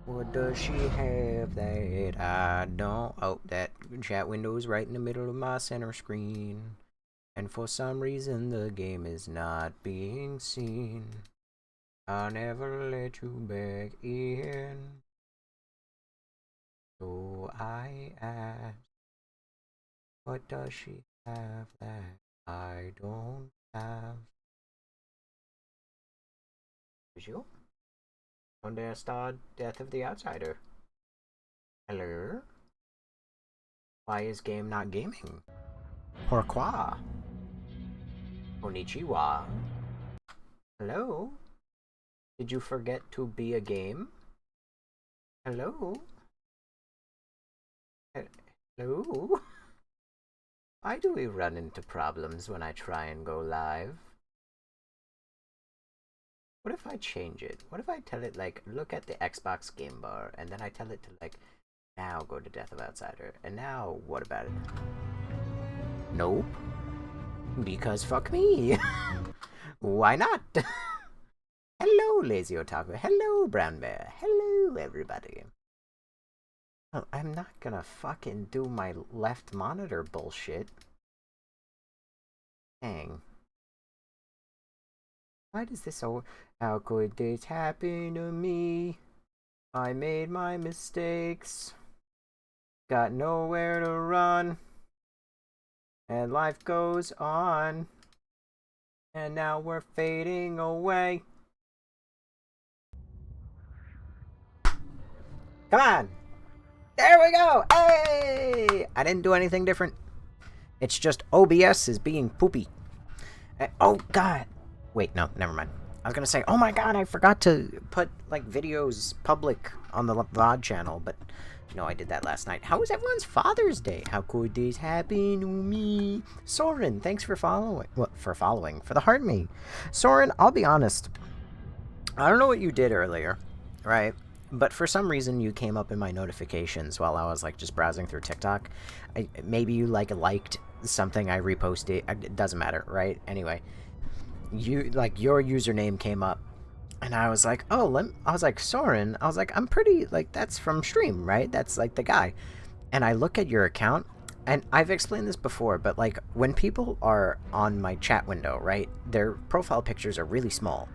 What does she have that I don't? Oh, that chat window is right in the middle of my center screen. And for some reason the game is not being seen. I'll never let you back in. So I ask, what does she have that I don't have? Visual? Donde está Death of the Outsider? Hello? Why is game not gaming? Pourquoi? Konnichiwa. Hello? Did you forget to be a game? Hello? Hello? Why do we run into problems when I try and go live? What if I change it? What if I tell it, like, look at the Xbox game bar, and then I tell it to, like, now go to Death of Outsider, and now what about it? Nope. Because fuck me. Why not? Hello, Lazy Otaku. Hello, Brown Bear. Hello, everybody. Oh, I'm not gonna fucking do my left monitor bullshit. Dang. Why does this so... How could this happen to me? I made my mistakes. Got nowhere to run. And life goes on. And now we're fading away. Come on! There we go! Hey! I didn't do anything different. It's just OBS is being poopy. Oh, God. Wait, no, never mind. I was gonna say, oh my god, I forgot to put, like, videos public on the VOD channel, but no, I did that last night. How was everyone's Father's Day? How could this happen to me? Soren, thanks for following. What, for the heart me. Soren, I'll be honest. I don't know what you did earlier, right? But for some reason, you came up in my notifications while I was, like, just browsing through TikTok. Maybe you, like, liked something I reposted. It doesn't matter, right? Anyway. Your username came up, and I was like, oh, I was like, Soren, I was like, I'm pretty, like, that's from stream, right? That's, like, the guy. And I look at your account, and I've explained this before, but, like, when people are on my chat window, right, their profile pictures are really small.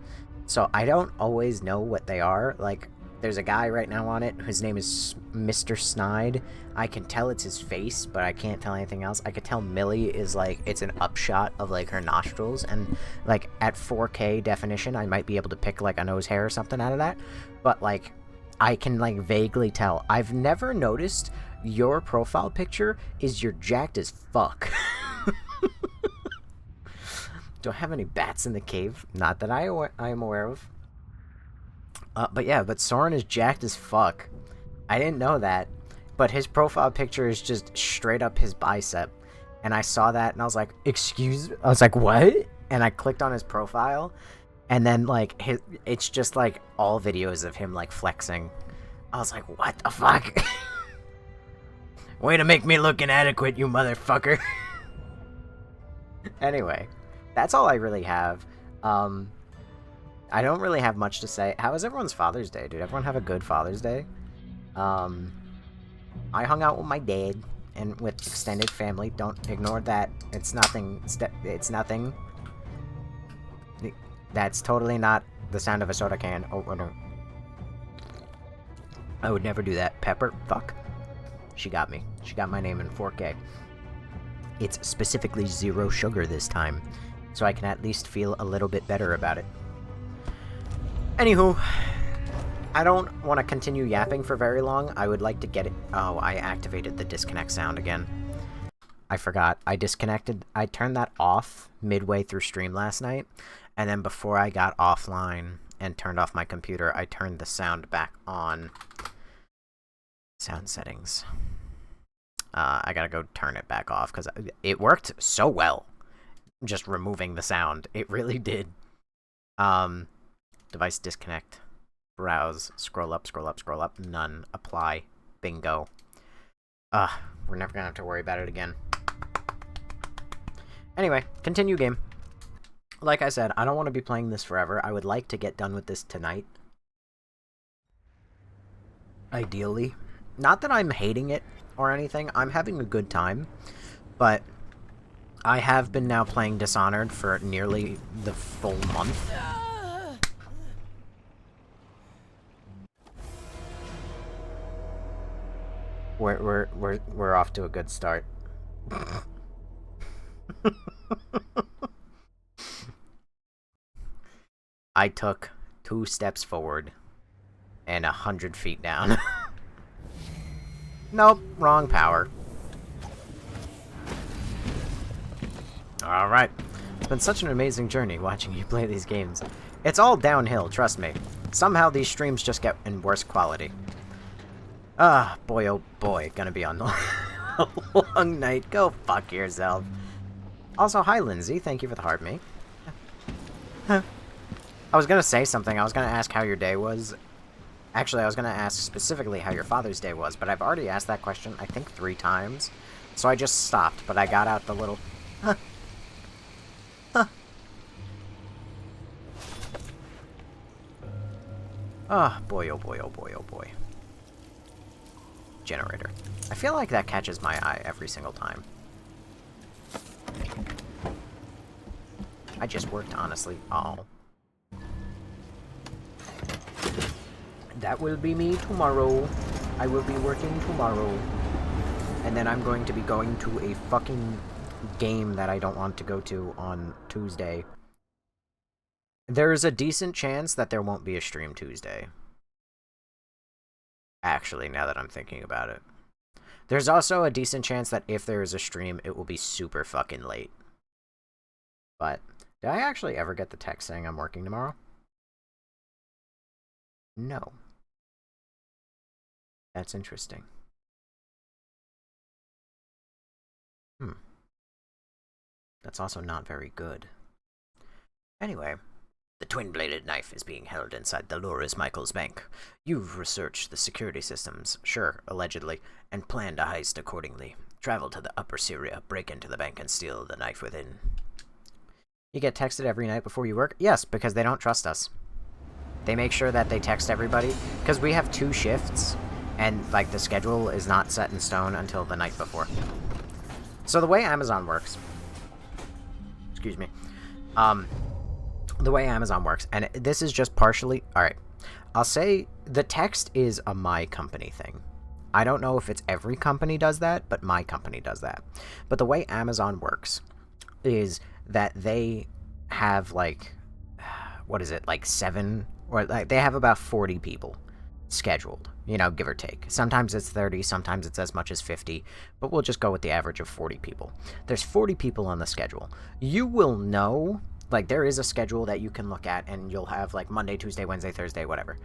So I don't always know what they are. Like, there's a guy right now on it. His name is Mr. Snide. I can tell it's his face, but I can't tell anything else. I could tell Millie is, like, it's an upshot of, like, her nostrils. And, like, at 4K definition, I might be able to pick, like, a nose hair or something out of that. But, like, I can, like, vaguely tell. I've never noticed your profile picture is you're jacked as fuck. Do I have any bats in the cave? Not that I am aware of. But yeah, but Soren is jacked as fuck. I didn't know that. But his profile picture is just straight up his bicep. And I saw that and I was like, excuse me? I was like, what? And I clicked on his profile. And then, like, it's just, like, all videos of him, like, flexing. I was like, what the fuck? Way to make me look inadequate, you motherfucker. Anyway, that's all I really have. I don't really have much to say. How was everyone's Father's Day? Did everyone have a good Father's Day? I hung out with my dad and with extended family. Don't ignore that. It's nothing. It's nothing. That's totally not the sound of a soda can. Oh, no. I would never do that. Pepper? Fuck. She got me. She got my name in 4K. It's specifically 0 sugar this time, so I can at least feel a little bit better about it. Anywho, I don't want to continue yapping for very long. I would like to get it... Oh, I activated the disconnect sound again. I forgot. I turned that off midway through stream last night, and then before I got offline and turned off my computer, I turned the sound back on. Sound settings. I gotta go turn it back off, because it worked so well. Just removing the sound. It really did. Device disconnect. Browse. Scroll up, scroll up, scroll up. None. Apply. Bingo. We're never gonna have to worry about it again. Anyway, continue game. Like I said, I don't want to be playing this forever. I would like to get done with this tonight. Ideally. Not that I'm hating it or anything. I'm having a good time. But I have been now playing Dishonored for nearly the full month. We're off to a good start. I took 2 steps forward and 100 feet down. Nope, wrong power. Alright. It's been such an amazing journey watching you play these games. It's all downhill, trust me. Somehow these streams just get in worse quality. Ah, boy oh boy, gonna be on a long night. Go fuck yourself. Also, hi Lindsay, thank you for the heart, mate. I was gonna say something, I was gonna ask how your day was. Actually, I was gonna ask specifically how your Father's Day was, but I've already asked that question, I think 3 times. So I just stopped, but I got out the little... Oh, boy, oh boy, oh boy, oh boy. Generator. I feel like that catches my eye every single time. I just worked, honestly. Oh. That will be me tomorrow. I will be working tomorrow. And then I'm going to be going to a fucking game that I don't want to go to on Tuesday. There's a decent chance that there won't be a stream Tuesday. Actually, now that I'm thinking about it. There's also a decent chance that if there is a stream, it will be super fucking late. But, did I actually ever get the text saying I'm working tomorrow? No. That's interesting. That's also not very good. Anyway, the twin-bladed knife is being held inside Dolores Michaels' bank. You've researched the security systems, sure, allegedly, and planned a heist accordingly. Travel to the Upper Syria, break into the bank, and steal the knife within. You get texted every night before you work? Yes, because they don't trust us. They make sure that they text everybody, because we have 2 shifts, and, like, the schedule is not set in stone until the night before. So the way Amazon works... Excuse me. The way Amazon works, and this is just partially... Alright, I'll say the text is a my company thing. I don't know if it's every company does that, but my company does that. But the way Amazon works is that they have, like... What is it? Like 7... Or like they have about 40 people scheduled, you know, give or take. Sometimes it's 30, sometimes it's as much as 50, but we'll just go with the average of 40 people. There's 40 people on the schedule. You will know, like, there is a schedule that you can look at, and you'll have, like, Monday, Tuesday, Wednesday, Thursday, whatever.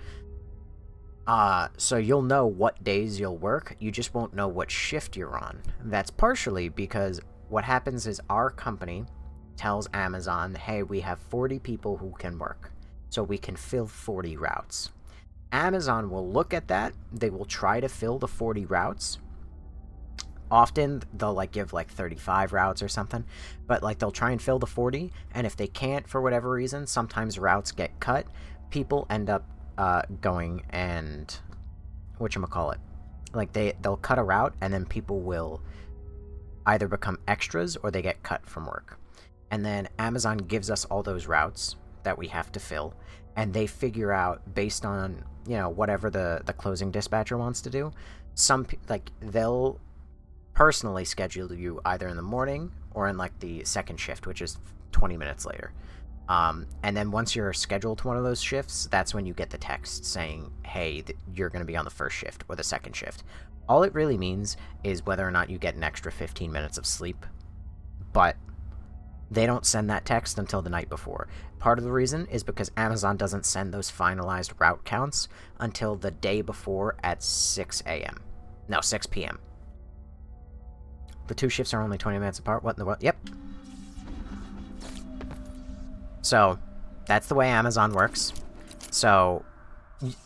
So you'll know what days you'll work, you just won't know what shift you're on. That's partially because what happens is our company tells Amazon, hey, we have 40 people who can work, so we can fill 40 routes. Amazon will look at that, they will try to fill the 40 routes. Often, they'll, like, give, like, 35 routes or something, but, like, they'll try and fill the 40, and if they can't, for whatever reason, sometimes routes get cut, people end up, going and... whatchamacallit? Like, they'll cut a route, and then people will either become extras, or they get cut from work. And then Amazon gives us all those routes that we have to fill, and they figure out, based on, you know, whatever the closing dispatcher wants to do, like, they'll personally schedule you either in the morning or in, like, the second shift, which is 20 minutes later. And then once you're scheduled to one of those shifts, that's when you get the text saying, hey, you're going to be on the first shift or the second shift. All it really means is whether or not you get an extra 15 minutes of sleep, but they don't send that text until the night before. Part of the reason is because Amazon doesn't send those finalized route counts until the day before at 6 a.m. No, 6 p.m. The 2 shifts are only 20 minutes apart. What in the world? Yep. So, that's the way Amazon works. So,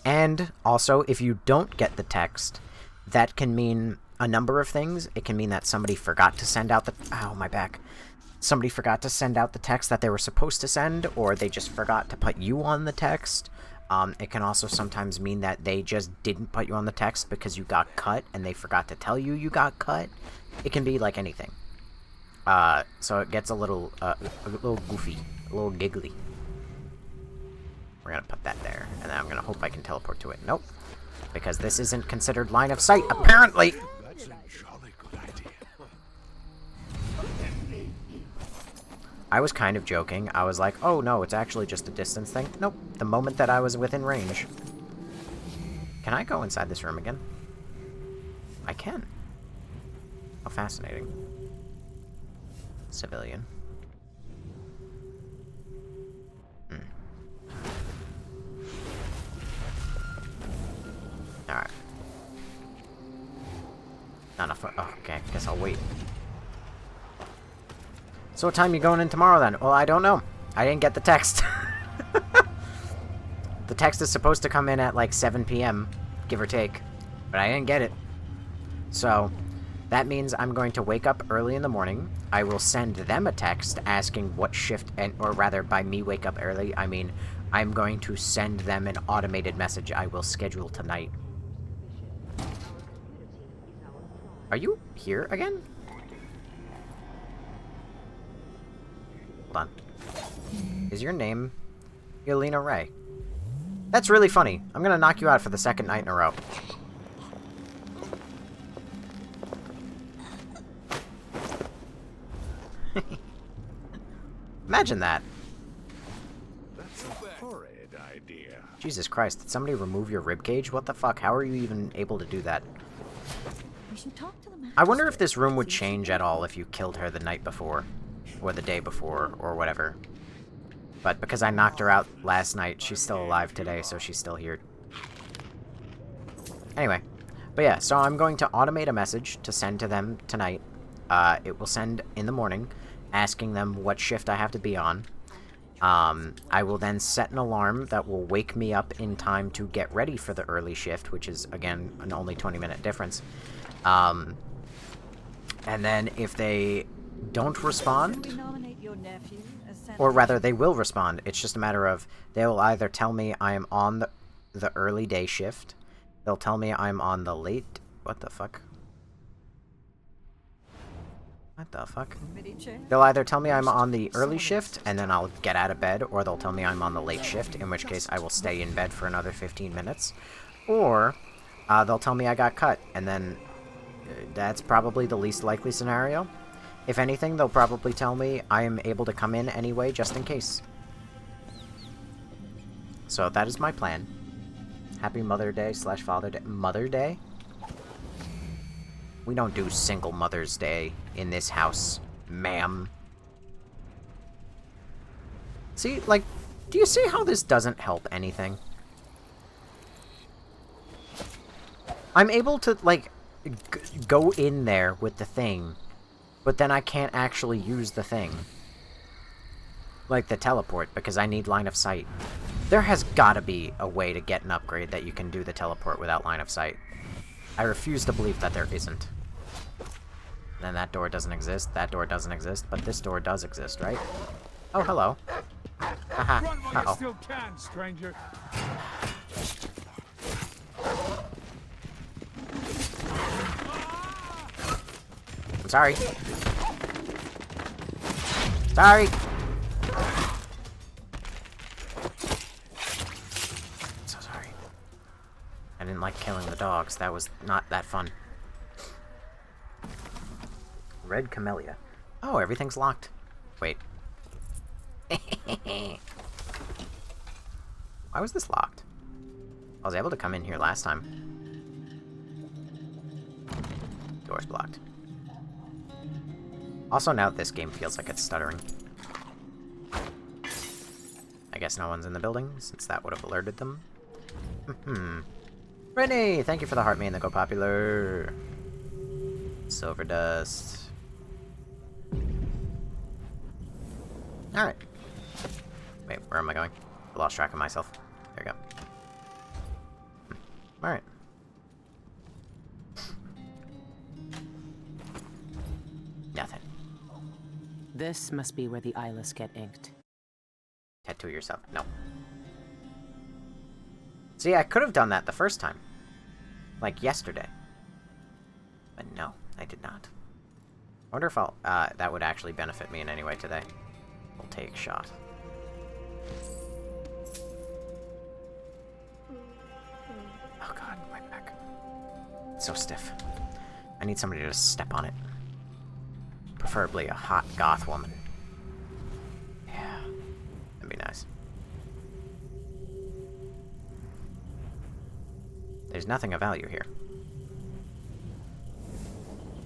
and also, if you don't get the text, that can mean a number of things. It can mean that somebody forgot to send out the... Ow, my back. Somebody forgot to send out the text that they were supposed to send, or they just forgot to put you on the text. It can also sometimes mean that they just didn't put you on the text because you got cut and they forgot to tell you you got cut. It can be like anything. So it gets a little goofy, a little giggly. We're gonna put that there, and then I'm gonna hope I can teleport to it. Nope. Because this isn't considered line of sight, apparently! That's a jolly good idea. I was kind of joking. I was like, oh no, it's actually just a distance thing. Nope. The moment that I was within range. Can I go inside this room again? I can. How fascinating. Civilian. Alright. Not enough. Oh, okay, guess I'll wait. So what time you going in tomorrow then? Well, I don't know. I didn't get the text. The text is supposed to come in at like 7 p.m., give or take. But I didn't get it. So, that means I'm going to wake up early in the morning. I will send them a text asking what shift, or rather, by me wake up early, I mean, I'm going to send them an automated message I will schedule tonight. Are you here again? Hold on. Is your name Elena Ray? That's really funny. I'm gonna knock you out for the second night in a row. Imagine that. That's a horrid idea. Jesus Christ, did somebody remove your ribcage? What the fuck? How are you even able to do that? I wonder if this room would change at all if you killed her the night before, or the day before, or whatever. But because I knocked her out last night, she's still alive today, so she's still here. Anyway, but yeah, so I'm going to automate a message to send to them tonight. It will send in the morning, asking them what shift I have to be on. I will then set an alarm that will wake me up in time to get ready for the early shift, which is, again, an only 20-minute difference. And then if they don't respond, or rather, they will respond. It's just a matter of, they will either tell me I am on the early day shift, they'll tell me I'm on the late... What the fuck? What the fuck? They'll either tell me I'm on the early shift, and then I'll get out of bed, or they'll tell me I'm on the late shift, in which case I will stay in bed for another 15 minutes. Or, they'll tell me I got cut, and then that's probably the least likely scenario. If anything, they'll probably tell me I am able to come in anyway, just in case. So that is my plan. Happy Mother Day / Father Day. Mother Day? We don't do single Mother's Day in this house, ma'am. See, like, do you see how this doesn't help anything? I'm able to, like, go in there with the thing, but then I can't actually use the thing. Like the teleport, because I need line of sight. There has gotta be a way to get an upgrade that you can do the teleport without line of sight. I refuse to believe that there isn't. Then that door doesn't exist, that door doesn't exist, but this door does exist, right? Oh, hello. Haha. Uh-oh. Still can, stranger. I'm sorry. Sorry. So sorry. I didn't like killing the dogs. That was not that fun. Red camellia. Oh, everything's locked. Wait. Why was this locked? I was able to come in here last time. Door's blocked. Also, now this game feels like it's stuttering. I guess no one's in the building, since that would have alerted them. Brittany! Thank you for the heart, man. They go popular. Silver dust. Alright. Wait, where am I going? I lost track of myself. There we go. Alright. Nothing. This must be where the eyeless get inked. Tattoo yourself. No. See, I could have done that the first time. Like yesterday. But no, I did not. I wonder if I'll, that would actually benefit me in any way today. We'll take shot. Oh god, my back. It's so stiff. I need somebody to step on it. Preferably a hot goth woman. Yeah, that'd be nice. There's nothing of value here.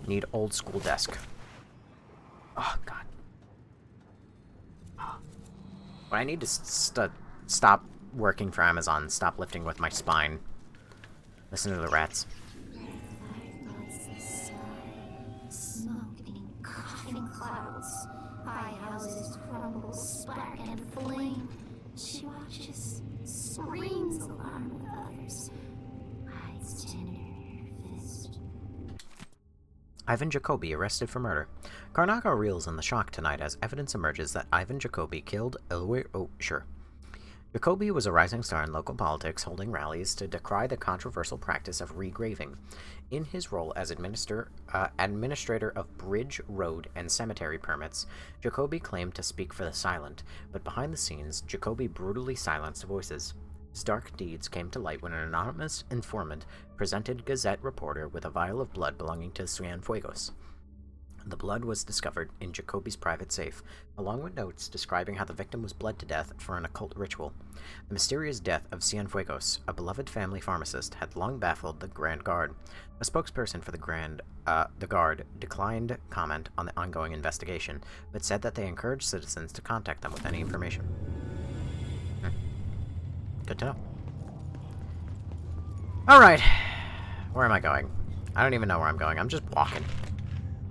Need old school desk. Oh, God. When I need to stop working for Amazon, stop lifting with my spine. Listen to the rats. Smoking, coughing clouds. High houses crumble, spark and flame. She watches, screams alarm with others. Hides tender in her fist. Ivan Jacoby arrested for murder. Karnaca reels in the shock tonight as evidence emerges that Ivan Jacoby killed Elwir. Oh, sure. Jacoby was a rising star in local politics, holding rallies to decry the controversial practice of regraving. In his role as administrator of bridge, road, and cemetery permits, Jacoby claimed to speak for the silent, but behind the scenes, Jacoby brutally silenced voices. His dark deeds came to light when an anonymous informant presented Gazette reporter with a vial of blood belonging to Cienfuegos. The blood was discovered in Jacoby's private safe, along with notes describing how the victim was bled to death for an occult ritual. The mysterious death of Cienfuegos, a beloved family pharmacist, had long baffled the Grand Guard. A spokesperson for the Guard declined comment on the ongoing investigation, but said that they encouraged citizens to contact them with any information. Good to know. Alright. Where am I going? I don't even know where I'm going. I'm just walking.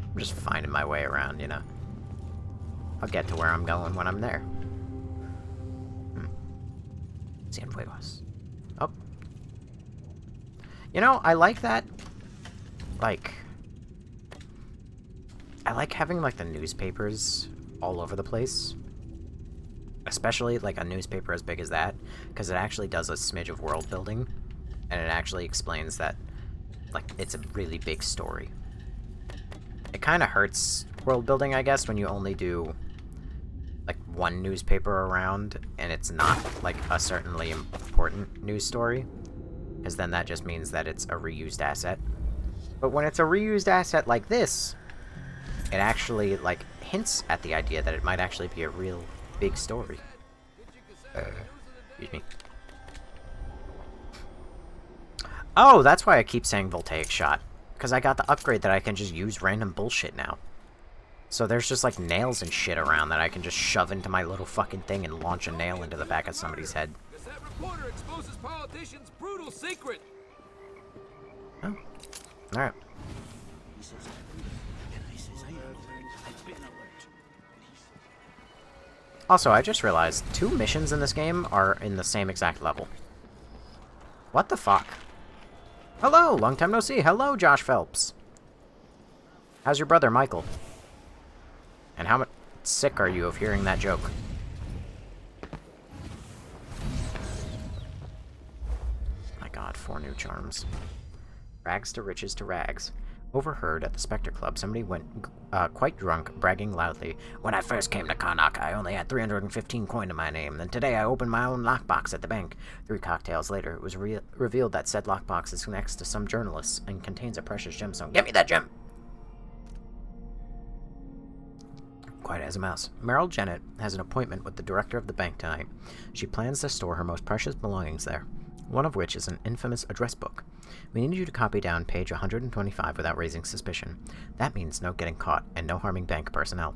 I'm just finding my way around, you know. I'll get to where I'm going when I'm there. Cienfuegos. Oh. You know, I like that. Like, I like having, like, the newspapers all over the place. Especially, like, a newspaper as big as that. Because it actually does a smidge of world building. And it actually explains that, like, it's a really big story. It kind of hurts world building, I guess, when you only do, like, one newspaper around, and it's not, like, a certainly important news story. Because then that just means that it's a reused asset. But when it's a reused asset like this, it actually, like, hints at the idea that it might actually be a real big story. Excuse me. Oh, that's why I keep saying voltaic shot. Because I got the upgrade that I can just use random bullshit now. So there's just, like, nails and shit around that I can just shove into my little fucking thing and launch a nail into the back of somebody's head. That reporter exposes politicians' brutal secret. Oh. Alright. Also, I just realized 2 missions in this game are in the same exact level. What the fuck? Hello, long time no see. Hello, Josh Phelps. How's your brother, Michael? And how much sick are you of hearing that joke? My god, 4 new charms. Rags to riches to rags. Overheard at the Spectre Club, somebody went quite drunk, bragging loudly. When I first came to Karnaca, I only had 315 coin to my name. Then today I opened my own lockbox at the bank. 3 cocktails later, it was revealed that said lockbox is next to some journalists and contains a precious gemstone. Get me that gem! Quiet as a mouse. Meryl Jennett has an appointment with the director of the bank tonight. She plans to store her most precious belongings there, one of which is an infamous address book. We need you to copy down page 125 without raising suspicion. That means no getting caught and no harming bank personnel.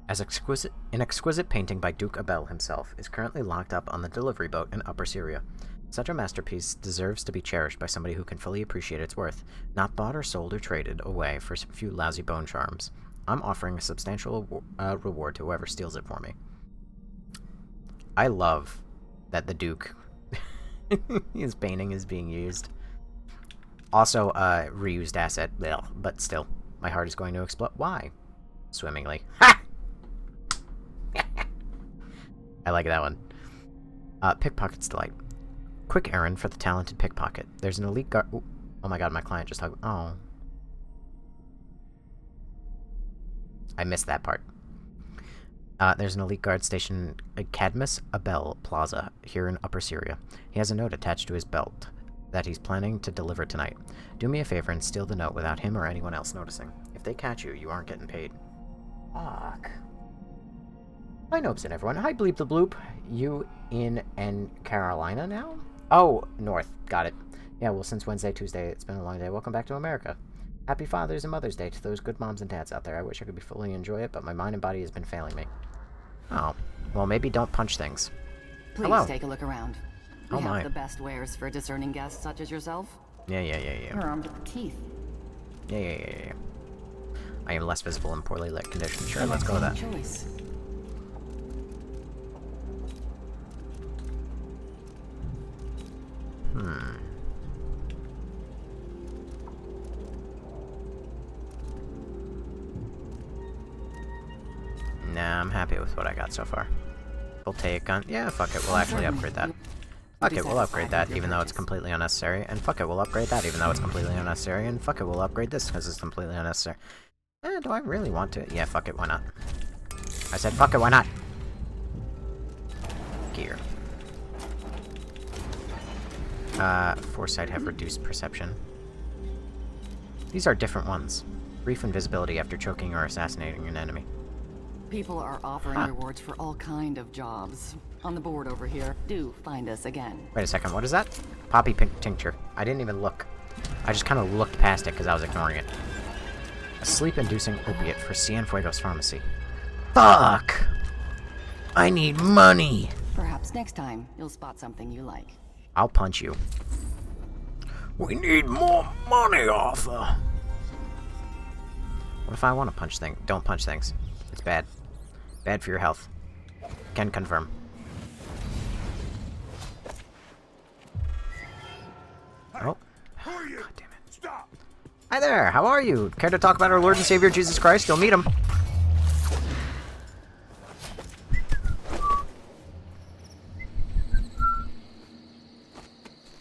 An exquisite painting by Duke Abel himself is currently locked up on the delivery boat in Upper Syria. Such a masterpiece deserves to be cherished by somebody who can fully appreciate its worth, not bought or sold or traded away for a few lousy bone charms. I'm offering a substantial reward to whoever steals it for me. I love that the Duke... his painting is being used. Also, reused asset, but still, my heart is going to explode. Why? Swimmingly. Ha! I like that one. Pickpocket's Delight. Quick errand for the talented pickpocket. There's an elite guard... Oh my god, my client just hugged... Oh. I missed that part. There's an elite guard station at Cadmus Abel Plaza, here in Upper Syria. He has a note attached to his belt that he's planning to deliver tonight. Do me a favor and steal the note without him or anyone else noticing. If they catch you, you aren't getting paid. Fuck. Hi, Nopes and everyone. Hi, Bleep the Bloop. You in Carolina now? Oh, North. Got it. Yeah, well, since Wednesday, Tuesday, it's been a long day. Welcome back to America. Happy Father's and Mother's Day to those good moms and dads out there. I wish I could fully enjoy it, but my mind and body has been failing me. Oh. Well, maybe don't punch things. Please Hello. take a look around. We have the best wares for discerning guests such as yourself. Yeah. You're armed with the teeth. Yeah. I am less visible in poorly lit conditions. Sure, let's go with that. Choice. Nah, I'm happy with what I got so far. We'll take gun. Yeah, fuck it. We'll actually upgrade that. Fuck it, we'll upgrade that even though it's completely unnecessary. And fuck it, we'll upgrade that even though it's completely unnecessary. And fuck it, we'll upgrade this because it's completely unnecessary. Do I really want to? Yeah, fuck it, why not? I said fuck it, why not? Gear. Foresight have reduced perception. These are different ones. Brief invisibility after choking or assassinating an enemy. People are offering rewards for all kind of jobs. On the board over here. Do find us again. Wait a second, what is that? Poppy pink tincture. I didn't even look. I just kind of looked past it because I was ignoring it. A sleep-inducing opiate for Cienfuegos Pharmacy. Fuck! I need money! Perhaps next time you'll spot something you like. I'll punch you. We need more money, Arthur! What if I want to punch things? Don't punch things. It's bad. Bad for your health. Can confirm. Oh. Who are you? God damn it. Stop! Hi there, how are you? Care to talk about our Lord and Savior Jesus Christ? You'll meet him.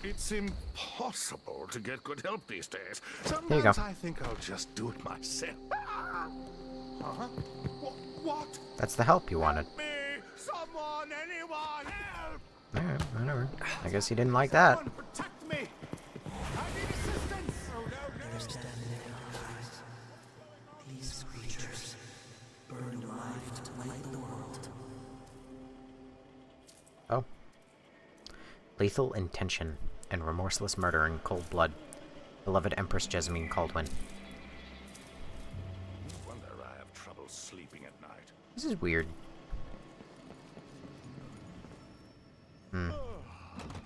It's impossible to get good help these days. There you go. Sometimes I think I'll just do it myself. Huh? What? That's the help you wanted. Me! Someone! Anyone! Help! Alright, whatever. I guess he didn't like that. Someone protect me! I need assistance! Oh, no. These creatures burn alive to light the world. Oh. Lethal intention and remorseless murder in cold blood. Beloved Empress Jessamine Caldwin. No wonder I have trouble sleeping at night. This is weird.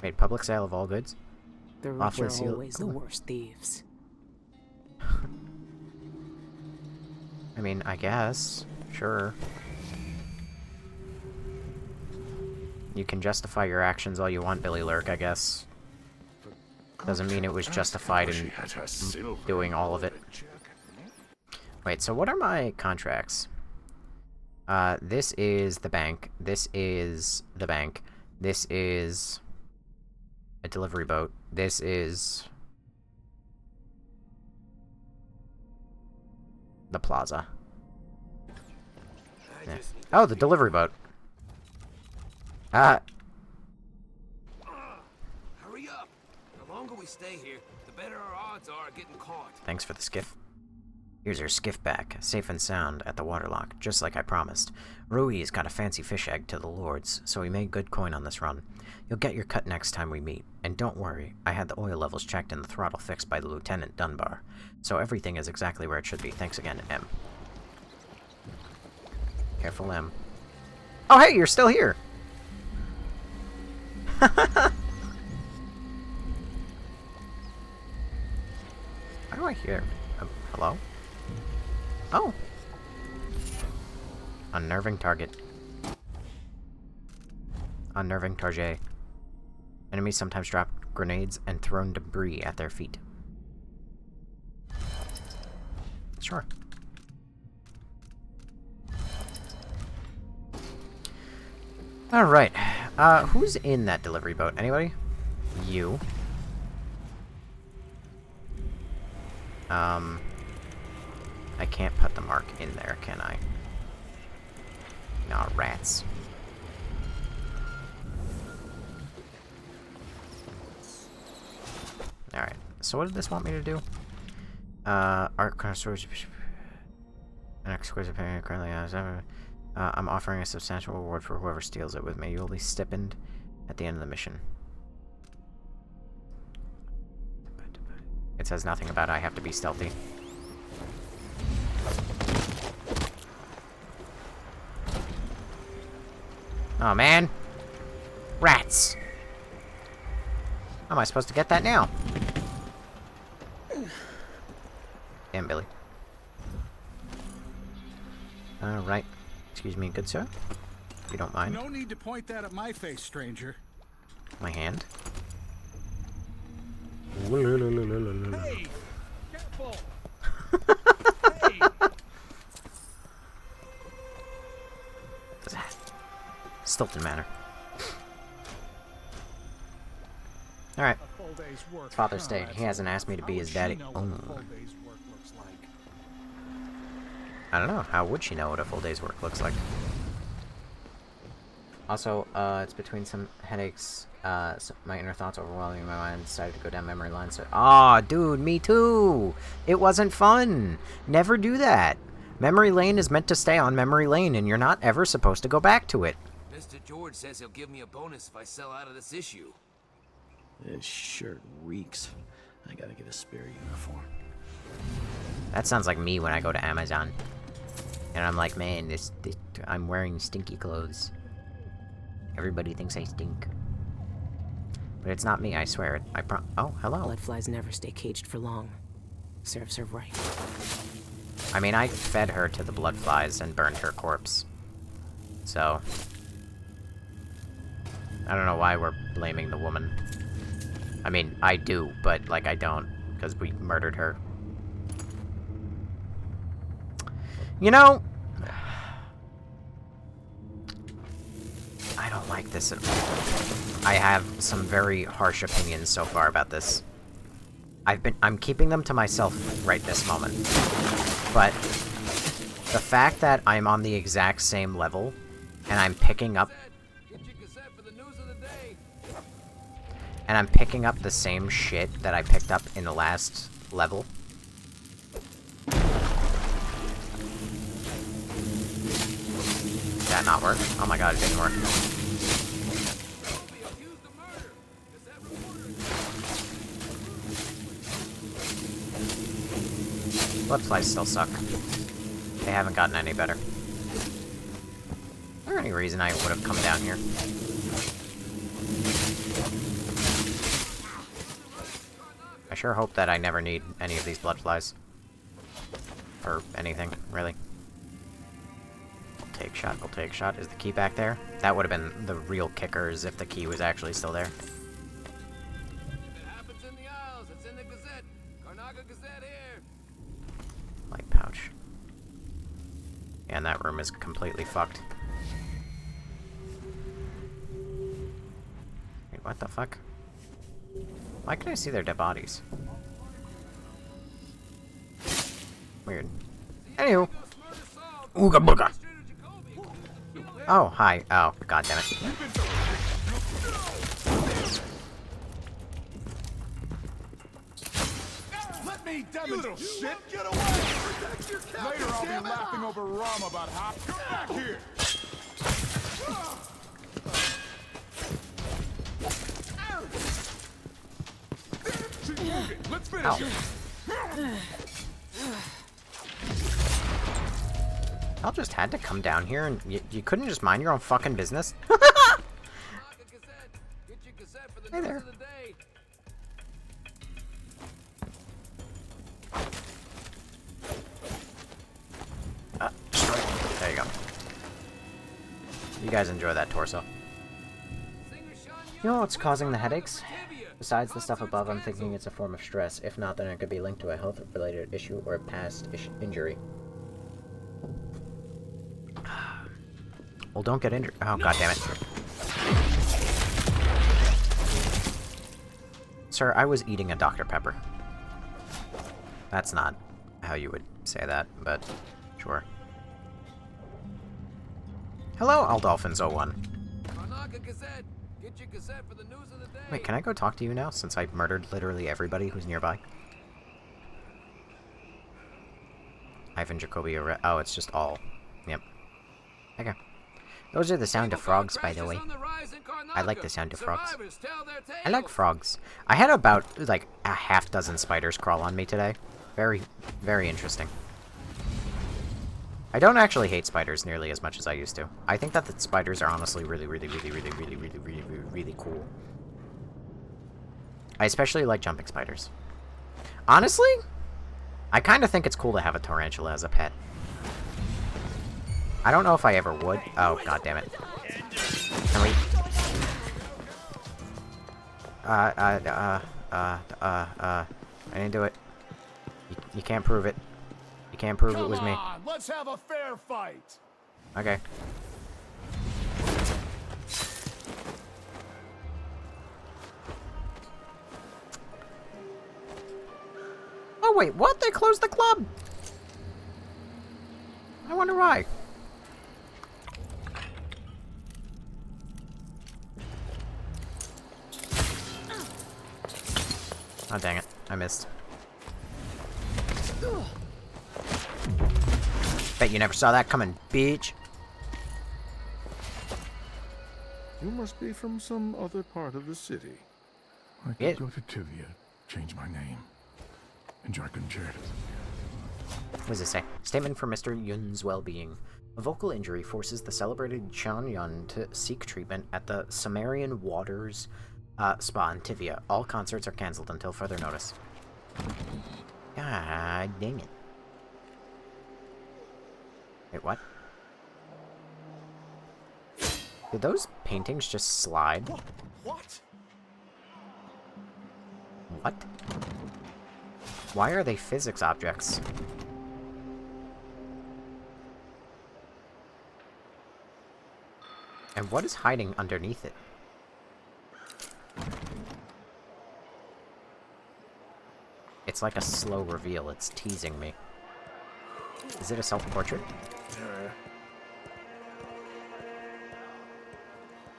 Wait, public sale of all goods? The rich Awfully are sealed. always the worst thieves. I mean, I guess. Sure. You can justify your actions all you want, Billy Lurk, I guess. Doesn't mean it was justified She in had her silver doing all of it. Wait, so what are my contracts? This is the bank. This is the bank. This is a delivery boat. This is the plaza. Yeah. Oh, the delivery boat. Hurry up! The longer we stay here, the better our odds are of getting caught. Thanks for the skiff. Here's your skiff back, safe and sound at the waterlock, just like I promised. Rui's got a fancy fish egg to the lords, so we made good coin on this run. You'll get your cut next time we meet, and don't worry, I had the oil levels checked and the throttle fixed by the Lieutenant Dunbar, so everything is exactly where it should be. Thanks again, M. Careful, M. Oh, hey, you're still here! How do I hear? Hello? Oh! Unnerving target. Unnerving target. Enemies sometimes drop grenades and thrown debris at their feet. Sure. Alright. Who's in that delivery boat? Anybody? You. I can't put the mark in there, can I? Nah, rats. Alright, so what did this want me to do? Arc storage. An exquisite painting currently has. I'm offering a substantial reward for whoever steals it with me. You'll be stipend at the end of the mission. It says nothing about I have to be stealthy. Oh man! Rats! How am I supposed to get that now? Damn, Billy. Right. Excuse me, good sir. If you don't mind. No need to point that at my face, stranger. My hand. Hey! Careful! Hey! What's that? Stilton Manor. Alright. A full day's work. Father's Day. He hasn't asked me to be his daddy. How would she know what a full day's work looks like? I don't know. How would she know what a full day's work looks like? Also, it's between some headaches. So my inner thoughts overwhelming my mind. Decided to go down memory lane. So, dude, me too. It wasn't fun. Never do that. Memory lane is meant to stay on memory lane, and you're not ever supposed to go back to it. Mr. George says he'll give me a bonus if I sell out of this issue. This shirt reeks. I gotta get a spare uniform. That sounds like me when I go to Amazon, and I'm like, man, I'm wearing stinky clothes. Everybody thinks I stink. But it's not me, I swear it. Oh, hello. Blood flies never stay caged for long. Serves her right. I mean, I fed her to the blood flies and burned her corpse. So... I don't know why we're blaming the woman. I mean, I do, but, like, I don't. Because we murdered her. You know... I don't like this at all. I have some very harsh opinions so far about this. I'm keeping them to myself right this moment. But the fact that I'm on the exact same level and I'm picking up the same shit that I picked up in the last level. Did that not work? Oh my god, it didn't work. Blood flies still suck. They haven't gotten any better. Is there any reason I would have come down here? I sure hope that I never need any of these blood flies. Or anything, really. I'll take shot, I'll take shot. Is the key back there? That would have been the real kickers if the key was actually still there. Light pouch. And that room is completely fucked. Wait, what the fuck? Why can I see their dead bodies? Weird. Anywho. Ooga booga. Oh, hi. Oh, god damn it. Let me you little shit! Get away! Protect your cow! Later I'll be laughing over Rom about how... Come back here! Let's finish it! Y'all just had to come down here and you couldn't just mind your own fucking business? Hey there. Destroy. There you go. You guys enjoy that torso. You know what's causing the headaches? Besides the stuff above, I'm thinking it's a form of stress. If not, then it could be linked to a health-related issue or a past injury. Well, don't get injured. Oh, god damn it. Sir, I was eating a Dr. Pepper. That's not how you would say that, but sure. Hello, Aldolphins01. Get your cassette for the news of the day. Wait, can I go talk to you now, since I murdered literally everybody who's nearby? Ivan Jacoby, oh, it's just all. Yep. Okay. Those are the sound of frogs, by the way. I like the sound of frogs. I like frogs. I had about, like, a half-dozen spiders crawl on me today. Very, very interesting. I don't actually hate spiders nearly as much as I used to. I think that the spiders are honestly really, really, really, really, really, really, really, really, really cool. I especially like jumping spiders. Honestly, I kind of think it's cool to have a tarantula as a pet. I don't know if I ever would. Oh, god damn it. Can we... I didn't do it. You can't prove it. You can't prove it was me. Come on, let's have a fair fight. Okay. Oh wait, what? They closed the club? I wonder why. Oh dang it, I missed. Bet you never saw that coming, bitch. You must be from some other part of the city. I could go to Tivia, change my name. Enjoy concerto. What does it say? Statement for Mr. Yun's well-being. A vocal injury forces the celebrated Chan Yun to seek treatment at the Sumerian Waters Spa in Tivia. All concerts are cancelled until further notice. God dang it. Wait, what? Did those paintings just slide? What? What? Why are they physics objects? And what is hiding underneath it? It's like a slow reveal. It's teasing me. Is it a self-portrait?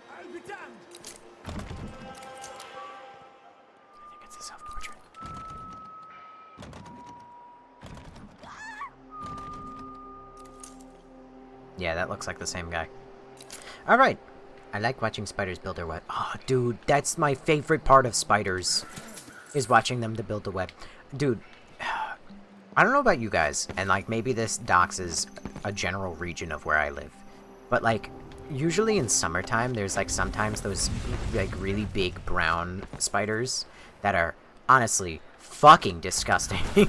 I'll be damned. I think it's a self-portrait. Yeah, that looks like the same guy. Alright. I like watching spiders build their web. Oh, dude, that's my favorite part of spiders. Is watching them to build the web. Dude, I don't know about you guys, and like maybe this doxes a general region of where I live, but like usually in summertime there's like sometimes those like really big brown spiders that are honestly fucking disgusting.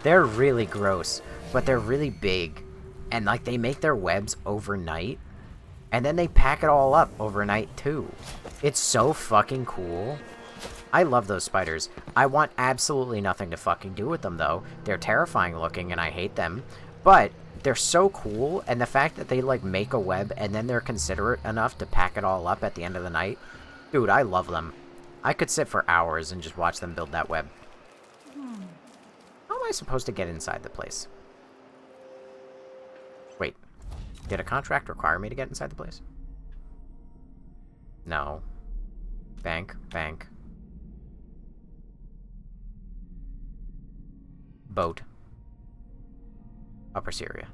They're really gross, but they're really big, and like they make their webs overnight and then they pack it all up overnight too. It's so fucking cool. I love those spiders. I want absolutely nothing to fucking do with them, though. They're terrifying looking, and I hate them. But they're so cool, and the fact that they, like, make a web, and then they're considerate enough to pack it all up at the end of the night. Dude, I love them. I could sit for hours and just watch them build that web. How am I supposed to get inside the place? Wait. Did a contract require me to get inside the place? No. Bank. Boat. Upper Syria.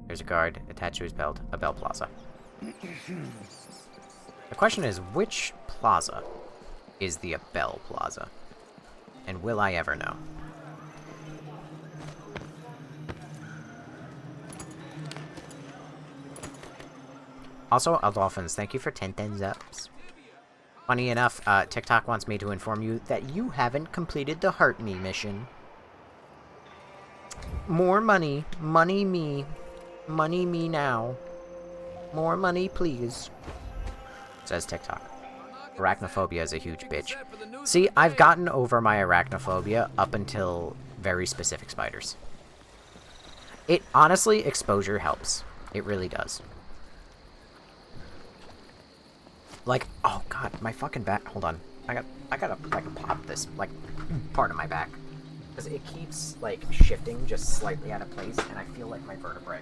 There's a guard attached to his belt. A bell plaza. The question is, which plaza is the Abel Plaza? And will I ever know? Also, Aldolphins, thank you for 10 thumbs ups. Funny enough, TikTok wants me to inform you that you haven't completed the Heart Me mission. More money. Money me. Money me now. More money, please. Says TikTok. Arachnophobia is a huge bitch. See, I've gotten over my arachnophobia up until very specific spiders. It honestly, exposure helps. It really does. Like, oh god, my fucking bat. Hold on. I gotta like pop this like part of my back because it keeps like shifting just slightly out of place, and I feel like my vertebrae.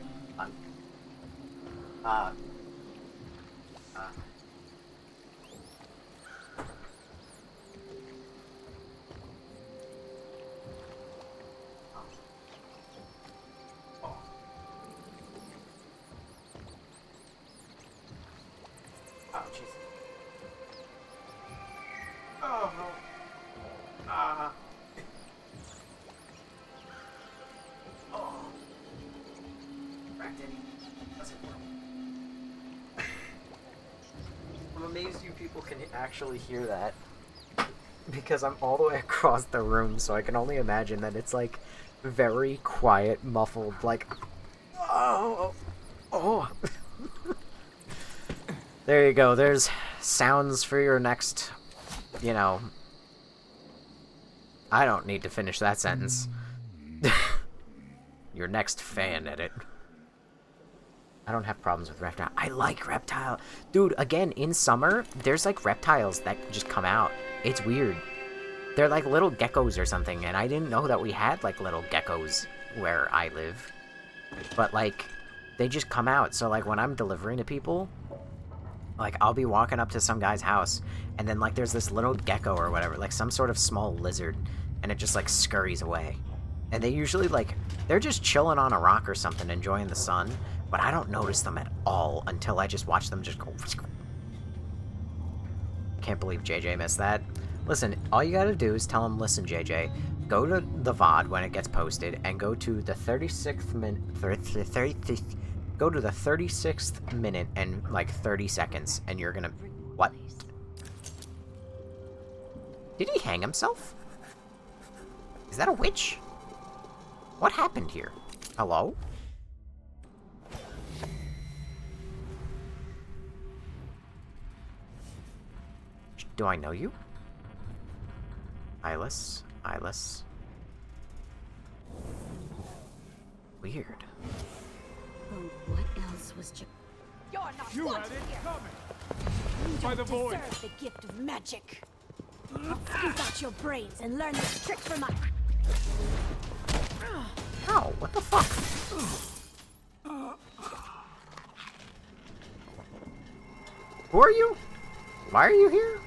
Oh, jeez. Oh, no. Oh. Cracked any. That's horrible. I'm amazed you people can actually hear that. Because I'm all the way across the room, so I can only imagine that it's like very quiet, muffled, like, oh, oh. There you go. There's sounds for your next, you know. I don't need to finish that sentence. Your next fan edit. I don't have problems with reptile. I like reptile. Dude, again, in summer, there's like reptiles that just come out. It's weird. They're like little geckos or something, and I didn't know that we had like little geckos where I live. But like, they just come out. So like when I'm delivering to people, like I'll be walking up to some guy's house, and then like there's this little gecko or whatever, like some sort of small lizard, and it just like scurries away. And they usually like, they're just chilling on a rock or something, enjoying the sun. But I don't notice them at all until I just watch them just go. Can't believe JJ missed that. Listen, all you gotta do is tell him, listen, JJ, go to the VOD when it gets posted and go to the 36th minute, go to the 36th minute and like 30 seconds, and you're gonna. What? Did he hang himself? Is that a witch? What happened here? Hello? Do I know you? Eyeless? Eyeless? Weird. Well, what else was just... You're not You wanted had it here. coming. You By don't the void. deserve the gift of magic. Scoop out your brains and learn this trick from my... Ow, what the fuck? Who are you? Why are you here?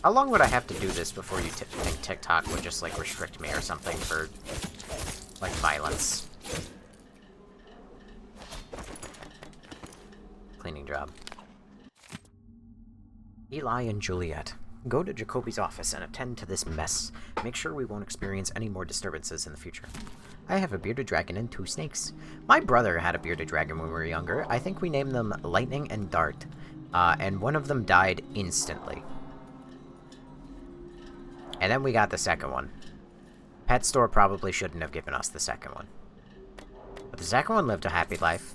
How long would I have to do this before you think TikTok would just, like, restrict me or something for, like, violence? Cleaning job. Eli and Juliet. Go to Jacoby's office and attend to this mess. Make sure we won't experience any more disturbances in the future. I have a bearded dragon and 2 snakes. My brother had a bearded dragon when we were younger. I think we named them Lightning and Dart. And one of them died instantly. And then we got the second one. Pet store probably shouldn't have given us the second one. But the second one lived a happy life.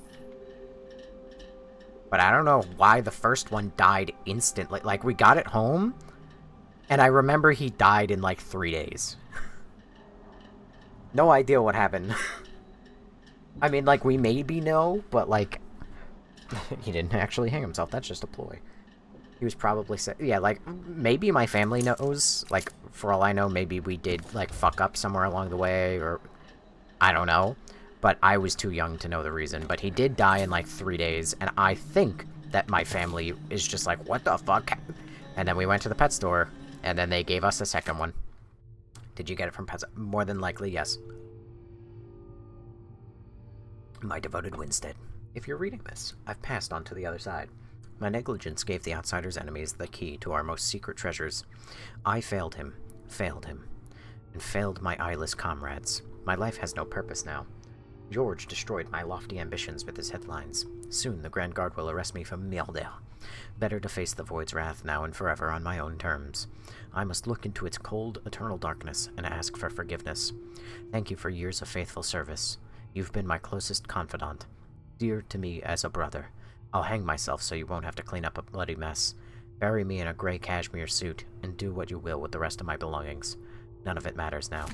But I don't know why the first one died instantly. Like, we got it home, and I remember he died in, like, 3 days. No idea what happened. I mean, like, we maybe know, but, like, he didn't actually hang himself. That's just a ploy. He was probably... Yeah, like, maybe my family knows. Like, for all I know, maybe we did, like, fuck up somewhere along the way, or... I don't know. But I was too young to know the reason. But he did die in, like, 3 days, and I think that my family is just like, what the fuck? And then we went to the pet store, and then they gave us a second one. Did you get it from pets? More than likely, yes. My devoted Winstead. If you're reading this, I've passed on to the other side. My negligence gave the outsider's enemies the key to our most secret treasures. I failed him, and failed my eyeless comrades. My life has no purpose now. George destroyed my lofty ambitions with his headlines. Soon the Grand Guard will arrest me for murder. Better to face the Void's wrath now and forever on my own terms. I must look into its cold, eternal darkness and ask for forgiveness. Thank you for years of faithful service. You've been my closest confidant, dear to me as a brother. I'll hang myself so you won't have to clean up a bloody mess. Bury me in a gray cashmere suit, and do what you will with the rest of my belongings. None of it matters now.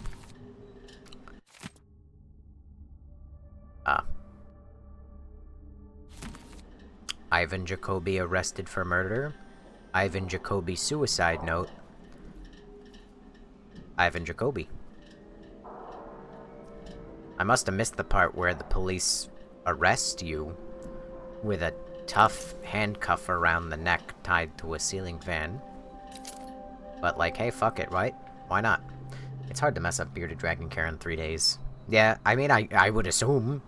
Ivan Jacoby arrested for murder. Ivan Jacoby suicide note. Ivan Jacoby. I must have missed the part where the police arrest you with a tough handcuff around the neck tied to a ceiling fan. But like, hey, fuck it, right? Why not? It's hard to mess up Bearded Dragon Care in 3 days. Yeah, I mean, I would assume.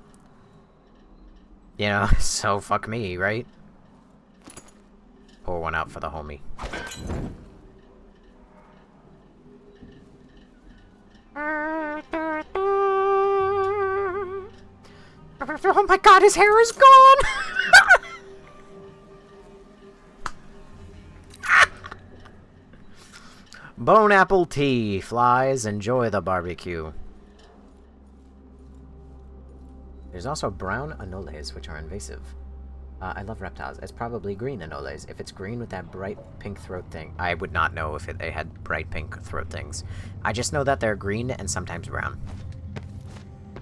You know, so fuck me, right? Pour one out for the homie. Oh my god, his hair is gone! Bone apple tea. Flies, enjoy the barbecue. There's also brown anoles, which are invasive. I love reptiles. It's probably green anoles. If it's green with that bright pink throat thing... I would not know if they had bright pink throat things. I just know that they're green and sometimes brown.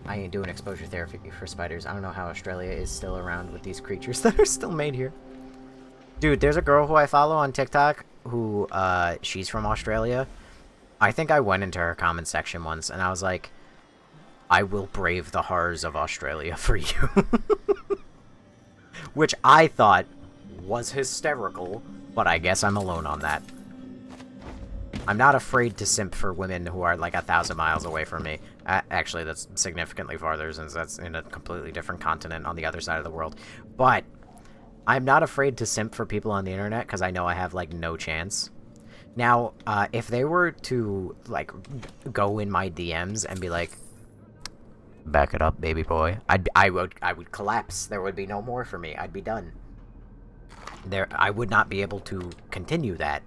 I ain't doing exposure therapy for spiders. I don't know how Australia is still around with these creatures that are still made here. Dude, there's a girl who I follow on TikTok who, she's from Australia. I think I went into her comment section once and I was like, I will brave the horrors of Australia for you. Which I thought was hysterical, but I guess I'm alone on that. I'm not afraid to simp for women who are like 1,000 miles away from me. Actually, that's significantly farther since that's in a completely different continent on the other side of the world. But I'm not afraid to simp for people on the internet because I know I have like no chance. Now, if they were to like go in my DMs and be like, "Back it up, baby boy," I would collapse. There would be no more for me. I'd be done. I would not be able to continue that.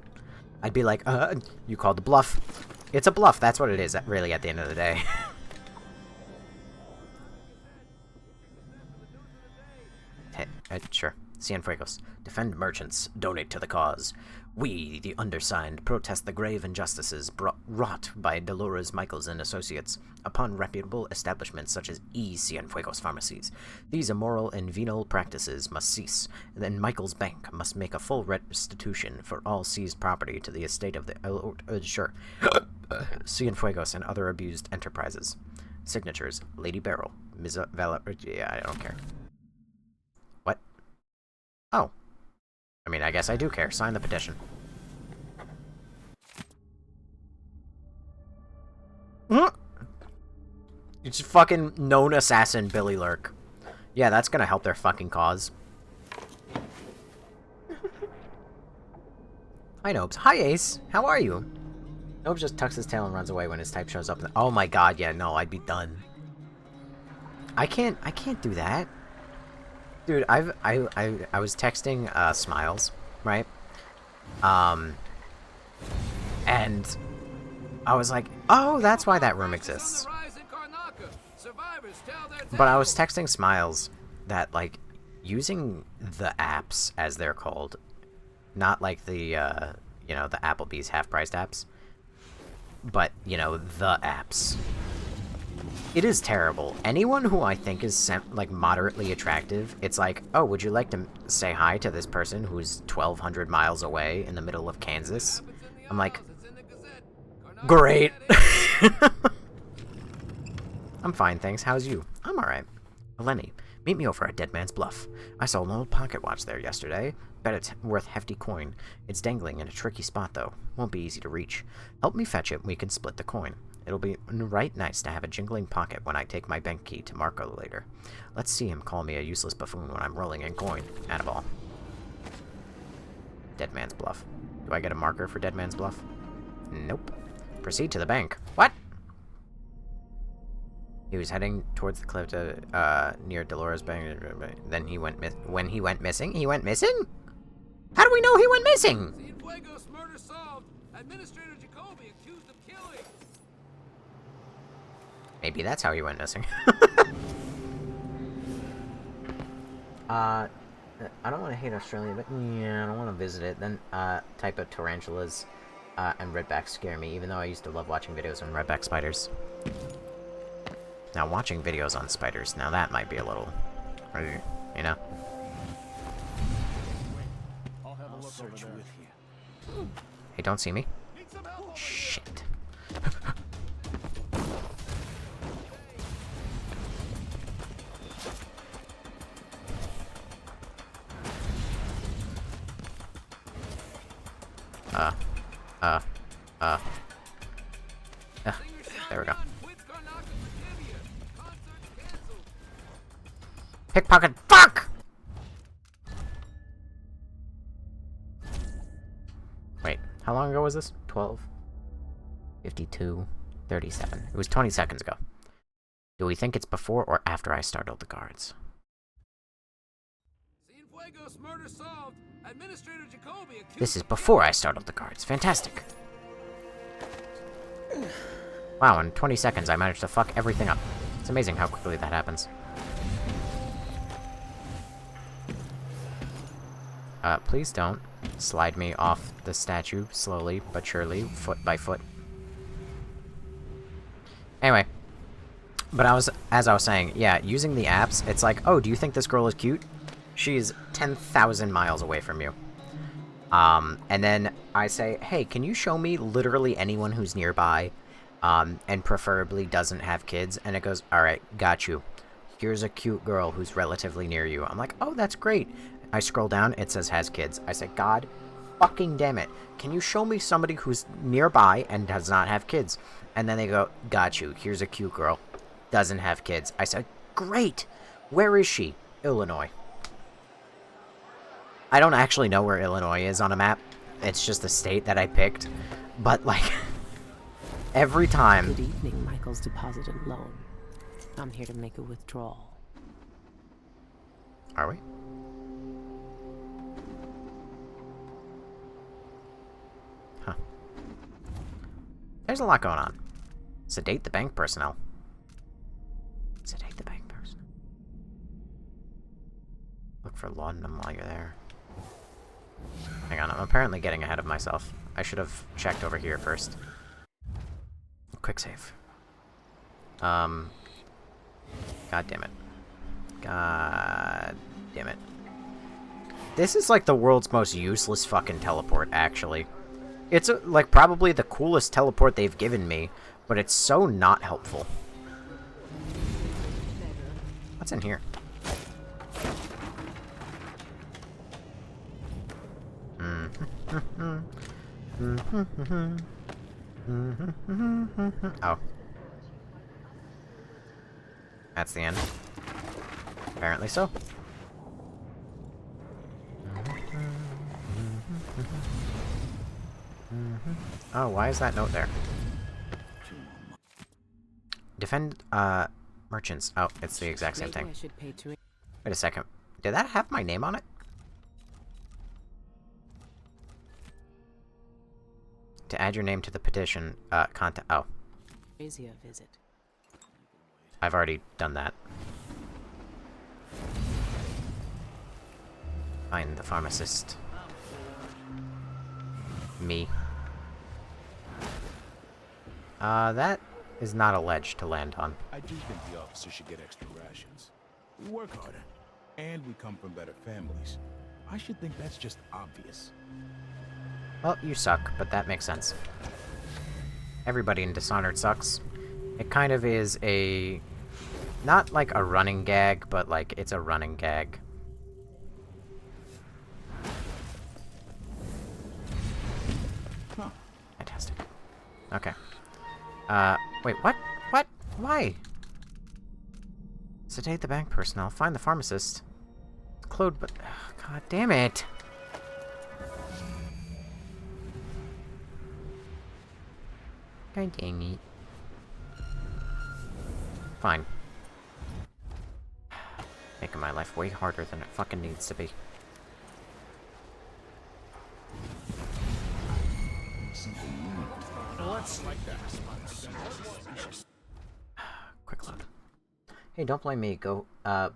I'd be like, you called the bluff. It's a bluff. That's what it is, really, at the end of the day. Sure. Cienfuegos. Defend merchants. Donate to the cause. We, the undersigned, protest the grave injustices wrought by Dolores Michaels and Associates upon reputable establishments such as Cienfuegos pharmacies. These immoral and venal practices must cease, and Michaels Bank must make a full restitution for all seized property to the estate of the Cienfuegos and other abused enterprises. Signatures: Lady Beryl, Ms. Yeah, I don't care. What? Oh. I mean, I guess I do care. Sign the petition. It's fucking known assassin Billy Lurk. Yeah, that's gonna help their fucking cause. Hi, Nobes. Hi, Ace. How are you? Nobes just tucks his tail and runs away when his type shows up. Oh my god, yeah, no, I'd be done. I can't do that. Dude, I was texting, Smiles, right? And I was like, oh, that's why that room exists. But I was texting Smiles that, like, using the apps, as they're called, not like the, you know, the Applebee's half-priced apps, but, you know, the apps. It is terrible. Anyone who I think is, like, moderately attractive, it's like, oh, would you like to say hi to this person who's 1,200 miles away in the middle of Kansas? I'm like, great. I'm fine, thanks. How's you? I'm alright. Eleni, meet me over at Dead Man's Bluff. I saw an old pocket watch there yesterday. Bet it's worth hefty coin. It's dangling in a tricky spot, though. Won't be easy to reach. Help me fetch it and we can split the coin. It'll be right nice to have a jingling pocket when I take my bank key to Marco later. Let's see him call me a useless buffoon when I'm rolling in coin. Attaboy. Dead Man's Bluff. Do I get a marker for Dead Man's Bluff? Nope. Proceed to the bank. What? He was heading towards the cliff to, near Dolores Bank. Then he went when he went missing? He went missing? How do we know he went missing? Cienfuegos murder solved. Administrator Jacoby accused of killing. Maybe that's how he went missing. I don't want to hate Australia, but yeah, I don't want to visit it. Then, type of tarantulas, and redbacks scare me, even though I used to love watching videos on redback spiders. Now, watching videos on spiders, now that might be a little, you know? have a I'll look search over there. with you. Hey, don't see me. Need some help? Shit. There we go. Pickpocket. Fuck! Wait, how long ago was this? 12? 52? 37. It was 20 seconds ago. Do we think it's before or after I startled the guards? Cienfuegos murder solved. Administrator Jacoby accused This is before I startled the guards. Fantastic. Wow, in 20 seconds I managed to fuck everything up. It's amazing how quickly that happens. Please don't slide me off the statue slowly but surely, foot by foot. Anyway, but as I was saying, yeah, using the apps, it's like, oh, do you think this girl is cute? She's 10,000 miles away from you. And then I say, hey, can you show me literally anyone who's nearby, and preferably doesn't have kids? And it goes, alright, got you. Here's a cute girl who's relatively near you. I'm like, oh, that's great. I scroll down, it says has kids. I say, God fucking damn it. Can you show me somebody who's nearby and does not have kids? And then they go, got you. Here's a cute girl. Doesn't have kids. I said, great. Where is she? Illinois. I don't actually know where Illinois is on a map. It's just a state that I picked. But, like, every time... Good evening, Michael's deposited loan. I'm here to make a withdrawal. Are we? Huh. There's a lot going on. Sedate the bank personnel. Sedate the bank personnel. Look for laudanum while you're there. Hang on, I'm apparently getting ahead of myself. I should have checked over here first. Quick save. God damn it. God damn it. This is like the world's most useless fucking teleport, actually. It's like probably the coolest teleport they've given me, but it's so not helpful. What's in here? Oh. That's the end. Apparently so. Oh, why is that note there? Defend, merchants. Oh, it's the exact same thing. Wait a second. Did that have my name on it? To add your name to the petition, contact. Oh. Visit. I've already done that. Find the pharmacist. Me. That is not a ledge to land on. I do think the officers should get extra rations. We work harder, and we come from better families. I should think that's just obvious. Well, you suck, but that makes sense. Everybody in Dishonored sucks. It kind of is a... not like a running gag, but like it's a running gag. Huh. Fantastic. Okay. Wait, what? What? Why? Sedate the bank personnel. Find the pharmacist. Claude, but... God damn it! God dang it. Fine. Making my life way harder than it fucking needs to be. What's like that? Quick load. Hey, don't blame me. Go,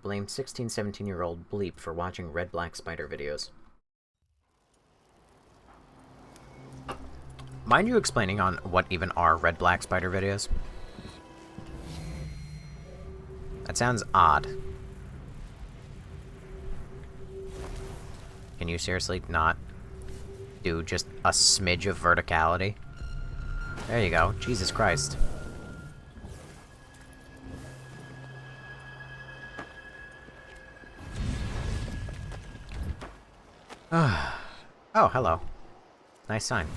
blame 16, 17-year-old Bleep for watching Red Black Spider videos. Mind you explaining on what even are Red Black Spider videos? That sounds odd. Can you seriously not do just a smidge of verticality. There you go. Jesus Christ. Oh, hello. Nice sign.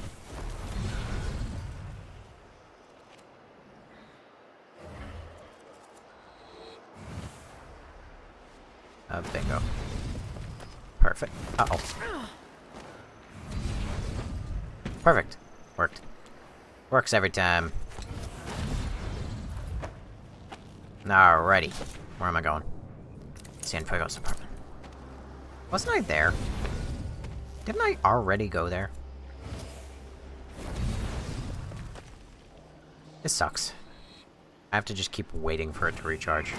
Bingo. Perfect. Uh-oh. Perfect. Worked. Works every time. Alrighty. Where am I going? San Fuego's apartment. Wasn't I there? Didn't I already go there? This sucks. I have to just keep waiting for it to recharge.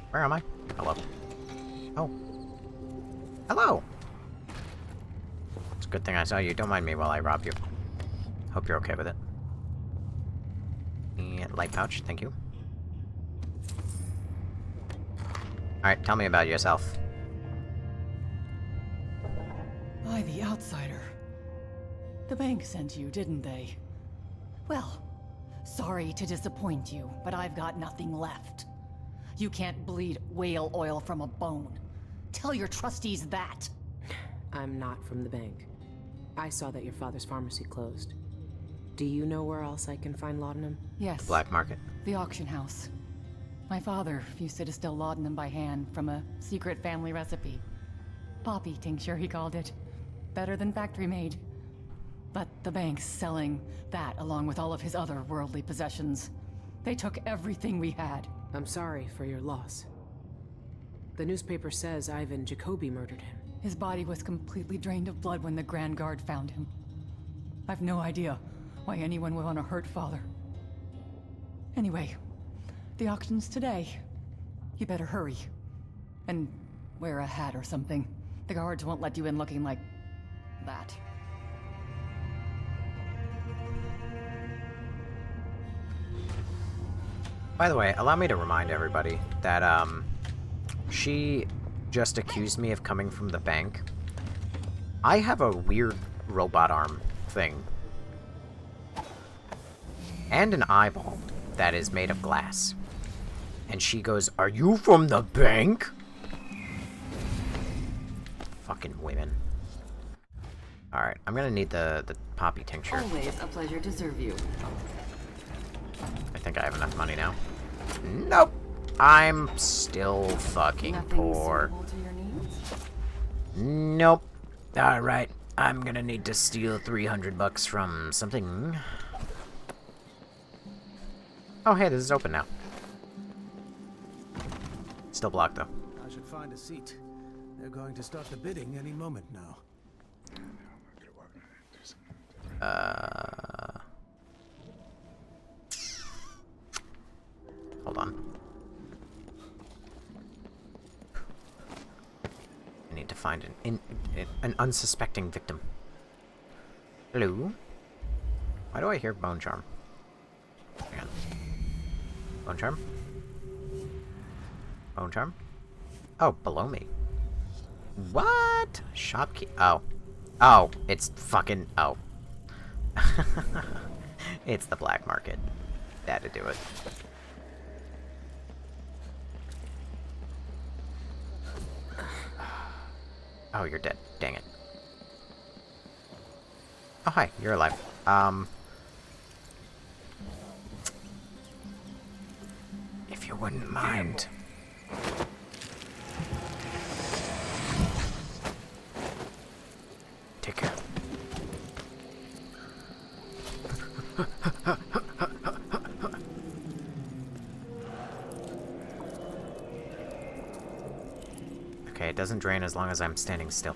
Where am I? Hello. Oh. Hello! It's a good thing I saw you. Don't mind me while I rob you. Hope you're okay with it. And light pouch, thank you. Alright, tell me about yourself. By the outsider. The bank sent you, didn't they? Well, sorry to disappoint you, but I've got nothing left. You can't bleed whale oil from a bone. Tell your trustees that. I'm not from the bank. I saw that your father's pharmacy closed. Do you know where else I can find laudanum? Yes. Black market. The auction house. My father used to distill laudanum by hand from a secret family recipe. Poppy tincture, he called it. Better than factory made. But the bank's selling that along with all of his other worldly possessions. They took everything we had. I'm sorry for your loss. The newspaper says Ivan Jacoby murdered him. His body was completely drained of blood when the Grand Guard found him. I've no idea why anyone would want to hurt Father. Anyway, the auction's today. You better hurry. And wear a hat or something. The guards won't let you in looking like that. By the way, allow me to remind everybody that, she just accused me of coming from the bank. I have a weird robot arm thing. And an eyeball that is made of glass. And she goes, "Are you from the bank?" Fucking women. Alright, I'm gonna need the poppy tincture. Always a pleasure to serve you. I think I have enough money now. Nope. I'm still fucking poor. To your needs? Nope. Alright, I'm gonna need to steal $300 from something. Oh, hey, this is open now. Still blocked, though. I should find a seat. They're going to start the bidding any moment now. Hold on. I need to find an unsuspecting victim. Hello? Why do I hear bone charm? Hang on. Bone charm? Bone charm? Oh, below me. What? Shopkeep. Oh. Oh, it's fucking. Oh. It's the black market. Had to do it. Oh, you're dead. Dang it. Oh, hi. You're alive. If you wouldn't mind. Take care. Okay, it doesn't drain as long as I'm standing still.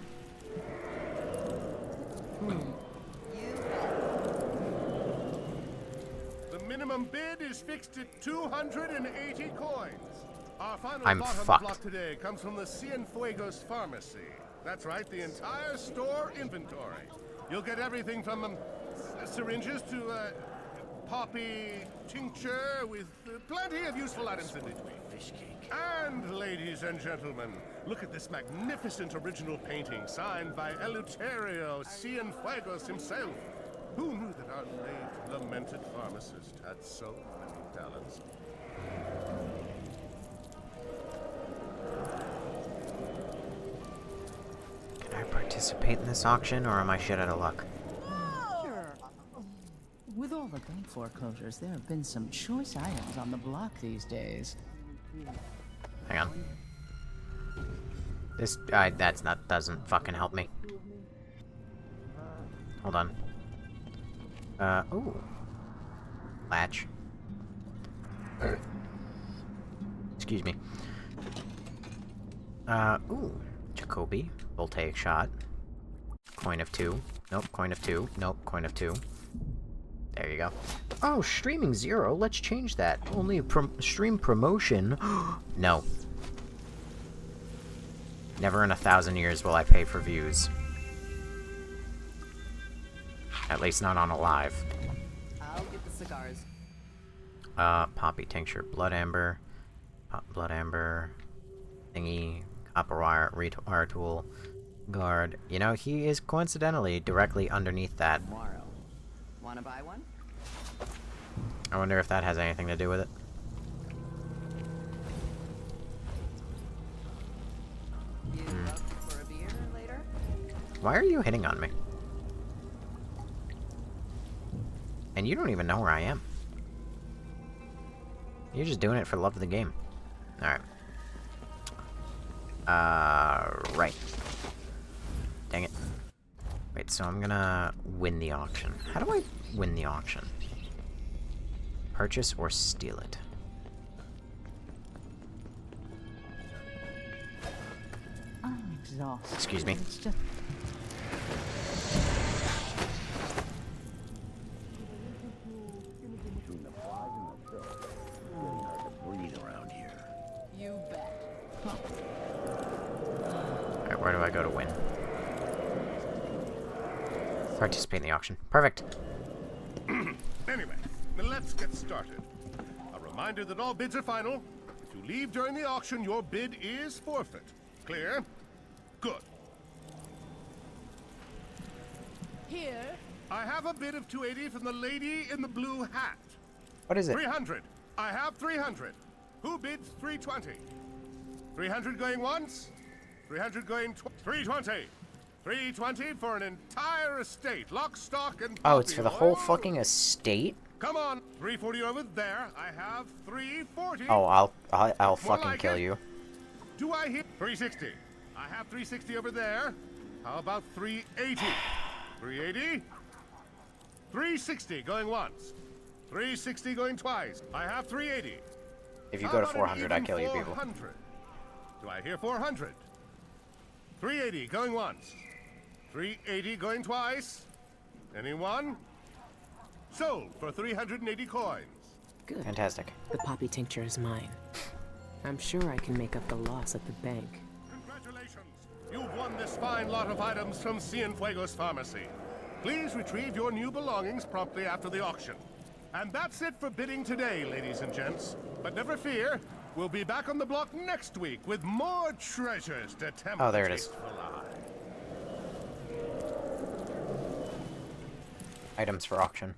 The minimum bid is fixed at 280 coins. Our final I'm lot on the fucked. block today comes from the Cienfuegos pharmacy. That's right, the entire store inventory. You'll get everything from syringes to poppy tincture with plenty of useful items in between. fish cake. And ladies and gentlemen, look at this magnificent original painting signed by Eleuterio Cienfuegos himself. Who knew that our late, lamented pharmacist had so many talents? Can I participate in this auction, or am I shit out of luck? Sure. With all the bank foreclosures, there have been some choice items on the block these days. Hang on. This doesn't fucking help me. Hold on. Ooh. Latch. Excuse me. Ooh. Jacoby. Voltaic shot. Coin of 2. Nope, coin of 2. Nope, coin of 2. There you go. Oh, streaming 0. Let's change that. Only stream promotion. No. Never in 1,000 years will I pay for views. At least not on a live. I'll get the cigars. Poppy tincture, blood amber, blood amber, thingy, copper wire, retard tool, guard. You know, he is coincidentally directly underneath that. Tomorrow. Wanna buy one? I wonder if that has anything to do with it. You up for a beer later? Why are you hitting on me? And you don't even know where I am. You're just doing it for the love of the game. Alright. Right. Dang it. Wait, so I'm gonna win the auction. How do I win the auction? Purchase or steal it? I'm exhausted. Excuse me. It's just... You bet. Alright, where do I go to win? Participate in the auction. Perfect. Anyway, let's get started. A reminder that all bids are final. If you leave during the auction, your bid is forfeit. Clear? Good. Here. I have a bid of 280 from the lady in the blue hat. What is it? 300. I have 300. Who bids 320? 300 going once. 300 going 320. 320 for an entire estate, lock, stock, and Oh, it's for the whole oil. fucking estate? Come on, 340 over there. I have 340. Oh, I'll More fucking like kill it. you. Do I hit 360? I have 360 over there. How about 380? 380. 360 going once. 360 going twice. I have 380. If you How go to about an 400, I even kill you people. 400? Do I hear 400? 380 going once. 380 going twice. Anyone? Sold for 380 coins. Good. Fantastic. The poppy tincture is mine. I'm sure I can make up the loss at the bank. Congratulations! You've won this fine lot of items from Cienfuegos Pharmacy. Please retrieve your new belongings promptly after the auction. And that's it for bidding today, ladies and gents. But never fear, we'll be back on the block next week with more treasures to tempt Oh, there the it is. tasteful eye. Items for auction.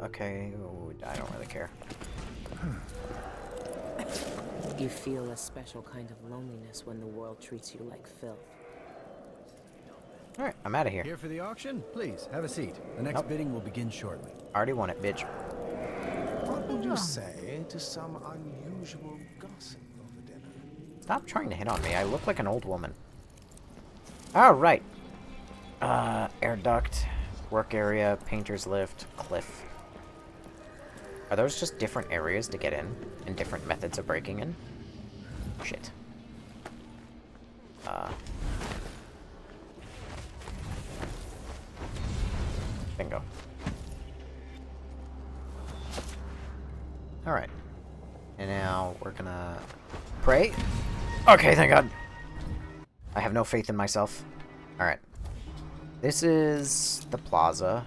Okay, ooh, I don't really care. You feel a special kind of loneliness when the world treats you like filth. Alright, I'm out of here. Here for the auction? Please, have a seat. The next Nope. bidding will begin shortly. Already won it, bitch. What would you say to some unusual gossip over dinner? Stop trying to hit on me. I look like an old woman. Alright. Air duct, work area, painter's lift, cliff. Are those just different areas to get in? And different methods of breaking in? Shit. Bingo. Alright. And now we're gonna pray. Okay, thank God. I have no faith in myself. Alright. This is the plaza.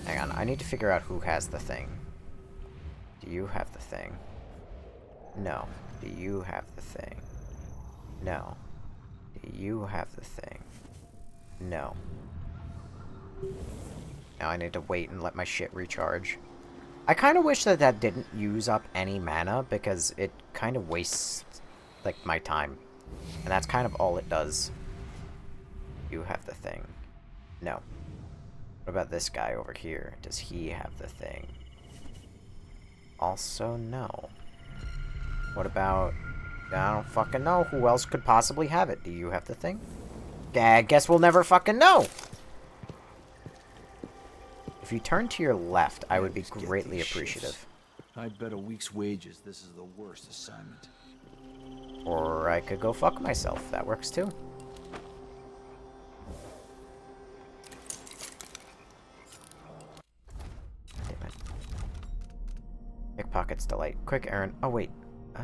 Hang on, I need to figure out who has the thing. Do you have the thing? No. Do you have the thing? No. Do you have the thing? No. Now I need to wait and let my shit recharge. I kind of wish that that didn't use up any mana, because it kind of wastes, like, my time. And that's kind of all it does. You have the thing. No. What about this guy over here? Does he have the thing? Also, no. What about... I don't fucking know. Who else could possibly have it? Do you have the thing? I guess we'll never fucking know! If you turn to your left, I would be greatly appreciative. I bet a week's wages this is the worst assignment. Or I could go fuck myself. That works too. Damn it. Pickpocket's delight. Quick errand. Oh, wait. He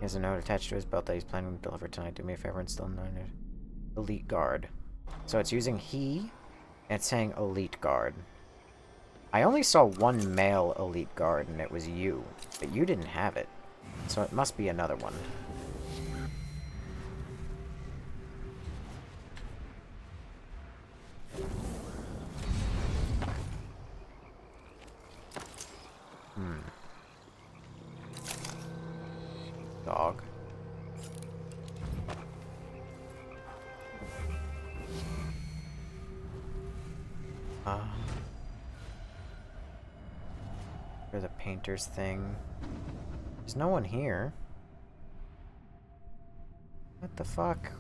has a note attached to his belt that he's planning to deliver tonight. Do me a favor and still know elite guard. So it's using he, and it's saying elite guard. I only saw one male elite guard, and it was you. But you didn't have it. So it must be another one. Dog. There's a painter's thing. There's no one here. What the fuck?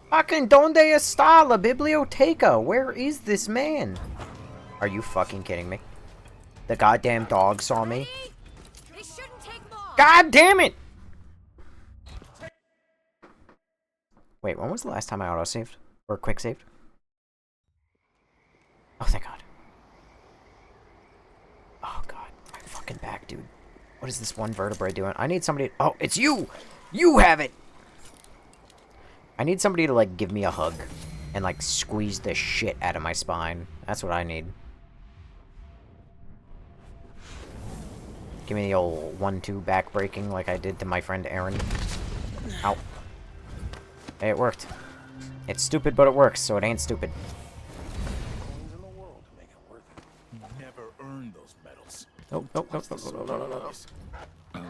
Fucking donde está la biblioteca? Where is this man? Are you fucking kidding me? The goddamn dog saw me. God damn it! Wait, when was the last time I auto-saved? Or quick-saved? Oh, thank God. Oh, God. My fucking back, dude. What is this one vertebrae doing? I need somebody... Oh, it's you! You have it! I need somebody to, like, give me a hug. And, like, squeeze the shit out of my spine. That's what I need. Give me the old 1-2 back breaking like I did to my friend Aaron. Ow. Hey, it worked. It's stupid, but it works, so it ain't stupid. Never earned those medals. Nope, nope, nope, nope, nope, nope, nope, nope.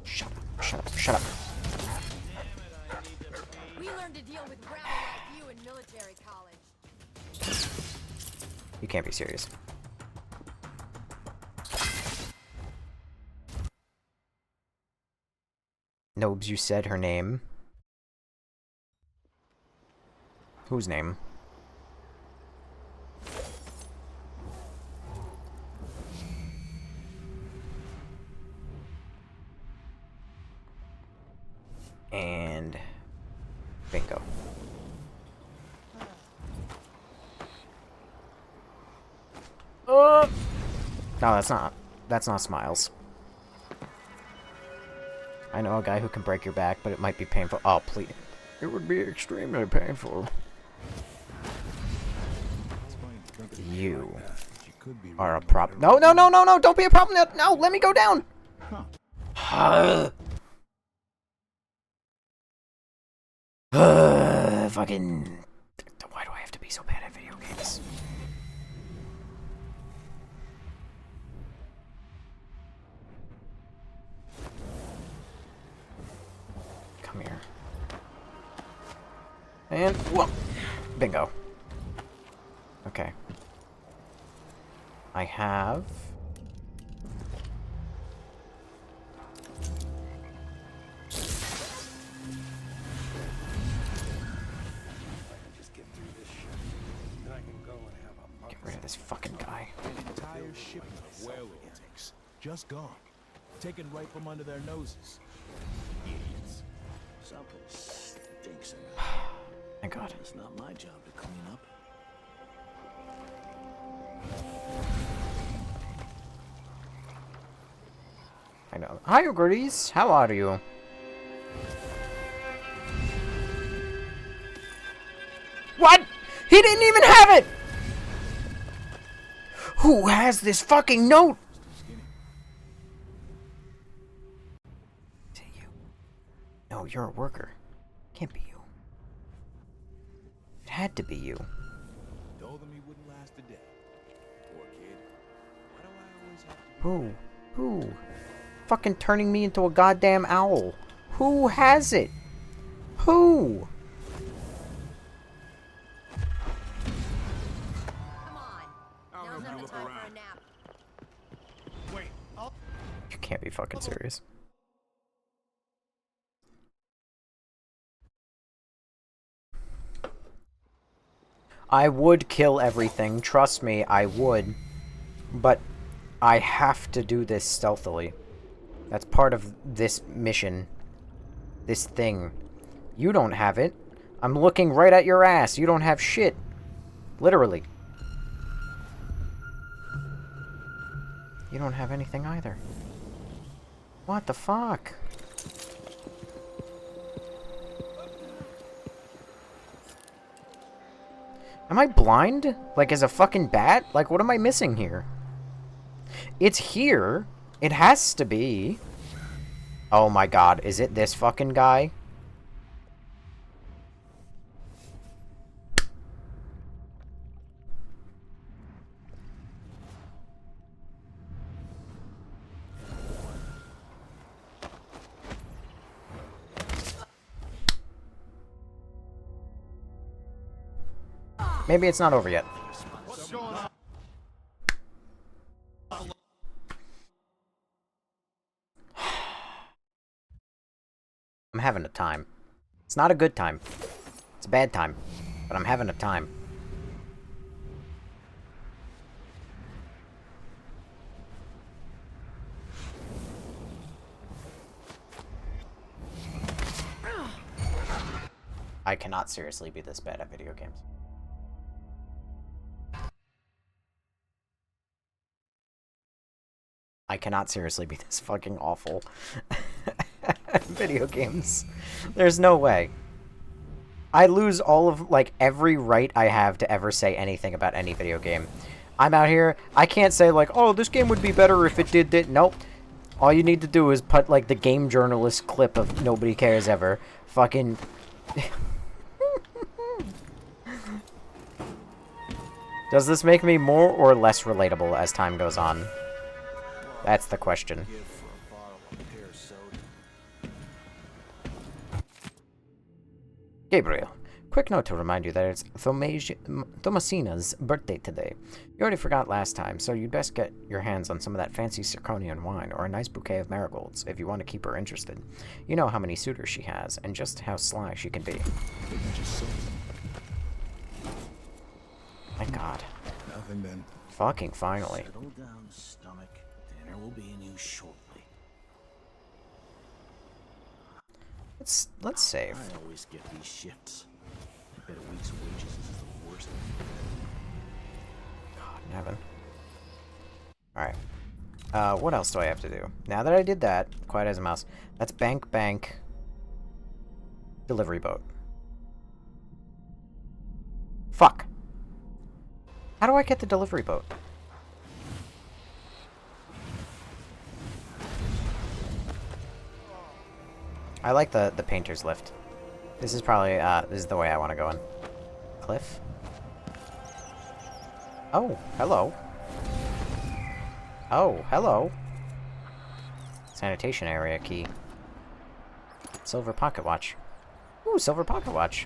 Shut up, shut up, shut up. We learned to deal with rabble like you in military college. You can't be serious. Nobes, you said her name. Whose name? And bingo. No, that's not. That's not Smiles. I know a guy who can break your back, but it might be painful. Oh, please. It would be extremely painful. You are a prop. No, no, no, no, no! Don't be a problem! No, let me go down! Fucking... Why do I have to be so bad at video games? Come here. And, whoop! Bingo. Okay. I have... Get rid of this fucking guy. An entire shipment of werewolves. Just gone. Taken right from under their noses. Idiots. Something stinks in it. Thank God. It's not my job to clean up. I know. Hi, Ugrides. How are you? What? He didn't even have it! Who has this fucking note? Is it you? No, you're a worker. Can't be you. It had to be you. Told him he wouldn't last a day. Poor kid. Why do I always have to... Who? Fucking turning me into a goddamn owl. Who has it? Who? You can't be fucking serious. I would kill everything, trust me, I would. But I have to do this stealthily. That's part of this mission. This thing. You don't have it. I'm looking right at your ass. You don't have shit. Literally. You don't have anything either. What the fuck? Am I blind? Like, as a fucking bat? Like, what am I missing here? It's here. It has to be. Oh my god, is it this fucking guy? Maybe it's not over yet. What's going on? I'm having a time. It's not a good time. It's a bad time. But I'm having a time. I cannot seriously be this bad at video games. I cannot seriously be this fucking awful at video games. There's no way. I lose all of, like, every right I have to ever say anything about any video game. I'm out here, I can't say, like, oh, this game would be better if it did that. Nope. All you need to do is put, like, the game journalist clip of nobody cares ever. Fucking... Does this make me more or less relatable as time goes on? That's the question. Gabriel, quick note to remind you that it's Thomasina's birthday today. You already forgot last time, so you'd best get your hands on some of that fancy Zirconian wine or a nice bouquet of marigolds if you want to keep her interested. You know how many suitors she has, and just how sly she can be. My god. Nothing then. Fucking finally. Settle down, stomach. Dinner will be in you shortly. Let's save. I always get these shifts. I bet a week's wages is the worst. God in heaven. Alright. What else do I have to do? Now that I did that, quiet as a mouse, that's bank delivery boat. Fuck. How do I get the delivery boat? I like the painter's lift. This is probably, this is the way I want to go in. Cliff? Oh, hello. Oh, hello. Sanitation area key. Silver pocket watch. Ooh, silver pocket watch.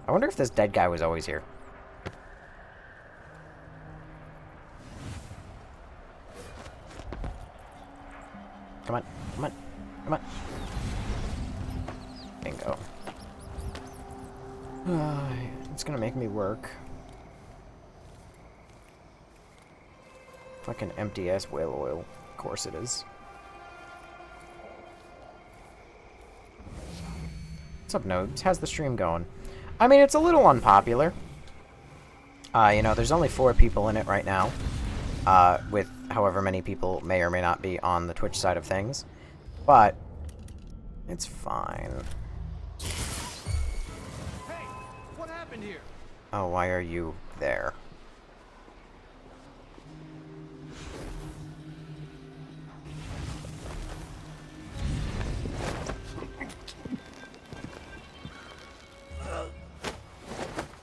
I wonder if this dead guy was always here. Come on, come on, come on. Bingo. It's gonna make me work. Fucking empty ass whale oil. Of course it is. What's up, Nobes? How's the stream going? I mean, it's a little unpopular. You know, there's only 4 people in it right now. With however many people may or may not be on the Twitch side of things. But, It's fine. Hey, what happened here? Oh, why are you there?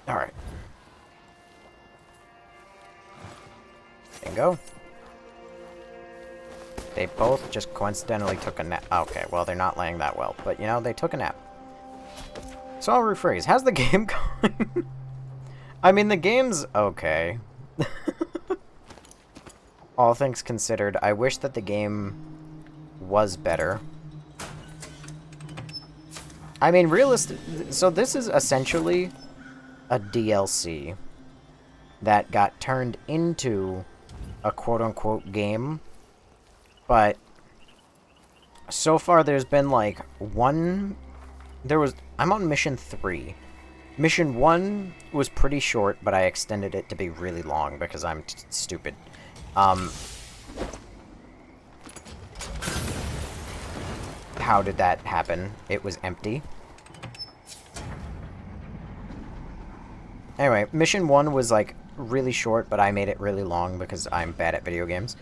Alright. Bingo. They both just coincidentally took a nap. Okay, well, they're not laying that well. But, you know, they took a nap. So I'll rephrase. How's the game going? I mean, the game's okay. All things considered, I wish that the game was better. I mean, so this is essentially a DLC that got turned into a quote-unquote game. But so far there's been like I'm on mission 3. Mission 1 was pretty short, but I extended it to be really long because I'm stupid. How did that happen? It was empty. Anyway, mission 1 was like really short, but I made it really long because I'm bad at video games.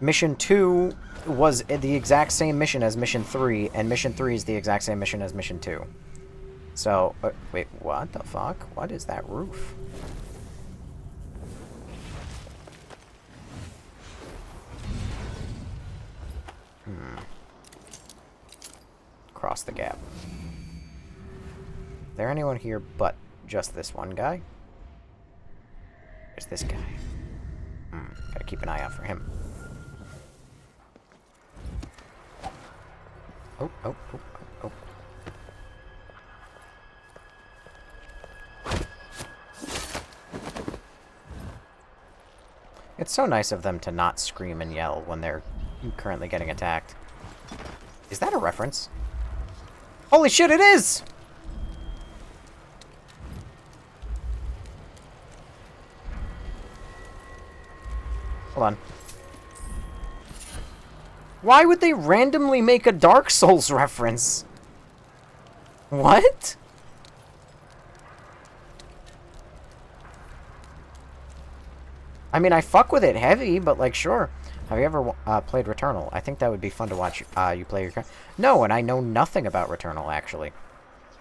Mission 2 was the exact same mission as Mission 3, and Mission 3 is the exact same mission as Mission 2. So, wait, what the fuck? What is that roof? Cross the gap. Is there anyone here but just this one guy? There's this guy. Gotta keep an eye out for him. Oh, oh, oh, oh, oh. It's so nice of them to not scream and yell when they're currently getting attacked. Is that a reference? Holy shit, it is! Hold on. Why would they randomly make a Dark Souls reference? What? I mean, I fuck with it heavy, but like, sure. Have you ever played Returnal? I think that would be fun to watch you play your... No, and I know nothing about Returnal, actually.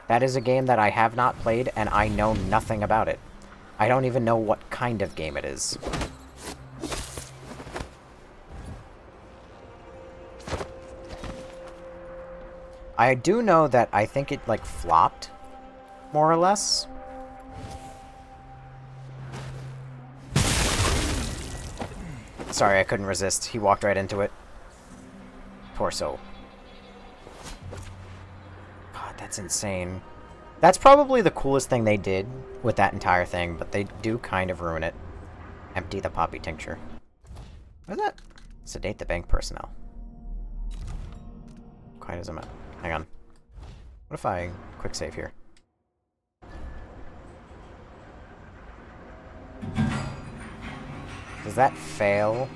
That is a game that I have not played, and I know nothing about it. I don't even know what kind of game it is. I do know that I think it, like, flopped, more or less. Sorry, I couldn't resist. He walked right into it. Poor soul. God, that's insane. That's probably the coolest thing they did with that entire thing, but they do kind of ruin it. Empty the poppy tincture. What is that? Sedate the bank personnel. Quite as a matter. Hang on. What if I quick save here? Does that fail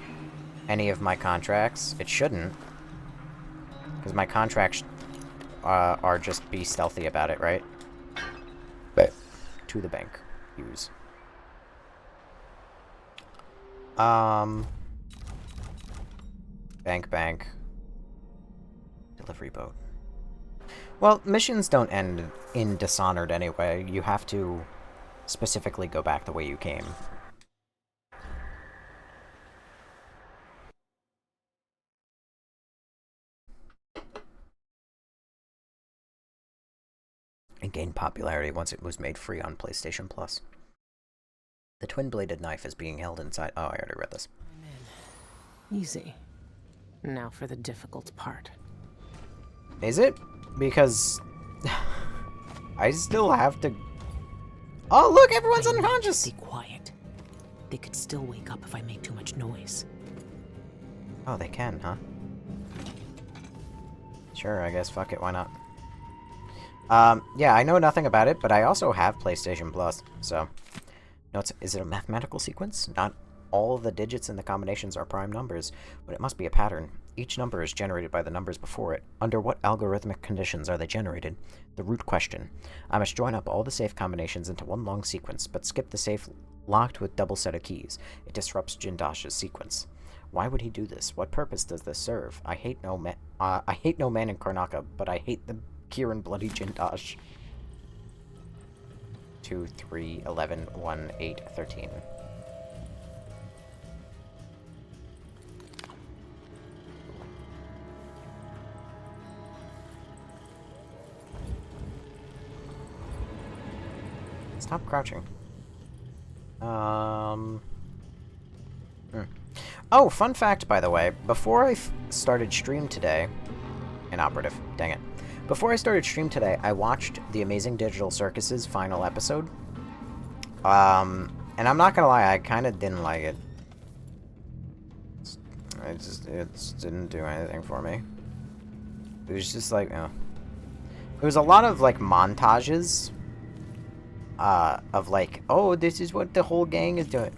any of my contracts? It shouldn't. Because my contracts are just be stealthy about it, right? But to the bank. Use. Bank. Delivery boat. Well, missions don't end in Dishonored anyway. You have to specifically go back the way you came. It gained popularity once it was made free on PlayStation Plus. The twin-bladed knife is being held inside... Oh, I already read this. Easy. Now for the difficult part. Is it? Because... I still have to... Oh, look! Everyone's unconscious! Be quiet. They could still wake up if I make too much noise. Oh, they can, huh? Sure, I guess. Fuck it, why not? Yeah, I know nothing about it, but I also have PlayStation Plus, so... Is it a mathematical sequence? Not all the digits in the combinations are prime numbers, but it must be a pattern. Each number is generated by the numbers before it. Under what algorithmic conditions are they generated? The root question. I must join up all the safe combinations into one long sequence, but skip the safe locked with double set of keys. It disrupts Jindosh's sequence. Why would he do this? What purpose does this serve? I hate no man in Karnaka, but I hate the Kieran bloody Jindosh. 2, 3, 11, 1, 8, 13. Stop crouching. Oh, fun fact, by the way. Before I started stream today... Inoperative. Dang it. Before I started stream today, I watched The Amazing Digital Circus's final episode. And I'm not gonna lie, I kind of didn't like it. It just didn't do anything for me. It was just like, oh. It was a lot of, like, montages. Of like, oh, this is what the whole gang is doing.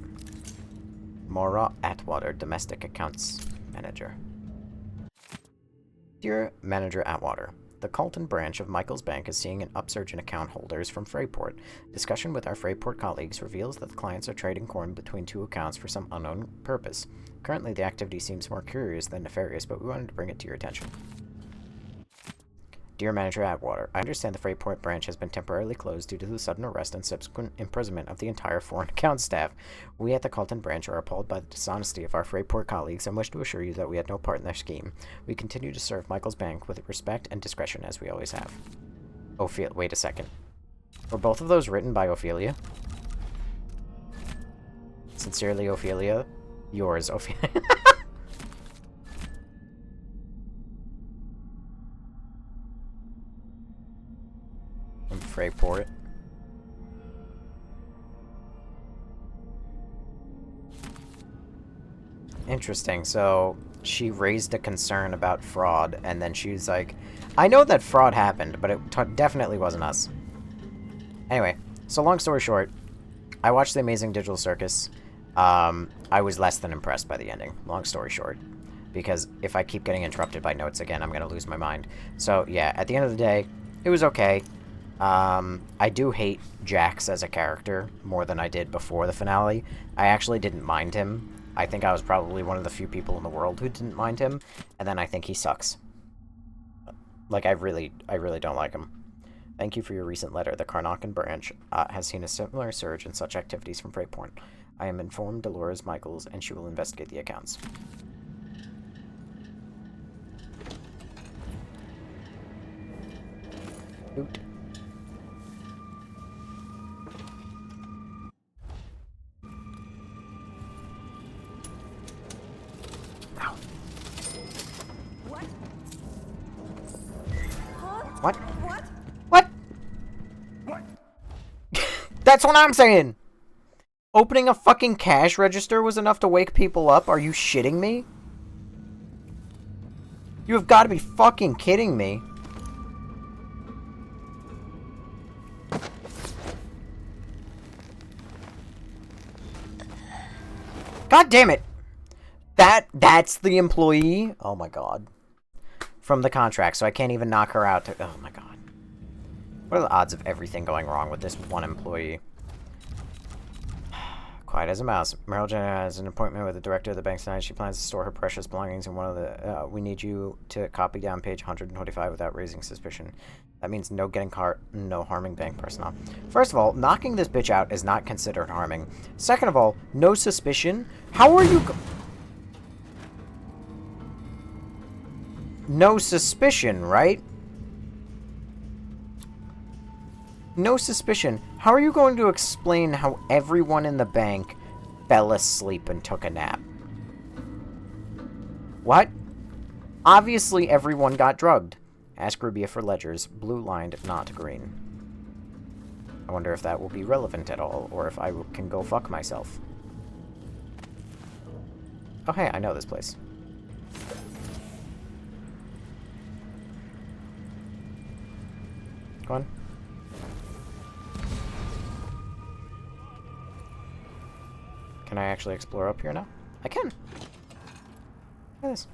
Mora Atwater, Domestic Accounts Manager. Dear Manager Atwater, the Colton branch of Michael's Bank is seeing an upsurge in account holders from Freyport. Discussion with our Freyport colleagues reveals that the clients are trading corn between two accounts for some unknown purpose. Currently, the activity seems more curious than nefarious, but we wanted to bring it to your attention. Dear Manager Atwater, I understand the Freyport branch has been temporarily closed due to the sudden arrest and subsequent imprisonment of the entire foreign account staff. We at the Colton branch are appalled by the dishonesty of our Freyport colleagues and wish to assure you that we had no part in their scheme. We continue to serve Michael's Bank with respect and discretion as we always have. Wait a second. Were both of those written by Ophelia? Sincerely, Ophelia. Yours, Ophelia. From Freyport. Interesting. So she raised a concern about fraud, and then she was like, I know that fraud happened, but it definitely wasn't us. Anyway, so long story short, I watched The Amazing Digital Circus. I was less than impressed by the ending. Long story short. Because if I keep getting interrupted by notes again, I'm going to lose my mind. So, yeah, at the end of the day, it was okay. I do hate Jax as a character more than I did before the finale. I actually didn't mind him. I think I was probably one of the few people in the world who didn't mind him, and then I think he sucks. Like, I really don't like him. Thank you for your recent letter. The Karnakan branch has seen a similar surge in such activities from Freyport. I am informed Dolores Michaels, and she will investigate the accounts. Oot. What? What? What? That's what I'm saying! Opening a fucking cash register was enough to wake people up? Are you shitting me? You have got to be fucking kidding me. God damn it! That's the employee? Oh my god. From the contract, so I can't even knock her out. Oh my god. What are the odds of everything going wrong with this one employee? Quiet as a mouse. Meryl Jenner has an appointment with the director of the bank tonight. She plans to store her precious belongings in one of the... we need you to copy down page 125 without raising suspicion. That means no getting caught, no harming bank personnel. First of all, knocking this bitch out is not considered harming. Second of all, no suspicion? How are you... No suspicion, right? No suspicion. How are you going to explain how everyone in the bank fell asleep and took a nap? What? Obviously everyone got drugged. Ask Rubia for ledgers. Blue lined, not green. I wonder if that will be relevant at all, or if I can go fuck myself. Oh hey, I know this place. Go on. Can I actually explore up here now? I can. Look at this.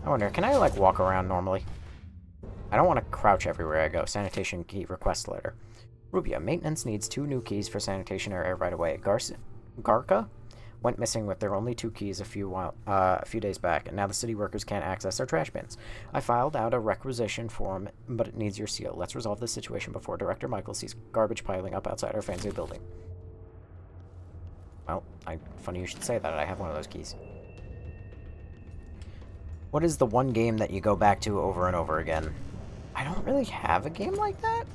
I wonder, can I, like, walk around normally? I don't want to crouch everywhere I go. Sanitation key request letter. Rubia, maintenance needs 2 new keys for sanitation area right away. Garca went missing with their only 2 keys a few days back, and now the city workers can't access their trash bins. I filed out a requisition form, but it needs your seal. Let's resolve this situation before Director Michael sees garbage piling up outside our fancy building. Well, funny you should say that. I have one of those keys. What is the one game that you go back to over and over again? I don't really have a game like that.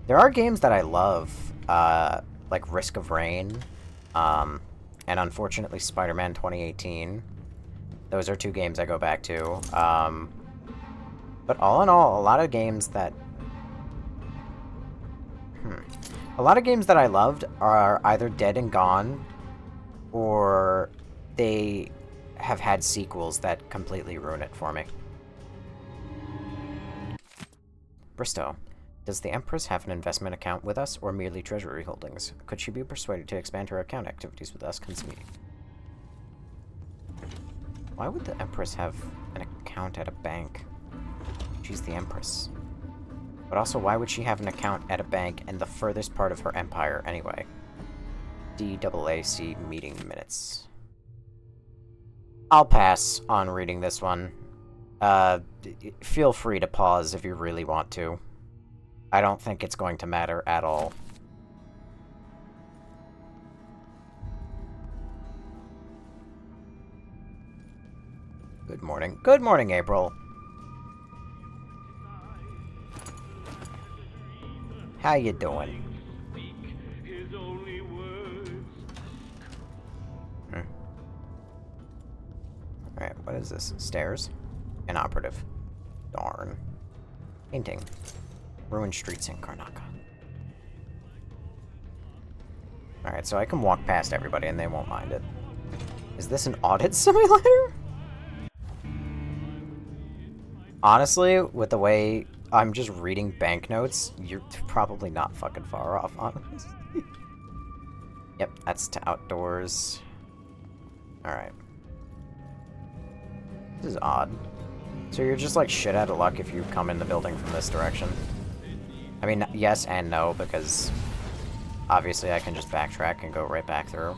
There are games that I love, like Risk of Rain, and unfortunately Spider-Man 2018. Those are 2 games I go back to. But all in all, a lot of games that... A lot of games that I loved are either dead and gone, or they have had sequels that completely ruin it for me. Bristow. Does the Empress have an investment account with us, or merely treasury holdings? Could she be persuaded to expand her account activities with us? Why would the Empress have an account at a bank? She's the Empress. But also, why would she have an account at a bank in the furthest part of her empire anyway? DAAC meeting minutes. I'll pass on reading this one. Feel free to pause if you really want to. I don't think it's going to matter at all. Good morning. Good morning, April. How you doing? Alright, what is this? Stairs? Inoperative. Darn. Painting. Ruined streets in Karnaca. Alright, so I can walk past everybody and they won't mind it. Is this an audit simulator? Honestly, with the way I'm just reading banknotes, you're probably not fucking far off, honestly. Yep, that's to outdoors. Alright. This is odd. So you're just like shit out of luck if you come in the building from this direction. I mean, yes and no, because obviously I can just backtrack and go right back through.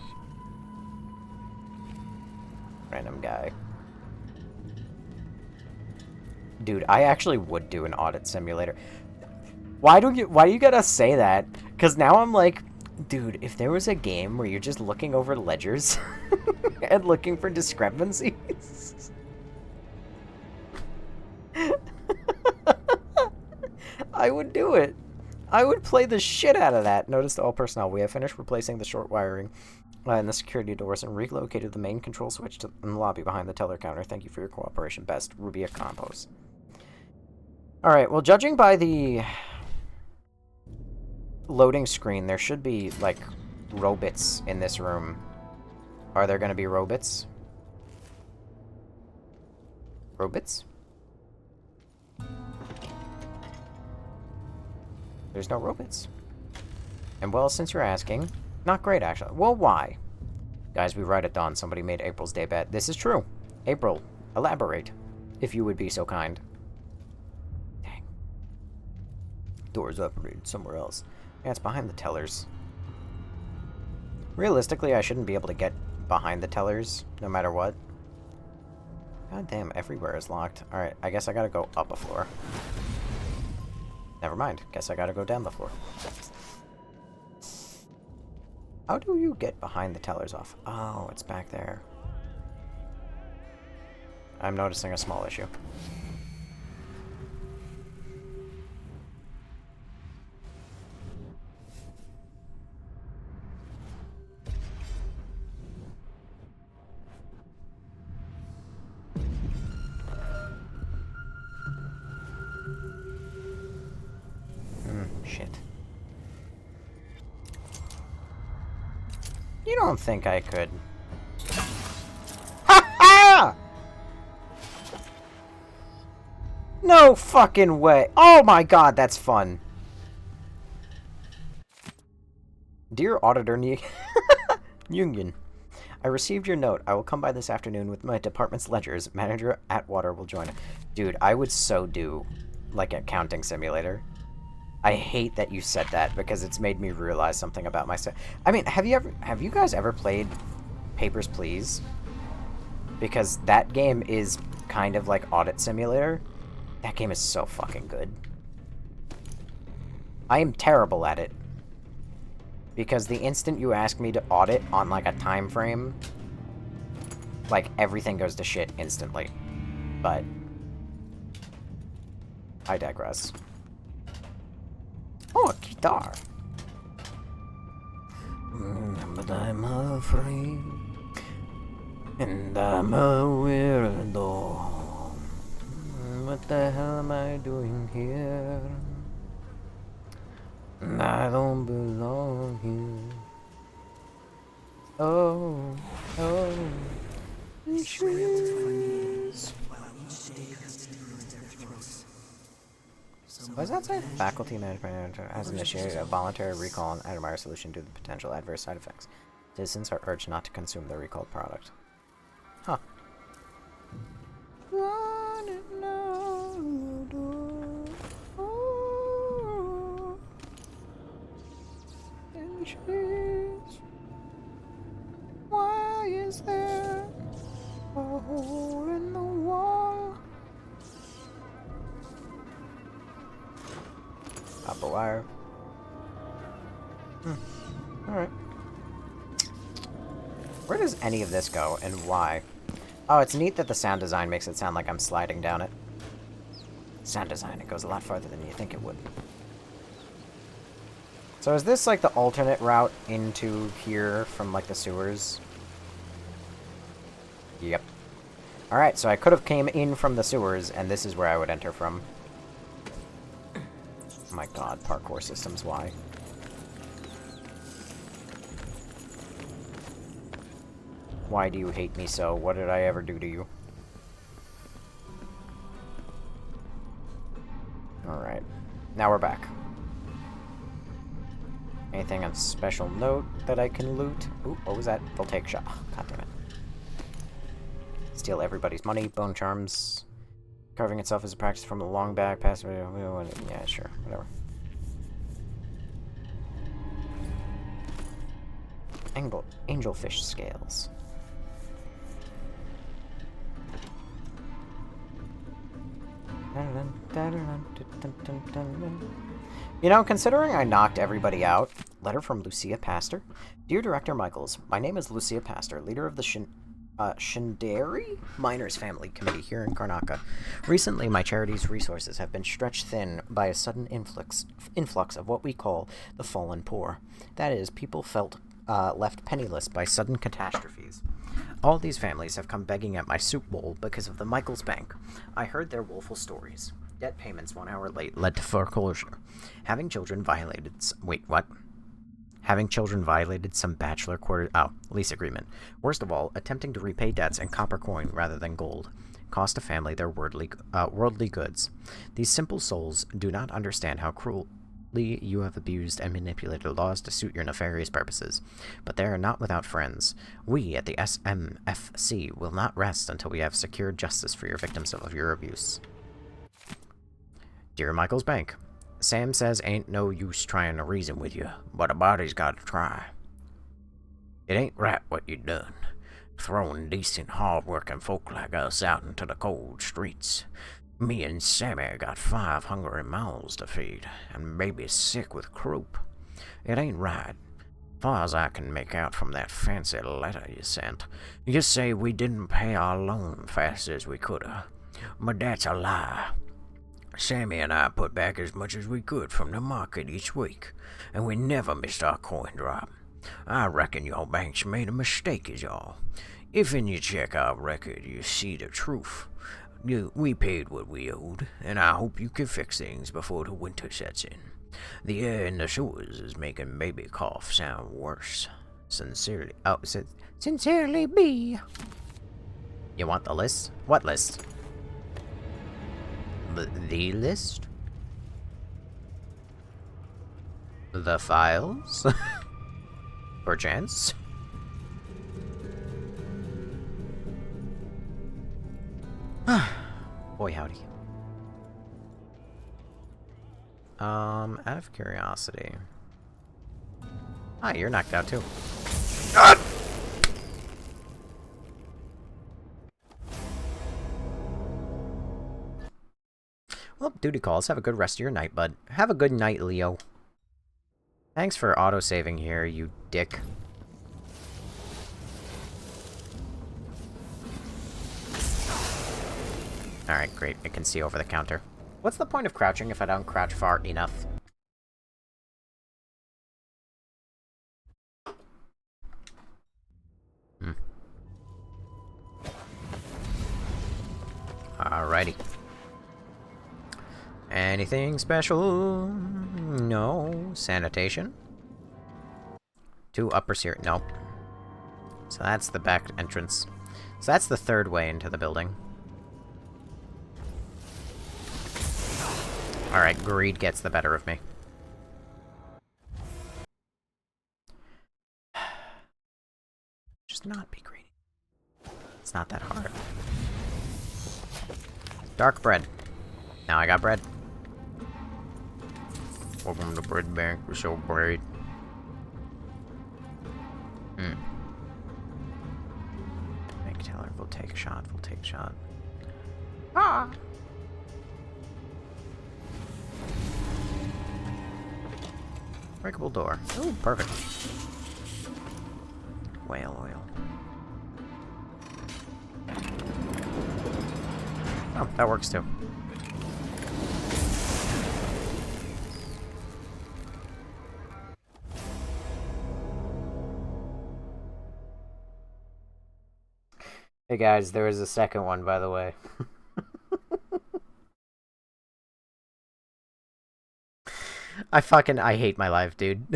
Random guy. Dude, I actually would do an audit simulator. Why do you gotta say that? Because now I'm like, dude, if there was a game where you're just looking over ledgers and looking for discrepancies. I would do it. I would play the shit out of that. Notice to all personnel, we have finished replacing the short wiring in the security doors and relocated the main control switch in the lobby behind the teller counter. Thank you for your cooperation. Best, Rubia Campos. Alright, well, judging by the loading screen, there should be, like, robots in this room. Are there going to be robots? Robots? There's no robots. And, well, since you're asking, not great, actually. Well, why? Guys, we ride at dawn. Somebody made April's day bad. This is true. April, elaborate, if you would be so kind. Dang. Doors operated somewhere else. Yeah, it's behind the tellers. Realistically, I shouldn't be able to get behind the tellers, no matter what. God damn, everywhere is locked. Alright, I guess I gotta go up a floor. Never mind. Guess I gotta go down the floor. How do you get behind the tellers off? Oh, it's back there. I'm noticing a small issue. Shit. You don't think I could? Ha ha! No fucking way. Oh my god, that's fun. Dear Auditor Union, I received your note. I will come by this afternoon with my department's ledgers. Manager Atwater will join. Dude, I would so do, like, a counting simulator. I hate that you said that, because it's made me realize something about myself. I mean, have you guys ever played Papers, Please? Because that game is kind of like Audit Simulator. That game is so fucking good. I am terrible at it. Because the instant you ask me to audit on, like, a time frame, like, everything goes to shit instantly. But I digress. Oh, a guitar. But I'm afraid, and I'm a weirdo. What the hell am I doing here? I don't belong here. Oh, oh. Trees. What does that say? Faculty management has initiated a voluntary recall and Admire solution due to the potential adverse side effects. Citizens are urged not to consume the recalled product. Huh. Why is there a hole in the wall? Copper wire. Alright. Where does any of this go, and why? Oh, it's neat that the sound design makes it sound like I'm sliding down it. Sound design, it goes a lot farther than you think it would. So is this, like, the alternate route into here from, like, the sewers? Yep. Alright, so I could have came in from the sewers, and this is where I would enter from. Oh my god, parkour systems, why? Why do you hate me so? What did I ever do to you? Alright. Now we're back. Anything on special note that I can loot? Ooh, what was that? They'll take shot. Oh, god damn it. Steal everybody's money. Bone charms. Carving itself as a practice from a long back. Past. Yeah, sure. Whatever. Angelfish scales. You know, considering I knocked everybody out, letter from Lucia Pastor. Dear Director Michaels, my name is Lucia Pastor, leader of the Shindari Miners Family Committee here in Karnaka. Recently, my charity's resources have been stretched thin by a sudden influx of what we call the fallen poor. That is, people left penniless by sudden catastrophes. All these families have come begging at my soup bowl because of the Michaels Bank. I heard their woeful stories. Debt payments 1 hour late led to foreclosure. Having children violated some bachelor lease agreement. Worst of all, attempting to repay debts in copper coin rather than gold. Cost a family their worldly goods. These simple souls do not understand how cruelly you have abused and manipulated laws to suit your nefarious purposes. But they are not without friends. We at the SMFC will not rest until we have secured justice for your victims of your abuse. Dear Michaels Bank, Sam says ain't no use trying to reason with you, but a body's gotta try. It ain't right what you done, throwing decent, hard-working folk like us out into the cold streets. Me and Sammy got 5 hungry mouths to feed, and baby's sick with croup. It ain't right. Far as I can make out from that fancy letter you sent, you say we didn't pay our loan fast as we coulda, but that's a lie. Sammy and I put back as much as we could from the market each week, and we never missed our coin drop. I reckon your bank's made a mistake is all. If in you check our record you see the truth. We paid what we owed, and I hope you can fix things before the winter sets in. The air in the sewers is making baby cough sound worse. Sincerely, Sincerely B. You want the list? What list? The list? The files? Perchance? Boy, howdy. Out of curiosity. Ah, you're knocked out too. Ah! Well, duty calls. Have a good rest of your night, bud. Have a good night, Leo. Thanks for auto-saving here, you dick. Alright, great. I can see over the counter. What's the point of crouching if I don't crouch far enough? Alrighty. Anything special? No. Sanitation? 2 uppers here. Nope. So that's the back entrance. So that's the third way into the building. Alright, greed gets the better of me. Just not be greedy. It's not that hard. Dark bread. Now I got bread. Welcome to Bread Bank. We're so great. Make teller. We'll take a shot. We'll take a shot. Ah! Breakable door. Oh, perfect. Whale oil. Oh, that works too. Hey guys, there is a second one, by the way. I hate my life, dude.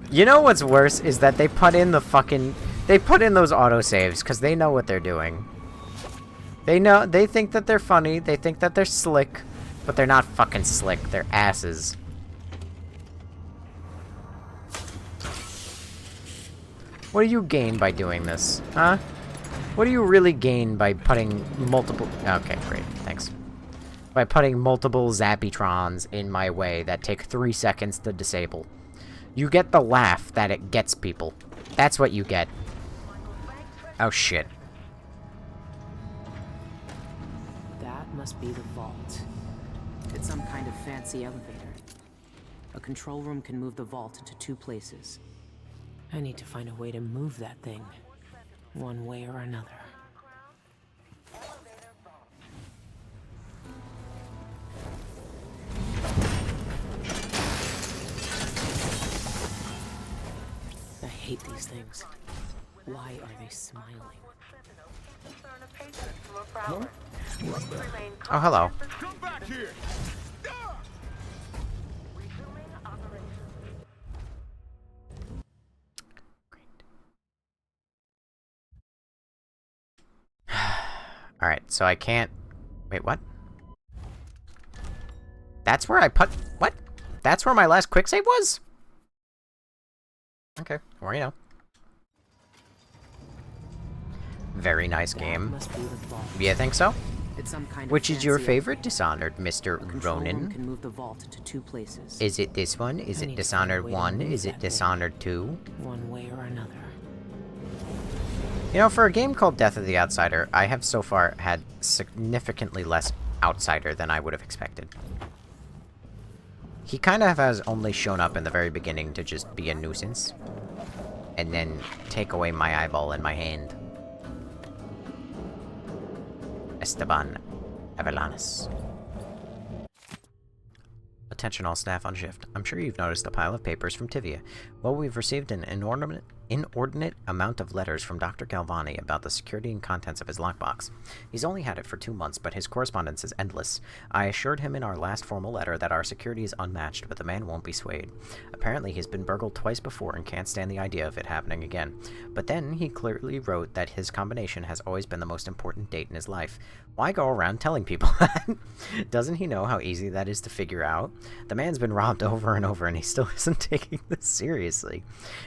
You know what's worse is that they put in the fucking... They put in those autosaves because they know what they're doing. They think that they're funny, they think that they're slick, but they're not fucking slick, they're asses. What do you gain by doing this, huh? What do you really gain by putting multiple... Okay, great, thanks. By putting multiple Zappitrons in my way that take 3 seconds to disable. You get the laugh that it gets people. That's what you get. Oh, shit. That must be the vault. It's some kind of fancy elevator. A control room can move the vault into 2 places. I need to find a way to move that thing. One way or another. I hate these things. Why are they smiling? Huh? Oh, hello. Come back here! Alright, so I can't... Wait, what? That's where I put... What? That's where my last quick save was? Okay, well, you know. Very nice game. You think so? Which is your favorite Dishonored, Mr. Ronin? Can move the vault into 2 places. Is it this one? Is it Dishonored 1? Is it Dishonored 2? One way or another. You know, for a game called Death of the Outsider, I have so far had significantly less Outsider than I would have expected. He kind of has only shown up in the very beginning to just be a nuisance. And then take away my eyeball in my hand. Esteban Avellanes. Attention all staff on shift. I'm sure you've noticed a pile of papers from Tivia. Well, we've received an inordinate amount of letters from Dr. Galvani about the security and contents of his lockbox. He's only had it for 2 months, but his correspondence is endless. I assured him in our last formal letter that our security is unmatched, but the man won't be swayed. Apparently he's been burgled twice before and can't stand the idea of it happening again. But then he clearly wrote that his combination has always been the most important date in his life. Why go around telling people that? Doesn't he know how easy that is to figure out? The man's been robbed over and over and he still isn't taking this seriously.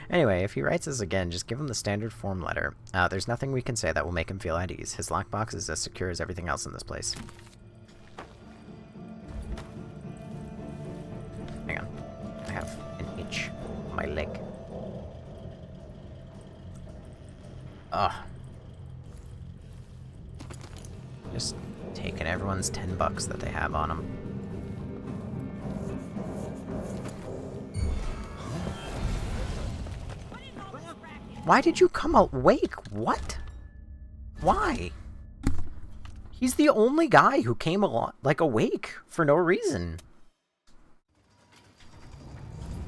Anyway, if he writes this again, just give him the standard form letter. There's nothing we can say that will make him feel at ease. His lockbox is as secure as everything else in this place. Hang on. I have an itch on my leg. Ugh. Just taking everyone's $10 that they have on them. Why did you come awake? What? Why? He's the only guy who came awake for no reason.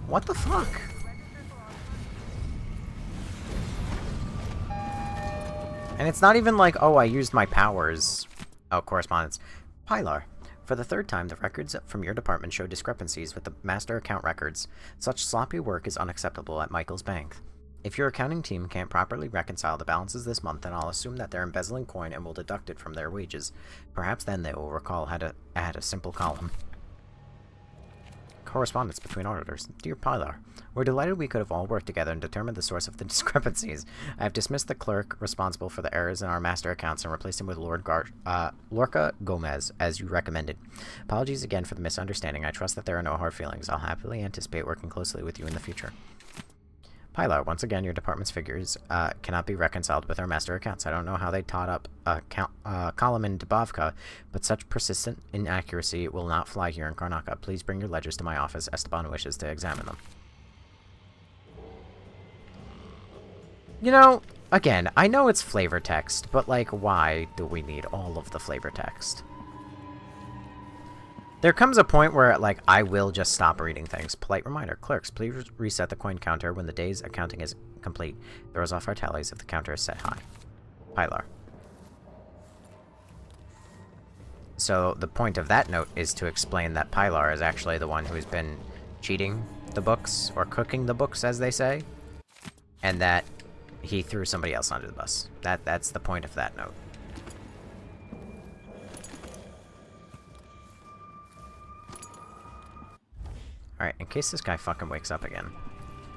What the fuck? And it's not even like, oh, I used my powers. Oh, correspondence. Pilar. For the third time, the records from your department show discrepancies with the master account records. Such sloppy work is unacceptable at Michael's bank. If your accounting team can't properly reconcile the balances this month, then I'll assume that they're embezzling coin and will deduct it from their wages. Perhaps then they will recall how to add a simple column. Correspondence between auditors. Dear Pilar, we're delighted we could have all worked together and determined the source of the discrepancies. I have dismissed the clerk responsible for the errors in our master accounts and replaced him with Lorca Gomez, as you recommended. Apologies again for the misunderstanding. I trust that there are no hard feelings. I'll happily anticipate working closely with you in the future. Pilar, once again, your department's figures cannot be reconciled with our master accounts. I don't know how they taught up a column in Dubovka, but such persistent inaccuracy will not fly here in Karnaca. Please bring your ledgers to my office. Esteban wishes to examine them. You know, again, I know it's flavor text, but, like, why do we need all of the flavor text? There comes a point where, like, I will just stop reading things. Polite reminder. Clerks, please reset the coin counter when the day's accounting is complete. Throws off our tallies if the counter is set high. Pilar. So, the point of that note is to explain that Pilar is actually the one who's been cheating the books, or cooking the books, as they say, and that he threw somebody else under the bus. That's the point of that note. Alright, in case this guy fucking wakes up again.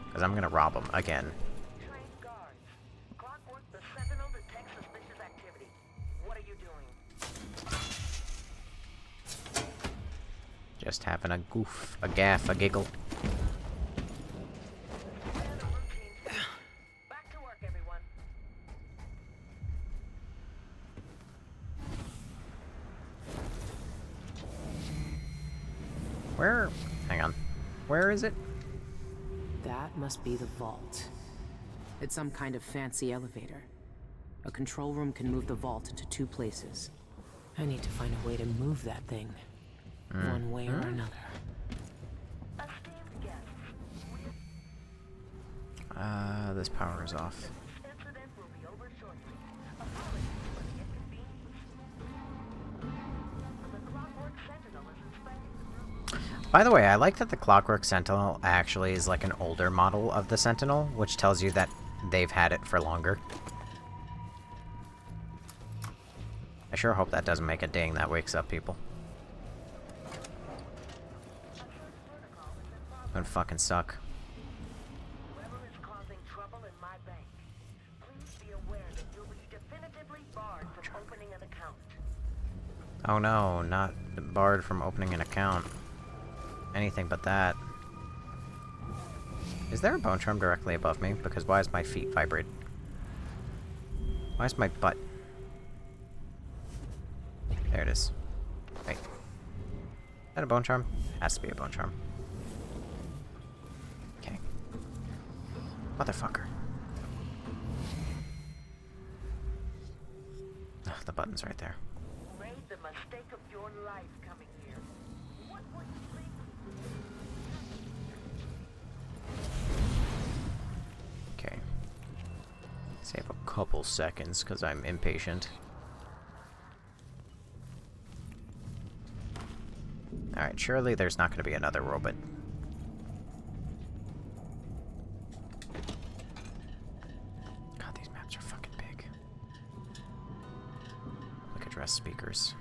Because I'm gonna rob him again. Just having a goof, a gaff, a giggle. Where? Hang on. Where is it? That must be the vault. It's some kind of fancy elevator. A control room can move the vault into 2 places. I need to find a way to move that thing. One way or another. This power is off. By the way, I like that the Clockwork Sentinel actually is like an older model of the Sentinel, which tells you that they've had it for longer. I sure hope that doesn't make a ding that wakes up people. Would fucking suck. Oh no, not barred from opening an account. Anything but that. Is there a bone charm directly above me? Because why is my feet vibrating? Why is my butt? There it is. Wait. Is that a bone charm? Has to be a bone charm. Okay. Motherfucker. Ugh, the button's right there. Made the mistake of your life coming here. What would you think? Okay. Save a couple seconds because I'm impatient. Alright, surely there's not going to be another robot. God, these maps are fucking big. Look, address speakers.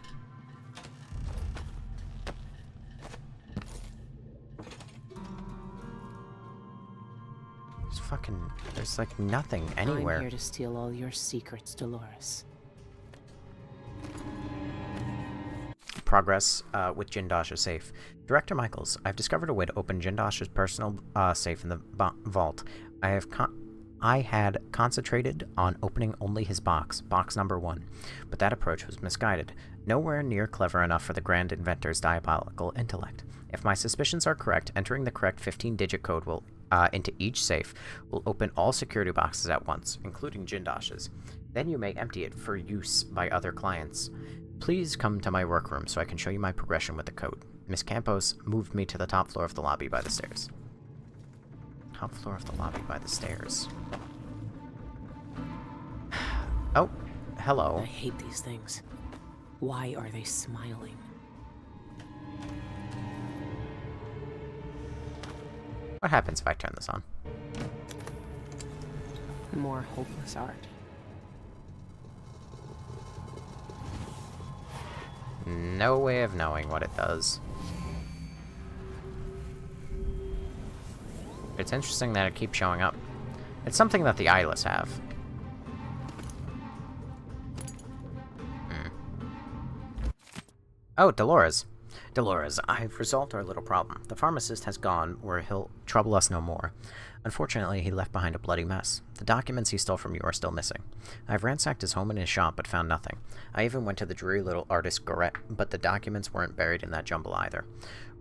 There's like nothing anywhere. I'm here to steal all your secrets, Dolores. Progress with Jindosh's safe. Director Michaels, I've discovered a way to open Jindosh's personal safe in the vault. I had concentrated on opening only his box number 1, but that approach was misguided. Nowhere near clever enough for the Grand Inventor's diabolical intellect. If my suspicions are correct, entering the correct 15-digit code will into each safe will open all security boxes at once, including Jindosh's. Then you may empty it for use by other clients. Please come to my workroom so I can show you my progression with the code. Miss Campos moved me to the top floor of the lobby by the stairs. Top floor of the lobby by the stairs. Oh, hello. I hate these things. Why are they smiling? What happens if I turn this on? More hopeless art. No way of knowing what it does. It's interesting that it keeps showing up. It's something that the eyeless have. Oh, Dolores. Dolores, I've resolved our little problem. The pharmacist has gone where he'll trouble us no more. Unfortunately, he left behind a bloody mess. The documents he stole from you are still missing. I've ransacked his home and his shop, but found nothing. I even went to the dreary little artist Goret, but the documents weren't buried in that jumble either.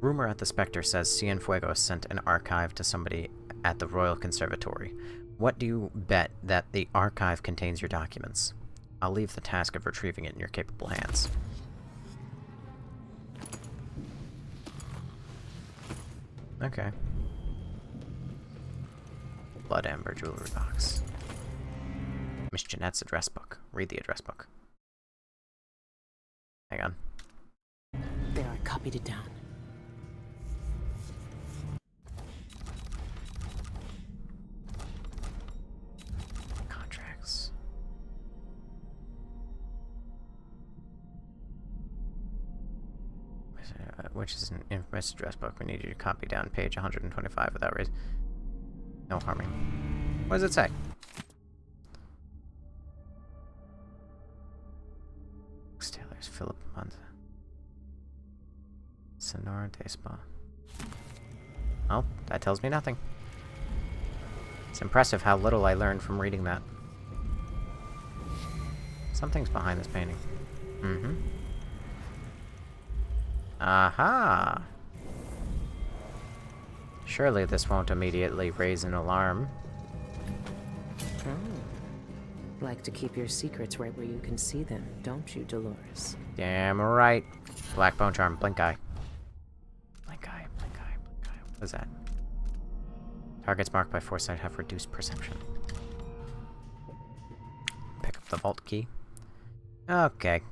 Rumor at the Spectre says Cienfuegos sent an archive to somebody at the Royal Conservatory. What do you bet that the archive contains your documents? I'll leave the task of retrieving it in your capable hands. Okay. Blood Amber jewelry box. Miss Jeanette's address book. Read the address book. Hang on. There, I copied it down. Contracts. Which is an infamous address book. We need you to copy down page 125 without raise. No harming. What does it say? Taylor's Philip Monza. Sonora de Spa. Oh, that tells me nothing. It's impressive how little I learned from reading that. Something's behind this painting. Mm-hmm. Aha! Surely this won't immediately raise an alarm. Like to keep your secrets right where you can see them, don't you, Dolores? Damn right. Black bone charm, blink eye. Blink eye, blink eye, blink eye. What is that? Targets marked by foresight have reduced perception. Pick up the vault key. Okay.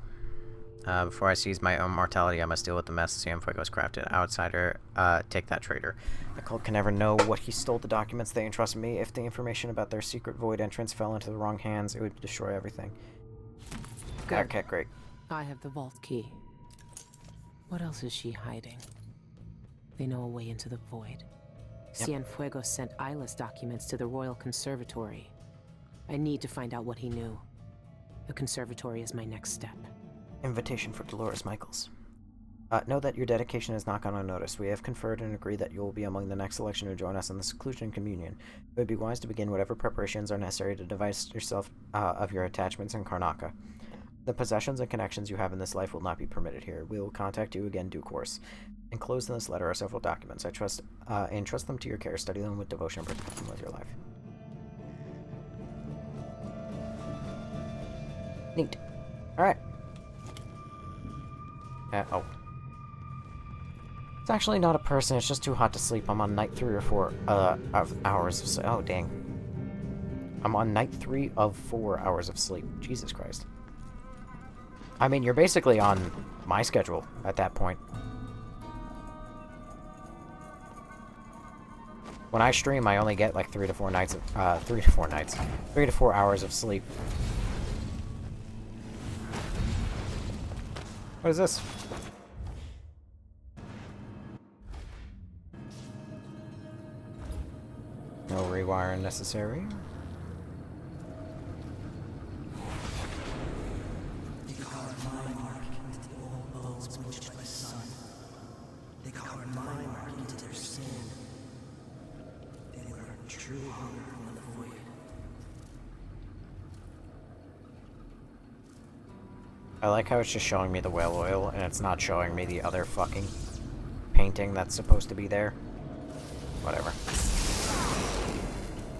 Before I seize my own mortality, I must deal with the mess Cienfuegos crafted. Outsider, take that traitor. The cult can never know what he stole the documents they entrusted me. If the information about their secret void entrance fell into the wrong hands, it would destroy everything. Good. Okay, great. I have the vault key. What else is she hiding? They know a way into the void. Yep. Cienfuegos sent Isla's documents to the Royal Conservatory. I need to find out what he knew. The conservatory is my next step. Invitation for Dolores Michaels. Know that your dedication has not gone unnoticed. We have conferred and agreed that you will be among the next selection to join us in the seclusion communion. It would be wise to begin whatever preparations are necessary to divest yourself of your attachments in Karnaca. The possessions and connections you have in this life will not be permitted here. We will contact you again in due course. Enclosed in this letter are several documents. I entrust them to your care. Study them with devotion and protect them with your life. Neat. Alright. Oh. It's actually not a person, it's just too hot to sleep. I'm on night 3 or 4 hours of sleep. Oh, dang. I'm on night 3 of 4 hours of sleep. Jesus Christ. I mean, you're basically on my schedule at that point. When I stream, I only get like 3 to 4 hours of sleep. What is this? No rewire necessary. I like how it's just showing me the whale oil, and it's not showing me the other fucking painting that's supposed to be there. Whatever.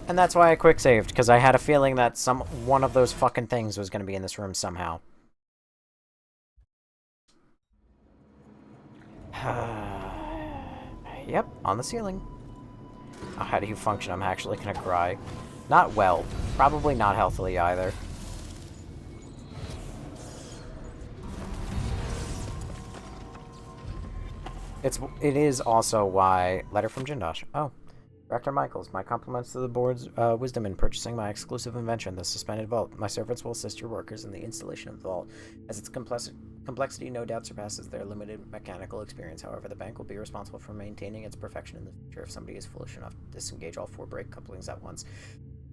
And that's why I quick saved, because I had a feeling that one of those fucking things was going to be in this room somehow. Yep, on the ceiling. Oh, how do you function? I'm actually gonna cry. Not well. Probably not healthily either. It is also why... Letter from Jindosh. Oh. Director Michaels, my compliments to the board's wisdom in purchasing my exclusive invention, the suspended vault. My servants will assist your workers in the installation of the vault, as its complexity no doubt surpasses their limited mechanical experience. However, the bank will be responsible for maintaining its perfection in the future. If somebody is foolish enough to disengage all 4 brake couplings at once,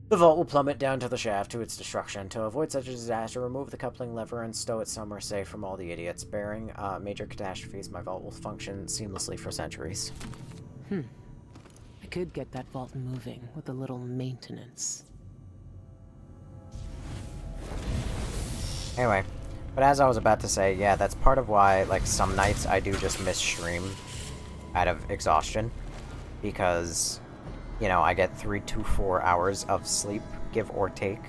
the vault will plummet down to the shaft to its destruction. To avoid such a disaster, remove the coupling lever and stow it somewhere safe from all the idiots. Bearing major catastrophes, my vault will function seamlessly for centuries. I could get that vault moving with a little maintenance. Anyway, but as I was about to say, yeah, that's part of why, like, some nights I do just miss stream out of exhaustion. Because, you know, I get 3 to 4 hours of sleep, give or take,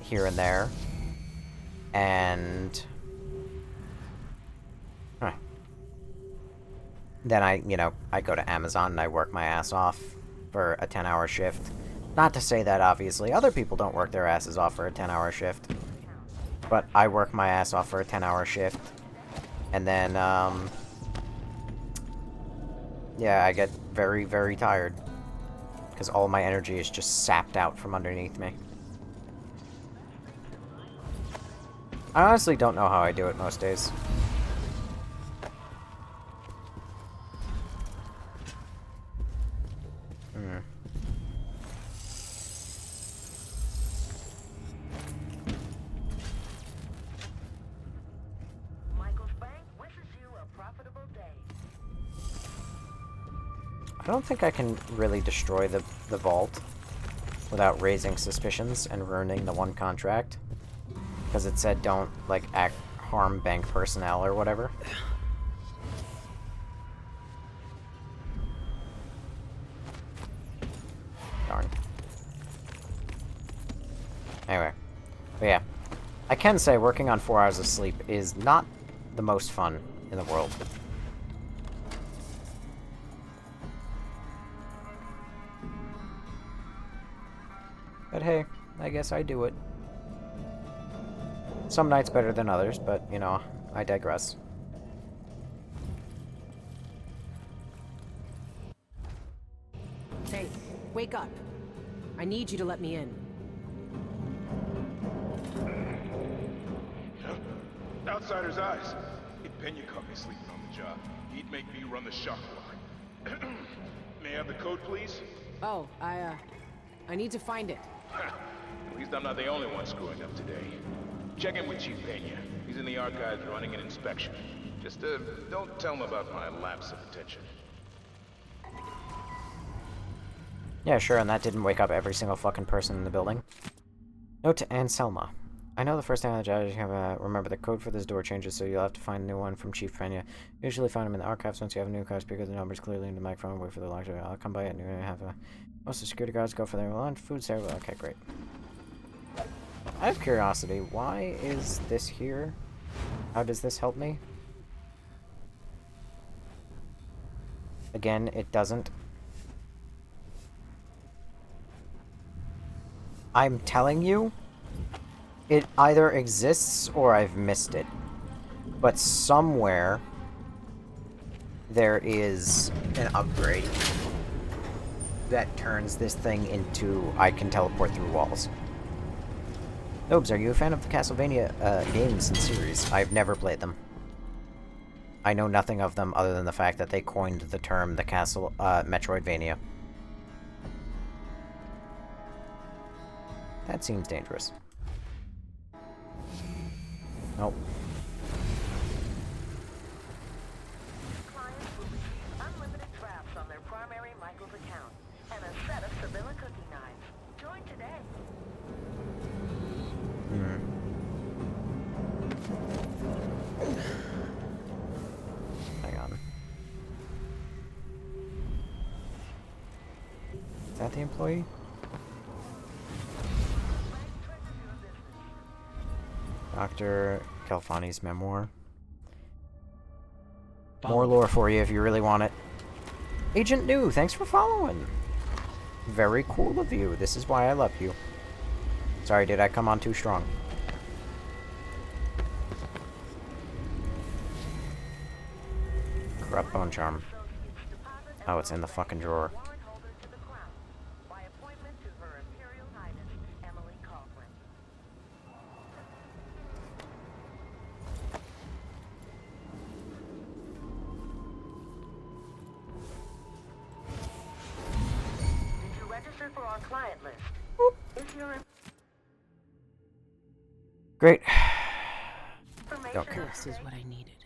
here and there. And... then I go to Amazon and I work my ass off for a 10-hour shift. Not to say that, obviously, other people don't work their asses off for a 10-hour shift. But I work my ass off for a 10-hour shift. And then, yeah, I get very, very tired. Because all my energy is just sapped out from underneath me. I honestly don't know how I do it most days. I don't think I can really destroy the vault without raising suspicions and ruining the one contract. Because it said don't, like, harm bank personnel or whatever. Darn. Anyway. But yeah. I can say working on 4 hours of sleep is not the most fun in the world. But hey, I guess I do it. Some nights better than others, but, you know, I digress. Hey, wake up. I need you to let me in. Outsider's eyes. If Pena caught me sleeping on the job, he'd make me run the shop block. May I have the code, please? Oh, I need to find it. At least I'm not the only one screwing up today. Check in with Chief Pena. He's in the archives running an inspection. Just, don't tell him about my lapse of attention. Yeah, sure, and that didn't wake up every single fucking person in the building. Note to Anselma. I know the first time on the job you have remember the code for this door changes, so you'll have to find a new one from Chief Pena. Usually find them in the archives once you have a new card, speak the numbers clearly into the microphone, wait for the lock to I'll come by it and have most of the security guards go for their lunch, food service. Okay, great. I have curiosity, why is this here? How does this help me? Again, it doesn't. I'm telling you, it either exists or I've missed it. But somewhere there is an upgrade that turns this thing into I can teleport through walls. Nobes, are you a fan of the Castlevania games and series? I've never played them. I know nothing of them other than the fact that they coined the term the Metroidvania. That seems dangerous. Nope. Clients will receive unlimited traps on their primary Michael's account and a set of Sevilla cooking knives. Join today. not the employee? Dr. Calfani's memoir. More lore for you if you really want it. Agent New, thanks for following. Very cool of you. This is why I love you. Sorry, did I come on too strong? Corrupt bone charm. Oh, it's in the fucking drawer. For our client list. If you're in Great. Don't care. This is what I needed.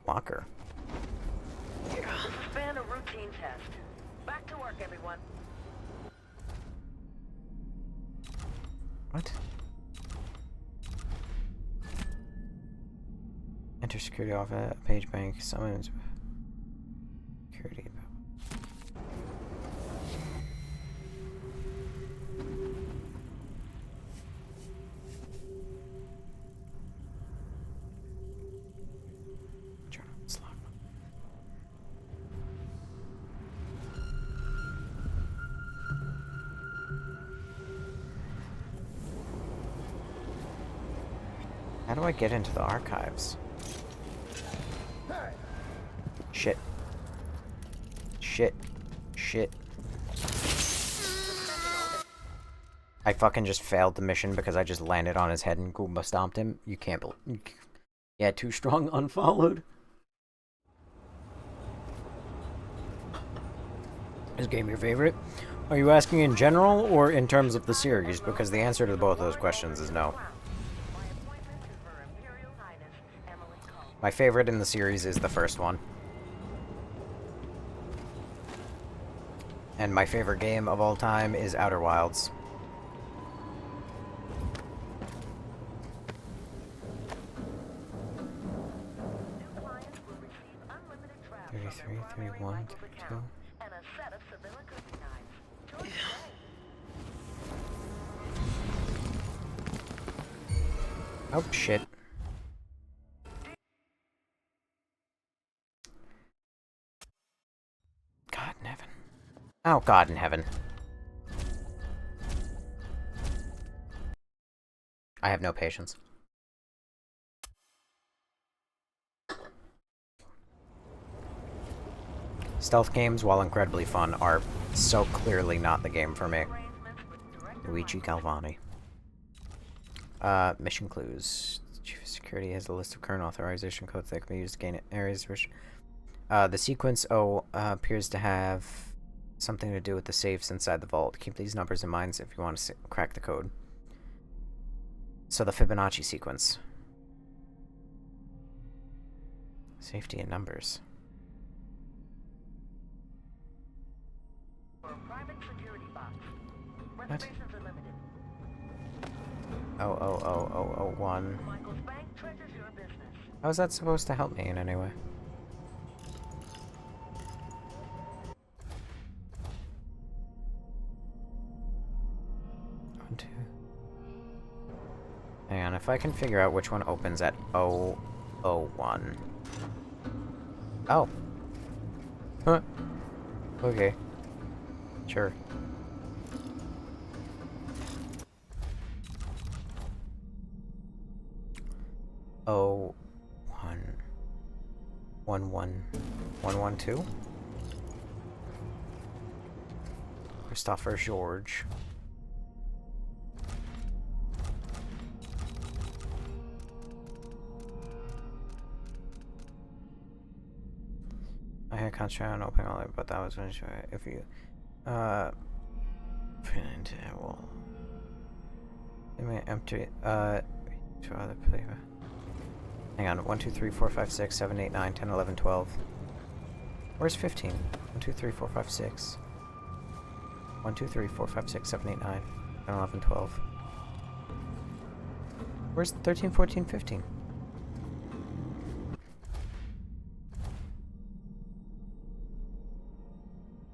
Locker. This has been a routine test. Back to work, everyone. What? Enter security office, page bank, summons. Security. How do I get into the archives? Shit. Shit. Shit. I fucking just failed the mission because I just landed on his head and Goomba stomped him. You can't believe... Yeah, too strong unfollowed. Is game your favorite? Are you asking in general or in terms of the series? Because the answer to both those questions is no. My favorite in the series is the first one. And my favorite game of all time is Outer Wilds. $33, $31, $32. Oh, shit. God in heaven. Oh, God in heaven. I have no patience. Stealth games, while incredibly fun, are so clearly not the game for me. Luigi Galvani. Mission clues. Chief of Security has a list of current authorization codes that can be used to gain areas which... the sequence O appears to have something to do with the safes inside the vault. Keep these numbers in mind if you want to crack the code. So the Fibonacci sequence. Safety in numbers. What? 00001. How is that supposed to help me in any way? One, two. Hang on, if I can figure out which one opens at 001. Oh. Huh. Okay. Sure. Oh, 11112. Christopher George. I had concentrated on opening all, but that was when if you put it into that wall. It may empty to other people. Hang on, 1, 2, 3, 4, 5, 6, 7, 8, 9, 10, 11, 12. Where's 15? 1, 2, 3, 4, 5, 6. 1, 2, 3, 4, 5, 6, 7, 8, 9, 10, 11, 12. Where's 13, 14, 15?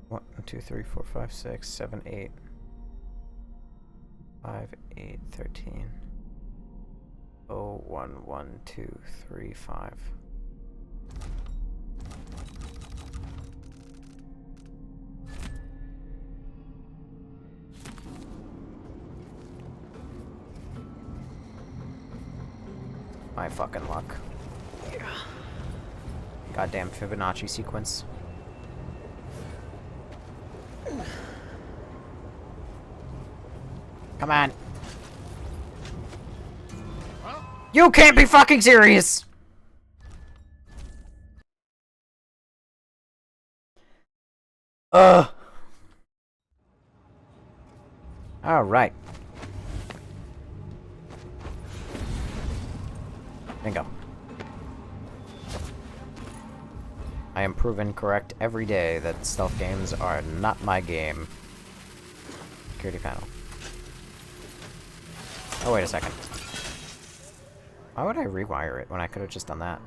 What? 2, 3, 4, 5, 6, 7, 8. 5, 8, 13. 0, 1, 1, 2, 3, 5. My fucking luck. Yeah. Goddamn Fibonacci sequence. Come on. You can't be fucking serious! Alright. Bingo. I am proven correct every day that stealth games are not my game. Security panel. Oh, wait a second. Why would I rewire it when I could have just done that?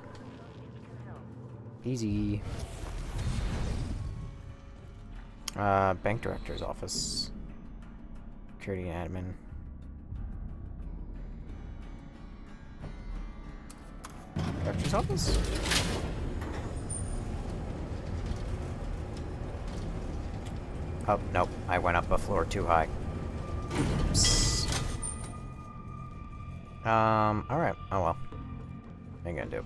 Easy. Bank director's office. Security admin. Director's office? Oh, nope. I went up a floor too high. Oops. Alright. Oh well. What are you gonna do?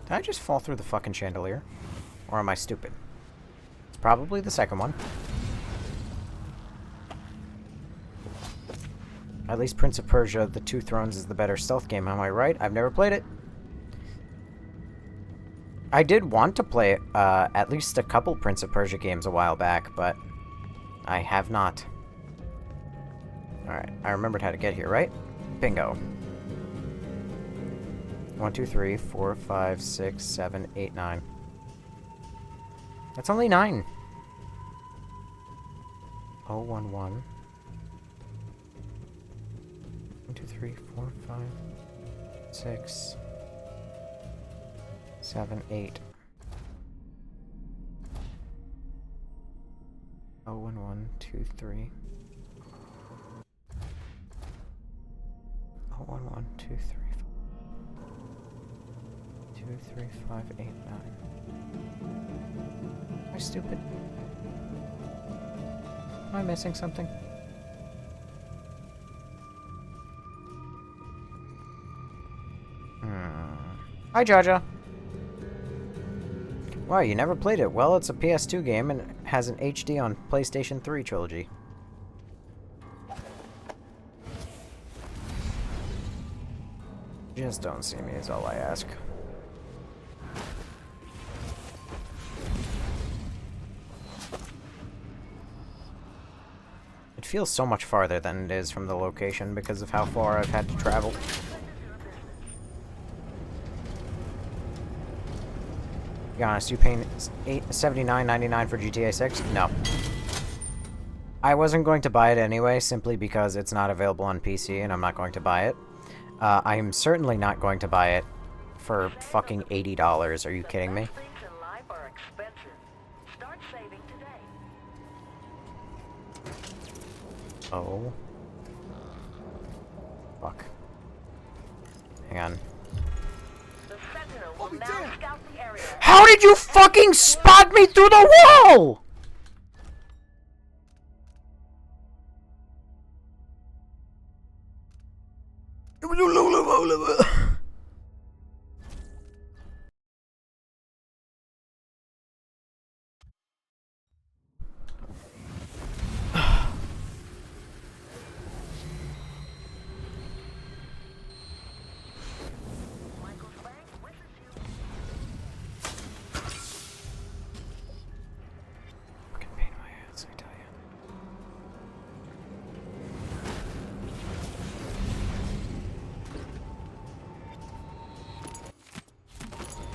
Did I just fall through the fucking chandelier? Or am I stupid? It's probably the second one. At least Prince of Persia, The Two Thrones is the better stealth game, am I right? I've never played it. I did want to play at least a couple Prince of Persia games a while back, but I have not. Alright, I remembered how to get here, right? Bingo. 1, 2, 3, 4, 5, 6, 7, 8, 9. That's only 9. 0, 1, 1. 1, 2, 3, 4, 5, 6, 7, 8. 0, 1, 1, 2, 3. 0, 1, 1, 2, 3. 2, 3, 5, 8, 9. Am I stupid? Am I missing something? Hi, Jaja. Wow, you never played it. Well, it's a PS2 game and has an HD on PlayStation 3 trilogy. Just don't see me is all I ask. It feels so much farther than it is from the location because of how far I've had to travel. Be honest, you paying $79.99 for GTA 6? No. I wasn't going to buy it anyway, simply because it's not available on PC and I'm not going to buy it. I am certainly not going to buy it for fucking $80. Are you kidding me? Oh. Fuck. Hang on. How did you fucking spot me through the wall?!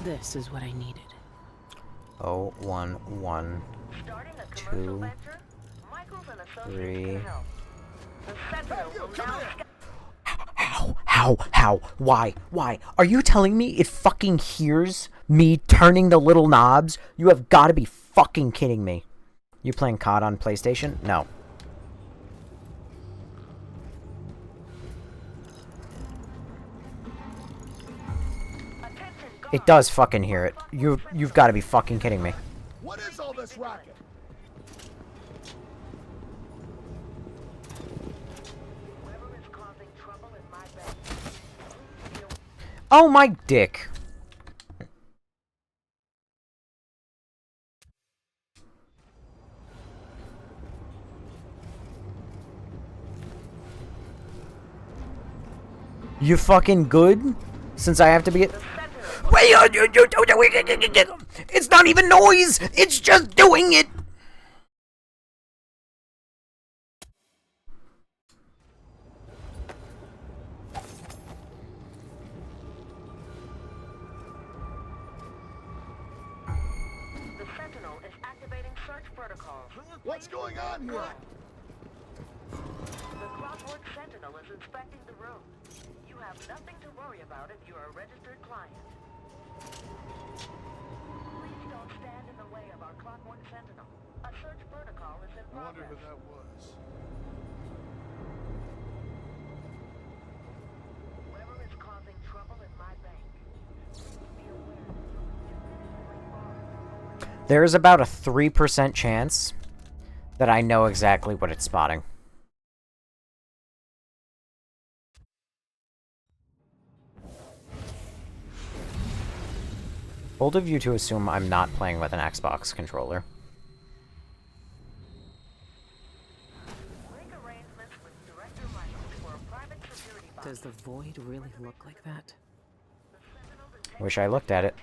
This is what I needed. 0, 1, 1, 2, 3, The Sentinel will now... How? Why? Are you telling me it fucking hears me turning the little knobs? You have got to be fucking kidding me. You playing COD on PlayStation? No. It does fucking hear it. You've got to be fucking kidding me. What is all this racket? Oh my dick. You fucking good? Since I have to be... Wait, it's not even noise! It's just doing it! The Sentinel is activating search protocols. What's going on here? The Clockwork Sentinel is inspecting the room. You have nothing to worry about if you're a registered client. Please don't stand in the way of our Clockwork Sentinel. A search protocol is in progress. I wonder who that was. Whoever is causing trouble in my bank, be aware. There is about a 3% chance that I know exactly what it's spotting. Bold of you to assume I'm not playing with an Xbox controller. Does the void really look like that? Wish I looked at it.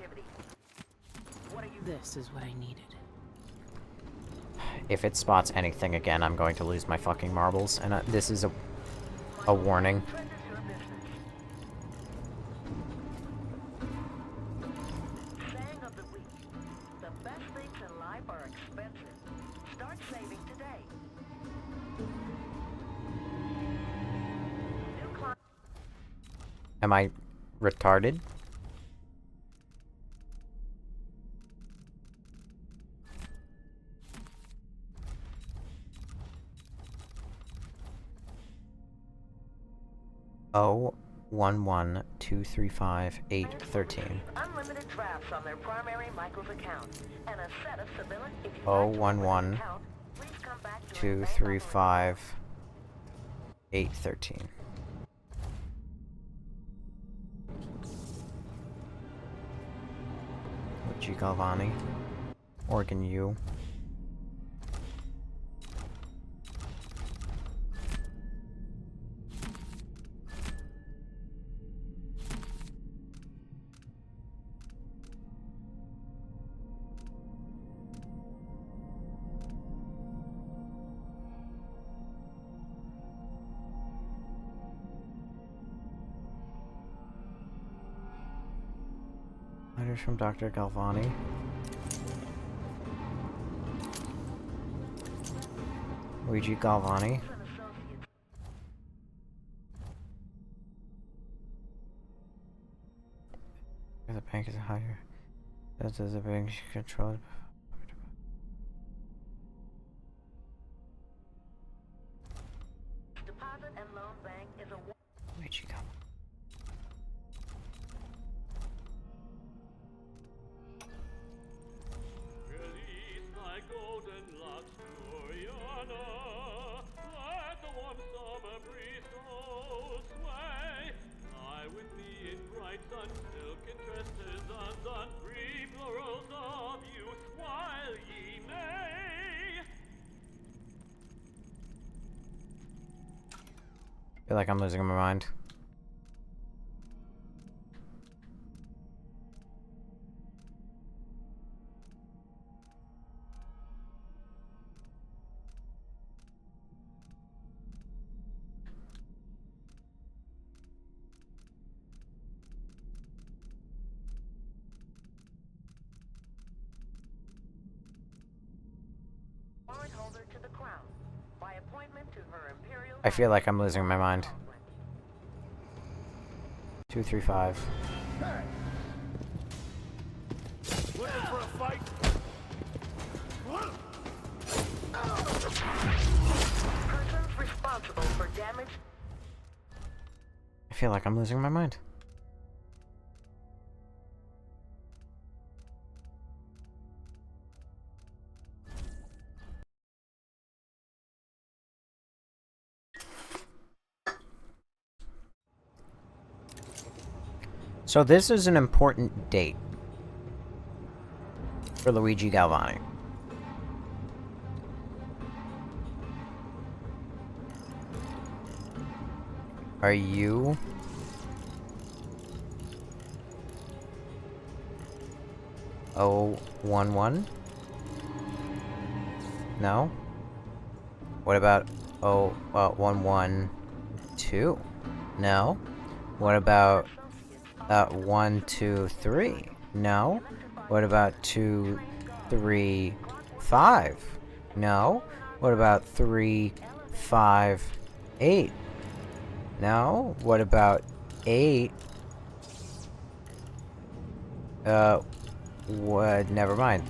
This is what I needed. If it spots anything again, I'm going to lose my fucking marbles, and this is a warning. Saying of the week, the best things in life are expensive. Start saving today. Am I retarded? Oh, 11235-813. Unlimited drafts on their primary Michael's account and a set of civilian. If you Oh, like to open an account, please come back to 11235-813. Luigi Galvani. Oregon U. Letters from Dr. Galvani. Luigi Galvani. The bank is higher. That is the bank controlled. Deposit and Loan Bank is a Luigi Galvani. I feel like I'm losing my mind. warrant holder to the Crown by appointment to Her Imperial I feel like I'm losing my mind. 235. Looking for a fight? Persons responsible for damage. I feel like I'm losing my mind. So this is an important date for Luigi Galvani. Are you... Oh, 1-1? No? What about 1-1-2? No? What about 1-2-3? No? What about 2-3-5? No? What about 3-5-8? No? What about 8? What? Never mind.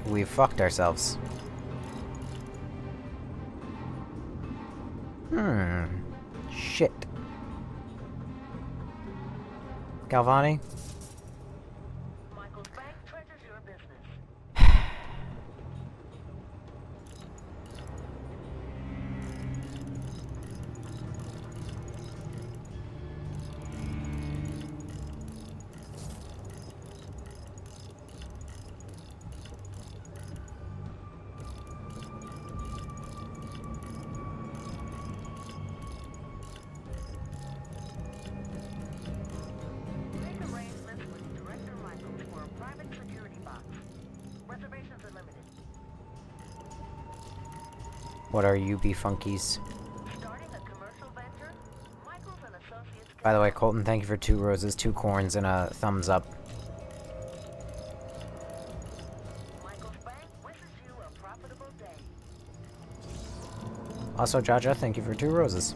We fucked ourselves. Shit. Galvani? Michael's bank treasures your business. Make arrangements with Director Michaels for a private security box. Reservations are limited. What are you, funkies? Starting a commercial venture, Michaels and Associates. By the way, Colton, thank you for 2 roses, 2 corns, and a thumbs up. Michael's bank wishes you a profitable day. Also, Jaja, thank you for 2 roses.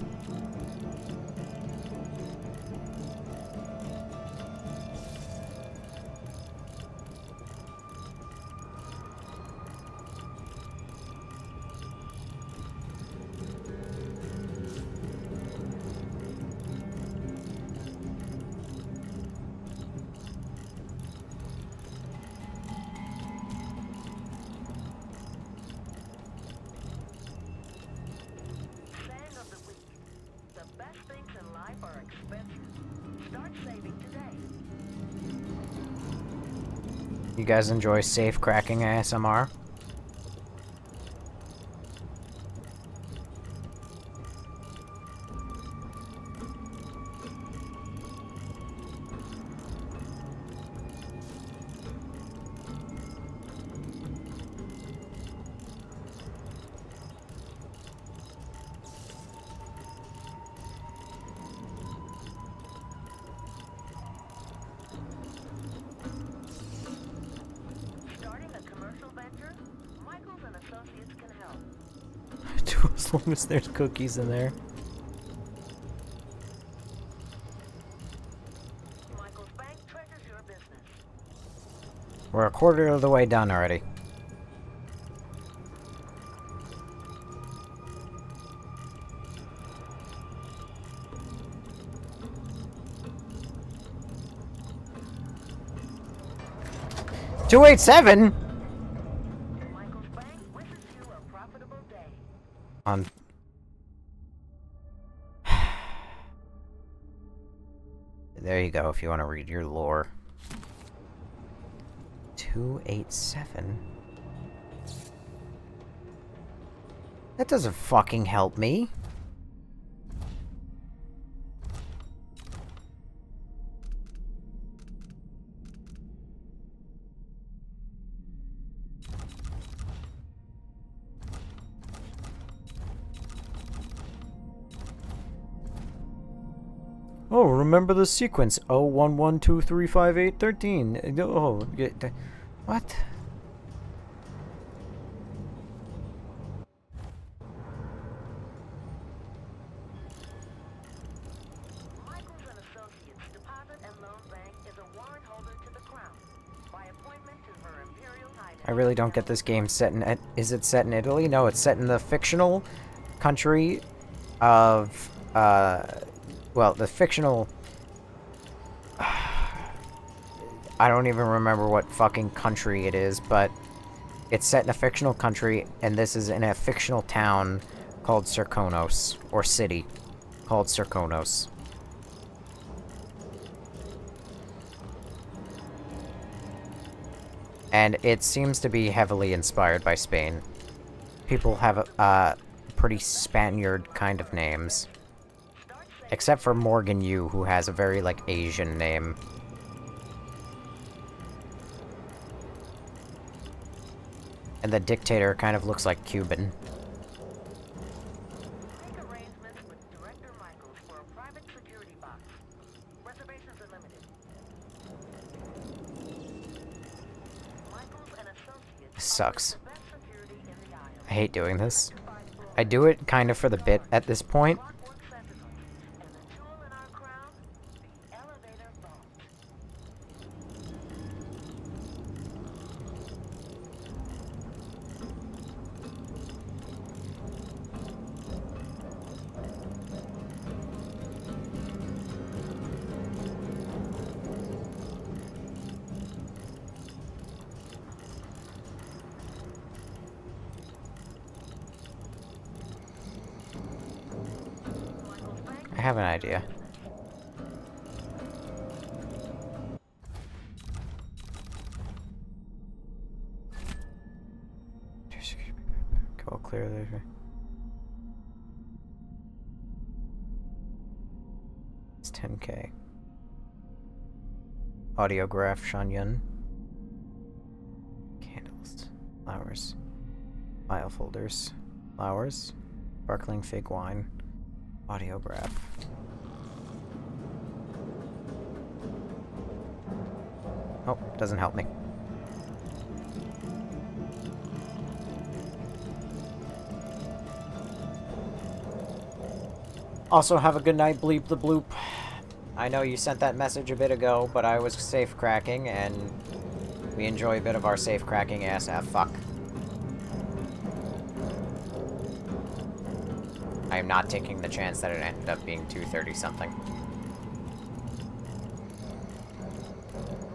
Saying of the week: the best things in life are expensive. Start saving today. You guys enjoy safe cracking ASMR? Starting a commercial venture, Michaels and Associates can help. As long as there's cookies in there. Michael's bank treasures your business. We're a quarter of the way done already. $287? Michael's bank wishes you a profitable day. On... There you go, if you want to read your lore. 287? That doesn't fucking help me. Oh, remember the sequence. 0112358813. Oh, what? I really don't get this game set in... Is it set in Italy? No, it's set in the fictional country of... well, the fictional... I don't even remember what fucking country it is, but... It's set in a fictional country, and this is in a fictional town called Serkonos. Or city called Serkonos. And it seems to be heavily inspired by Spain. People have, pretty Spaniard kind of names. Except for Morgan Yu, who has a very, like, Asian name. And the dictator kind of looks like Cuban. Make arrangements with Director Michaels for a private security box. Reservations are limited. Michaels and Associates This sucks. the best security in the aisle. I hate doing this. I do it kind of for the bit at this point. Clockwork sentinels. And the jewel in our crown, the elevator vault. I have an idea. Go clear there. It's 10K. Audiograph Shangyun. Candles. Flowers. File folders. Flowers. Sparkling fig wine. Audiograph. Oh, doesn't help me. Also, have a good night, Bleep the Bloop. I know you sent that message a bit ago, but I was safe cracking, and we enjoy a bit of our safe cracking ass. Fuck. I am not taking the chance that it ended up being 2:30 something.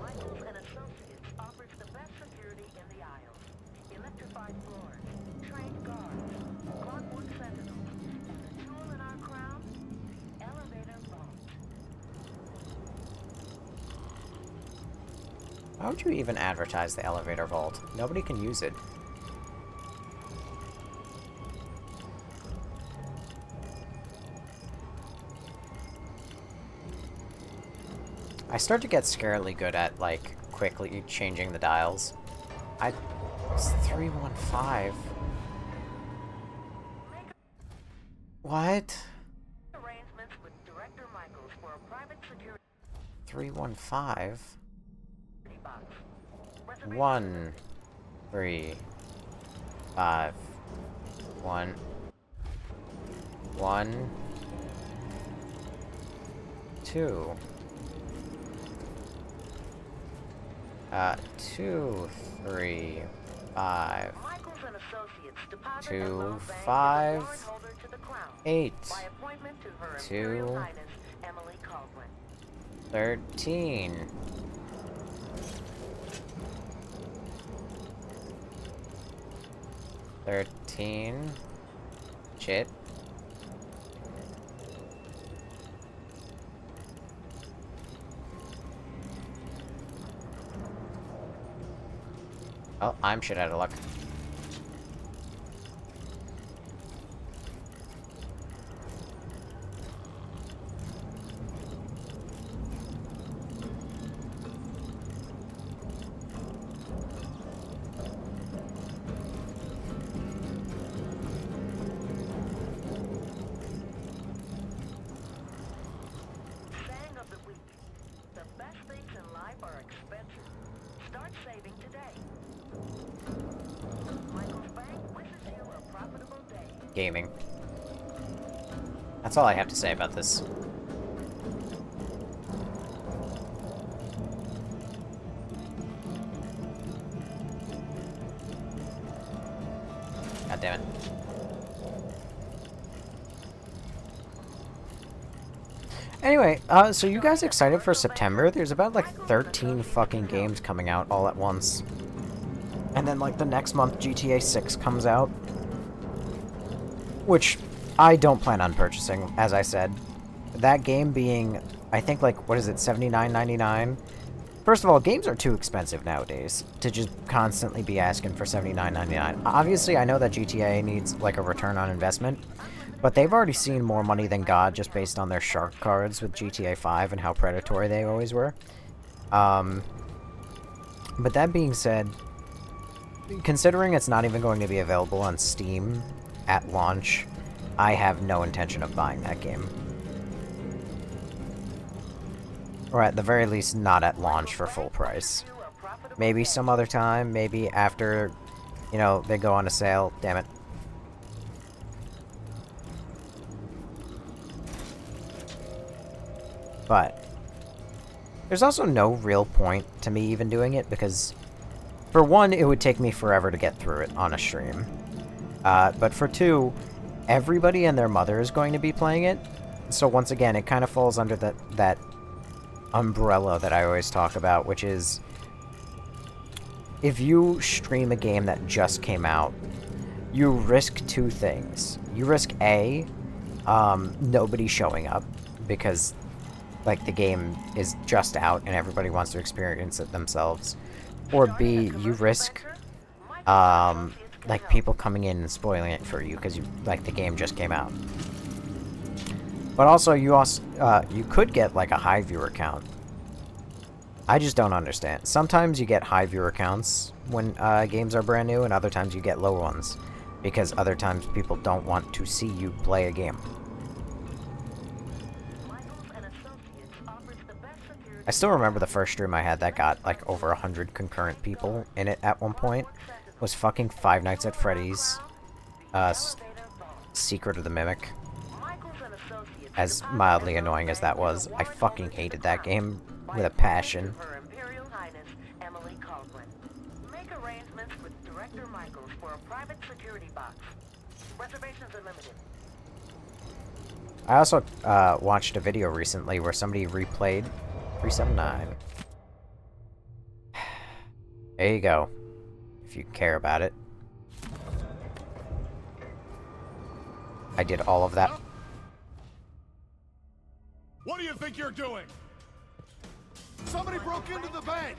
Michaels and Associates offers the best security in the aisles. Electrified floors, trained guards, clockwork sentinels, and the jewel in our crown, the elevator vault. Why would you even advertise the elevator vault? Nobody can use it. I start to get scarily good at, like, quickly changing the dials. It's 315. What? Arrangements with Director Michaels for a private security 315? box. 1, 3, 5, 1, 1, 2. 2, 3, 5, Michaels and Associates deposit 2, 5, 8, by appointment to Her 2, Imperial Highness Emily Caldwin. 13. 13. Shit. Oh, I'm shit out of luck. Saying of the week. The best things in life are expensive. Start saving today. Michael's Bank wishes you a profitable day. Gaming. That's all I have to say about this. God damn it. Anyway, so you guys excited for September? There's about like 13 fucking games coming out all at once. And then like the next month GTA 6 comes out. Which I don't plan on purchasing, as I said. That game being, I think like, what is it, $79.99? First of all, games are too expensive nowadays to just constantly be asking for $79.99. Obviously, I know that GTA needs like a return on investment. But they've already seen more money than God just based on their shark cards with GTA 5 and how predatory they always were. But that being said, considering it's not even going to be available on Steam at launch, I have no intention of buying that game. Or at the very least, not at launch for full price. Maybe some other time, maybe after, you know, they go on a sale. Damn it. But there's also no real point to me even doing it, because for one, it would take me forever to get through it on a stream. But for two, everybody and their mother is going to be playing it. So once again, it kind of falls under that umbrella that I always talk about, which is if you stream a game that just came out, you risk two things. You risk A, nobody showing up, because like the game is just out and everybody wants to experience it themselves. Or B, you risk like people coming in and spoiling it for you because you like the game just came out. But also you could get like a high viewer count. I just don't understand. Sometimes you get high viewer counts when games are brand new, and other times you get low ones because other times people don't want to see you play a game. I still remember the first stream I had that got like over 100 concurrent people in it at one point. It was fucking Five Nights at Freddy's Secret of the Mimic. As mildly annoying as that was, I fucking hated that game with a passion. Make arrangements with Director Michaels for a private security box. Reservations are limited. I also watched a video recently where somebody replayed 379. There you go. If you care about it. I did all of that. What do you think you're doing? Somebody broke into the bank!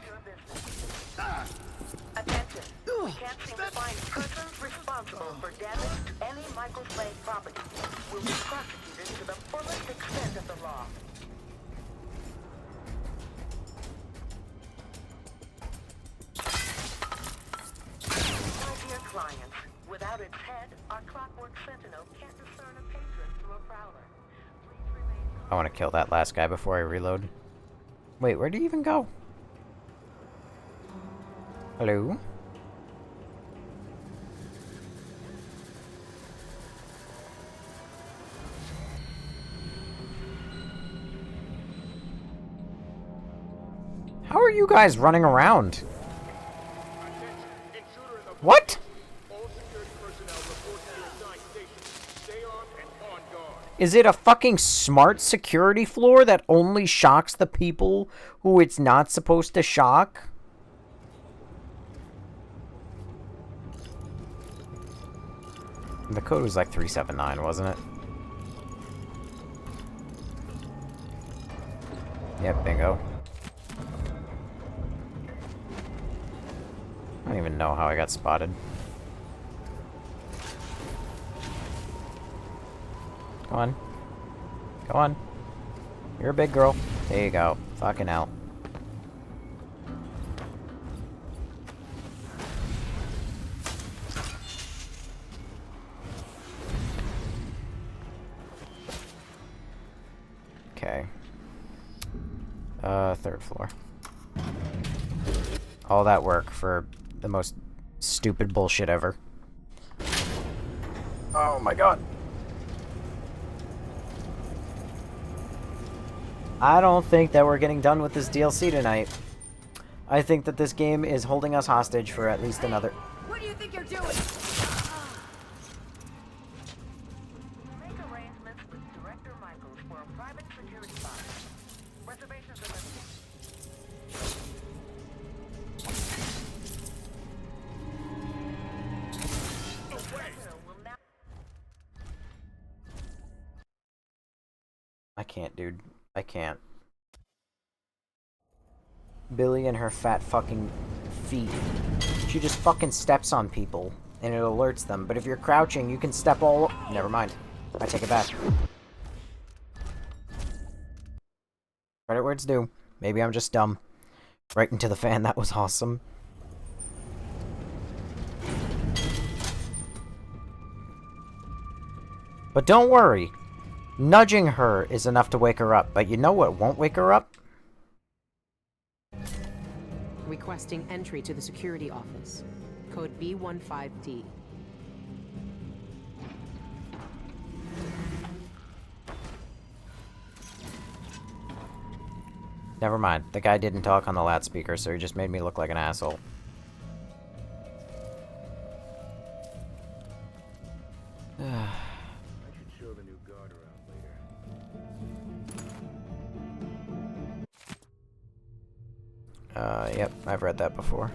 Attention. We can't seem to find persons responsible for damage to any Michael Slade property. Will be prosecuted to the fullest extent of the law. My dear clients, without its head, our clockwork sentinel can't discern a patron from a prowler. I want to kill that last guy before I reload. Wait, where did he even go? Hello? How are you guys running around? What? Is it a fucking smart security floor that only shocks the people who it's not supposed to shock? The code was like 379, wasn't it? Yep, bingo. I don't even know how I got spotted. Come on. Come on. You're a big girl. There you go. Fucking hell. Okay. Third floor. All that work for the most stupid bullshit ever. Oh my god. I don't think that we're getting done with this DLC tonight. I think that this game is holding us hostage for at least another... What do you think you're doing? can't, dude. I can't. Billy and her fat fucking feet. She just fucking steps on people, and it alerts them. But if you're crouching, you can step all... Never mind. I take it back. Credit where it's due. Maybe I'm just dumb. Right into the fan, that was awesome. But don't worry. Nudging her is enough to wake her up. But you know what won't wake her up? Requesting entry to the security office. Code B15D. Never mind. The guy didn't talk on the loudspeaker, so he just made me look like an asshole. I should show the new guard around later. Yep, I've read that before.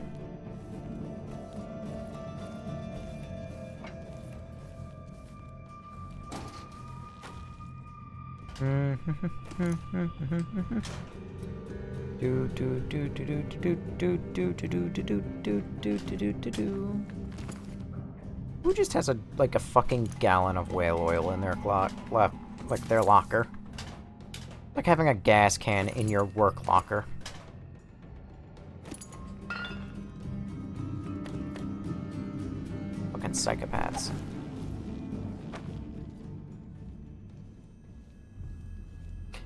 Who just has a fucking gallon of whale oil in their their locker? Like having a gas can in your work locker. Fucking psychopaths.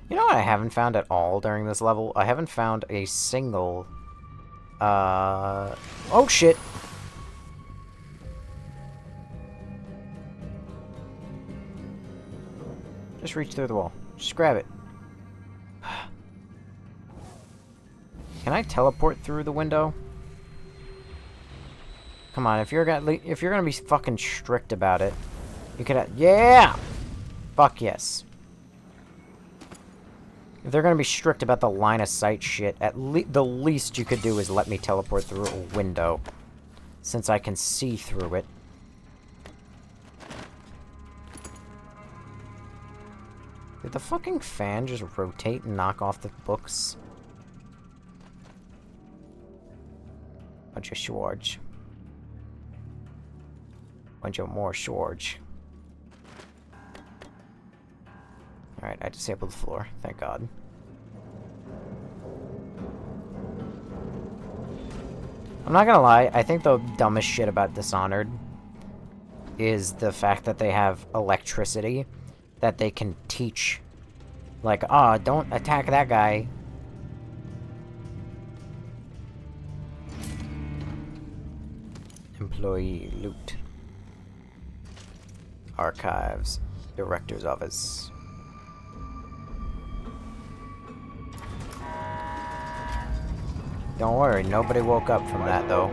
You know what I haven't found at all during this level? I haven't found a single... Oh shit! Just reach through the wall. Just grab it. Can I teleport through the window? Come on, if you're gonna be fucking strict about it, you could... Yeah! Fuck yes. If they're gonna be strict about the line of sight shit, the least you could do is let me teleport through a window, since I can see through it. Did the fucking fan just rotate and knock off the books? Bunch of Schwarge. Bunch of more Schwarge. Alright, I disabled the floor. Thank God. I'm not gonna lie, I think the dumbest shit about Dishonored is the fact that they have electricity that they can teach. Like, don't attack that guy. Employee loot. Archives. Director's office. Don't worry, nobody woke up from that, though.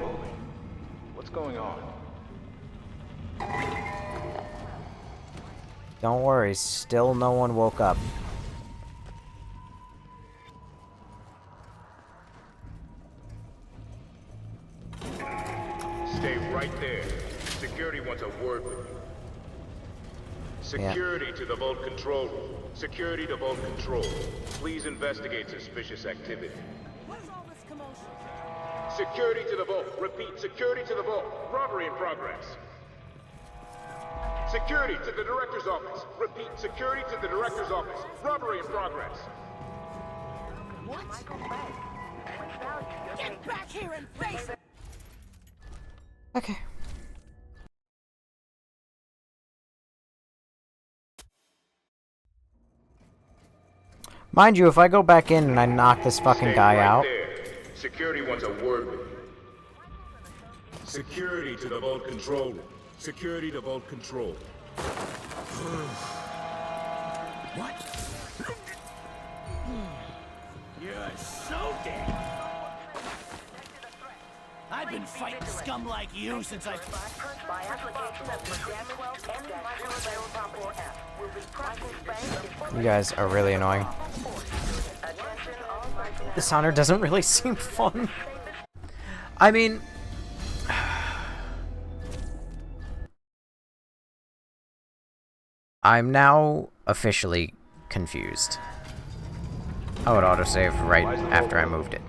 What's going on? Don't worry, still no one woke up. Stay right there. Security wants a word with you. Security to the Vault Control Room. Security to Vault Control. Please investigate suspicious activity. Security to the vault. Repeat, security to the vault. Robbery in progress. Security to the director's office. Repeat, security to the director's office. Robbery in progress. What? Get back here and face it! Okay. Mind you, if I go back in and I knock this fucking guy out... There. Security wants a word with you. Security to the Vault Control Room. Security to Vault Control. What? You're so dead. I've been fighting scum like you since I... By application of You guys are really annoying. Dishonored doesn't really seem fun. I mean... I'm now officially confused. Oh, it autosaved right after I moved it.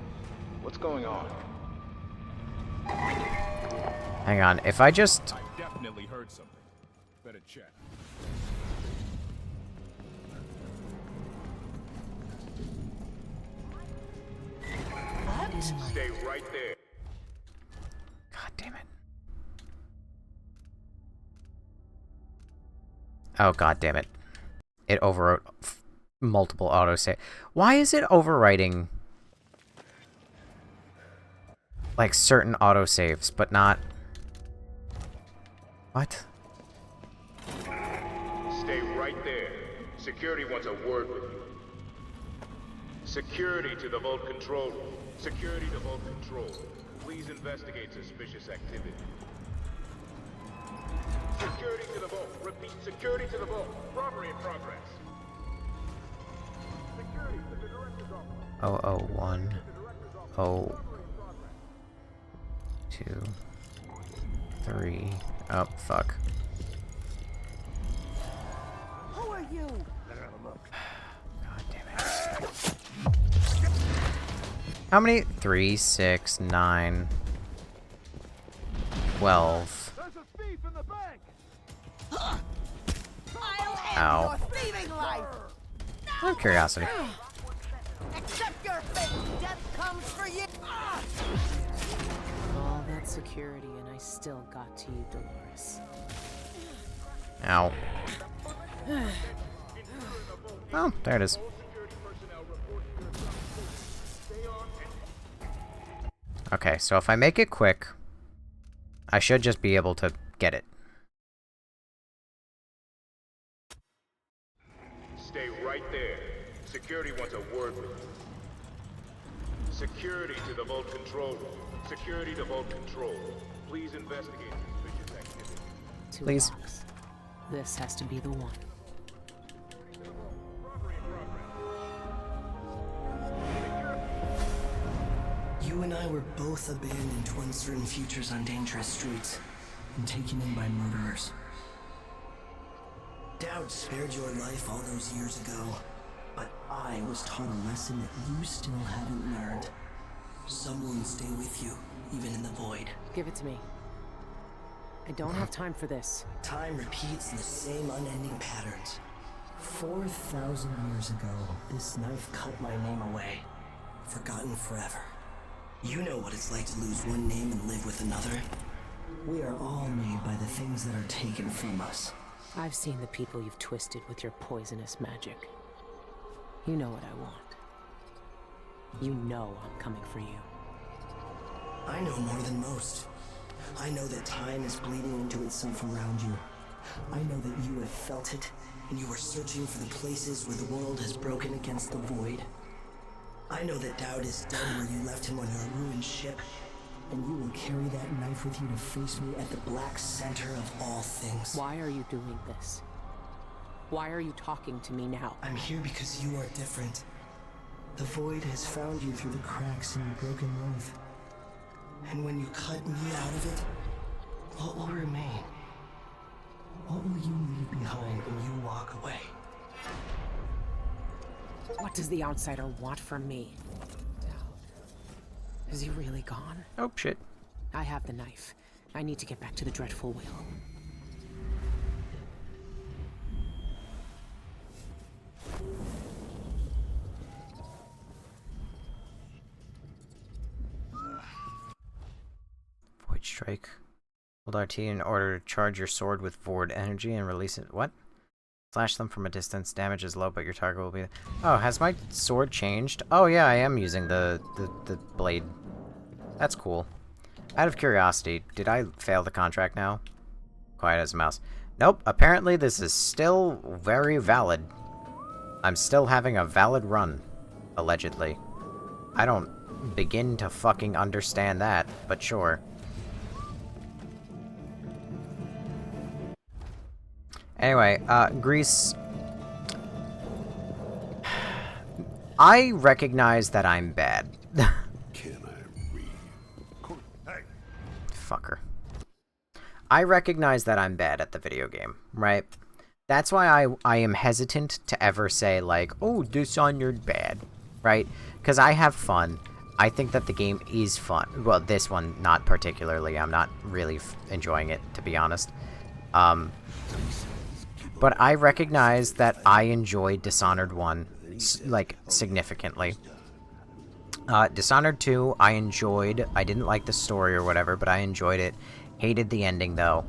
What's going on? Hang on, if I just... I definitely heard something. Better check. Stay right there. God damn it. Oh, god damn it. It overwrote multiple autosave. Why is it overwriting like certain autosaves, but not... What? Stay right there. Security wants a word with you. Security to the Vault Control Room. Security to Vault Control. Please investigate suspicious activity. Security to the Vault. Repeat, security to the Vault. Robbery in progress. Security to the Director's Office. 001. 2. 3. Oh, fuck. Who are you? God damn it. How many? 3, 6, 9, 12. There's a thief in the bank. Ow. Your thieving life. Out of curiosity. Accept your fate. Death comes for you. All that security, and I still got to you, Dolores. Ow. Oh, there it is. Okay, so if I make it quick, I should just be able to get it. Stay right there. Security wants a word with you. Security to the Vault Control Room. Security to Vault Control. Please investigate suspicious activity. Please. Locks. This has to be the one. You and I were both abandoned to uncertain futures on dangerous streets and taken in by murderers. Dowd spared your life all those years ago, but I was taught a lesson that you still haven't learned. Some wounds stay with you, even in the void. Give it to me. I don't have time for this. Time repeats in the same unending patterns. 4,000 years ago, this knife cut my name away. Forgotten forever. You know what it's like to lose one name and live with another. We are all made by the things that are taken from us. I've seen the people you've twisted with your poisonous magic. You know what I want. You know I'm coming for you. I know more than most. I know that time is bleeding into itself around you. I know that you have felt it, and you are searching for the places where the world has broken against the void. I know that Dowd is dead where you left him on your ruined ship, and you will carry that knife with you to face me at the black center of all things. Why are you doing this? Why are you talking to me now? I'm here because you are different. The void has found you through the cracks in your broken earth. And when you cut me out of it, what will remain? What will you leave behind when you walk away? What does the outsider want from me? Is he really gone? Oh, shit. I have the knife. I need to get back to the dreadful wheel. Void Strike. Hold RT in order to charge your sword with Void energy and release it. What? Flash them from a distance. Damage is low, but your target will be... Oh, has my sword changed? Oh, yeah, I am using the blade. That's cool. Out of curiosity, did I fail the contract now? Quiet as a mouse. Nope, apparently this is still very valid. I'm still having a valid run. Allegedly. I don't begin to fucking understand that, but sure. Anyway, Grease... I recognize that I'm bad. Can I read? Hey. Fucker. I recognize that I'm bad at the video game, right? That's why I am hesitant to ever say, like, oh, Dishonored bad, right? Because I have fun. I think that the game is fun. Well, this one, not particularly. I'm not really enjoying it, to be honest. But I recognize that I enjoyed Dishonored 1, like, significantly. Dishonored 2, I enjoyed. I didn't like the story or whatever, but I enjoyed it. Hated the ending, though.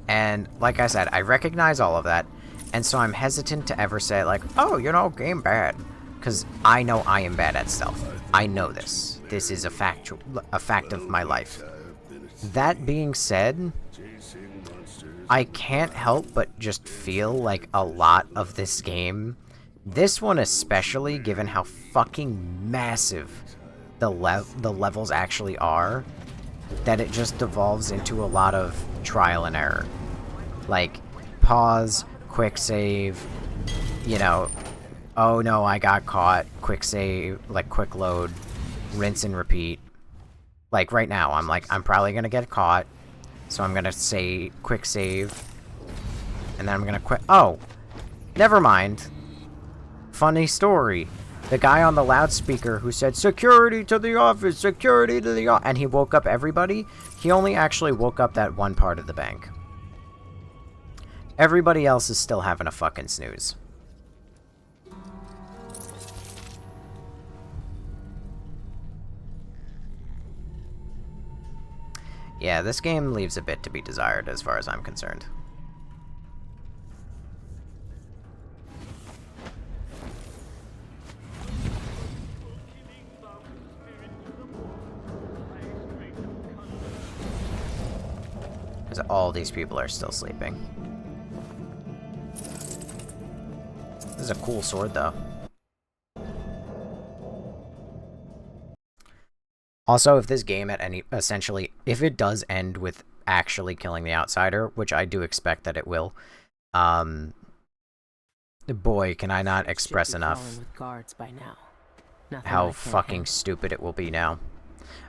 And, like I said, I recognize all of that, and so I'm hesitant to ever say, like, oh, you know, game bad. Because I know I am bad at stealth. I know this. This is a fact of my life. That being said, I can't help but just feel like a lot of this game, this one especially, given how fucking massive the levels actually are, that it just devolves into a lot of trial and error. Like, pause, quick save, you know, oh no, I got caught, quick save, like quick load, rinse and repeat. Like right now, I'm like, I'm probably gonna get caught, so I'm gonna say quick save, and then I'm gonna quit. Oh, never mind. Funny story. The guy on the loudspeaker who said, security to the office, security to the office, and he woke up everybody, he only actually woke up that one part of the bank. Everybody else is still having a fucking snooze. Yeah, this game leaves a bit to be desired as far as I'm concerned. Because all these people are still sleeping. This is a cool sword, though. Also, if this game essentially, if it does end with actually killing the outsider, which I do expect that it will, boy, can I not express enough With guards by now. how fucking stupid it will be now.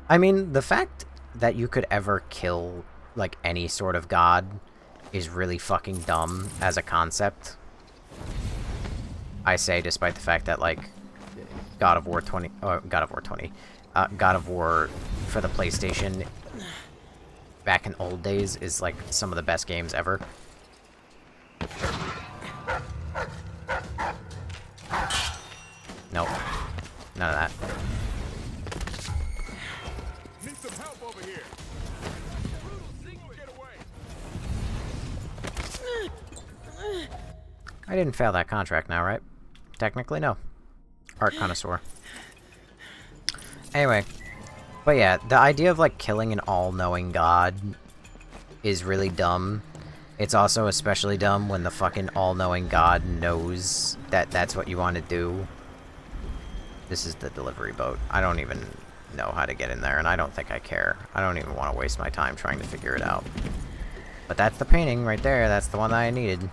I mean, the fact that you could ever kill, like, any sort of god is really fucking dumb as a concept. I say, despite the fact that, like, God of War for the PlayStation back in old days is, like, some of the best games ever. Nope. None of that. Need some help over here. Get away. I didn't fail that contract now, right? Technically, no. Art connoisseur. Anyway. But yeah, the idea of, like, killing an all-knowing god is really dumb. It's also especially dumb when the fucking all-knowing god knows that that's what you want to do. This is the delivery boat. I don't even know how to get in there, and I don't think I care. I don't even want to waste my time trying to figure it out. But that's the painting right there. That's the one that I needed.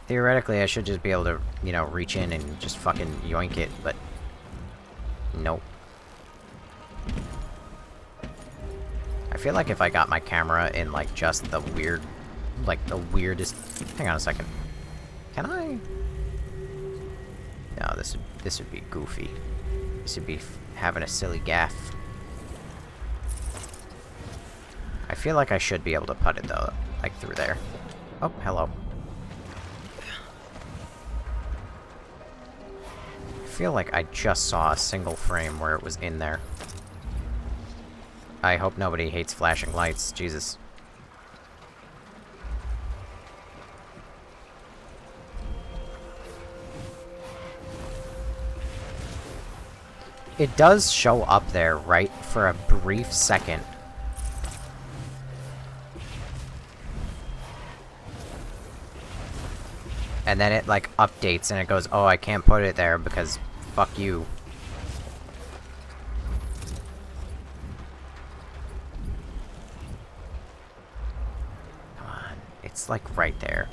Theoretically, I should just be able to, you know, reach in and just fucking yoink it, but nope. I feel like if I got my camera in, like, just the weird, like, the weirdest... Hang on a second. Can I? No, this would be goofy. This would be having a silly gaff. I feel like I should be able to put it, though, like, through there. Oh, hello. I feel like I just saw a single frame where it was in there. I hope nobody hates flashing lights. Jesus. It does show up there, right, for a brief second. And then it, like, updates and it goes, oh, I can't put it there because fuck you. Come on. It's, like, right there.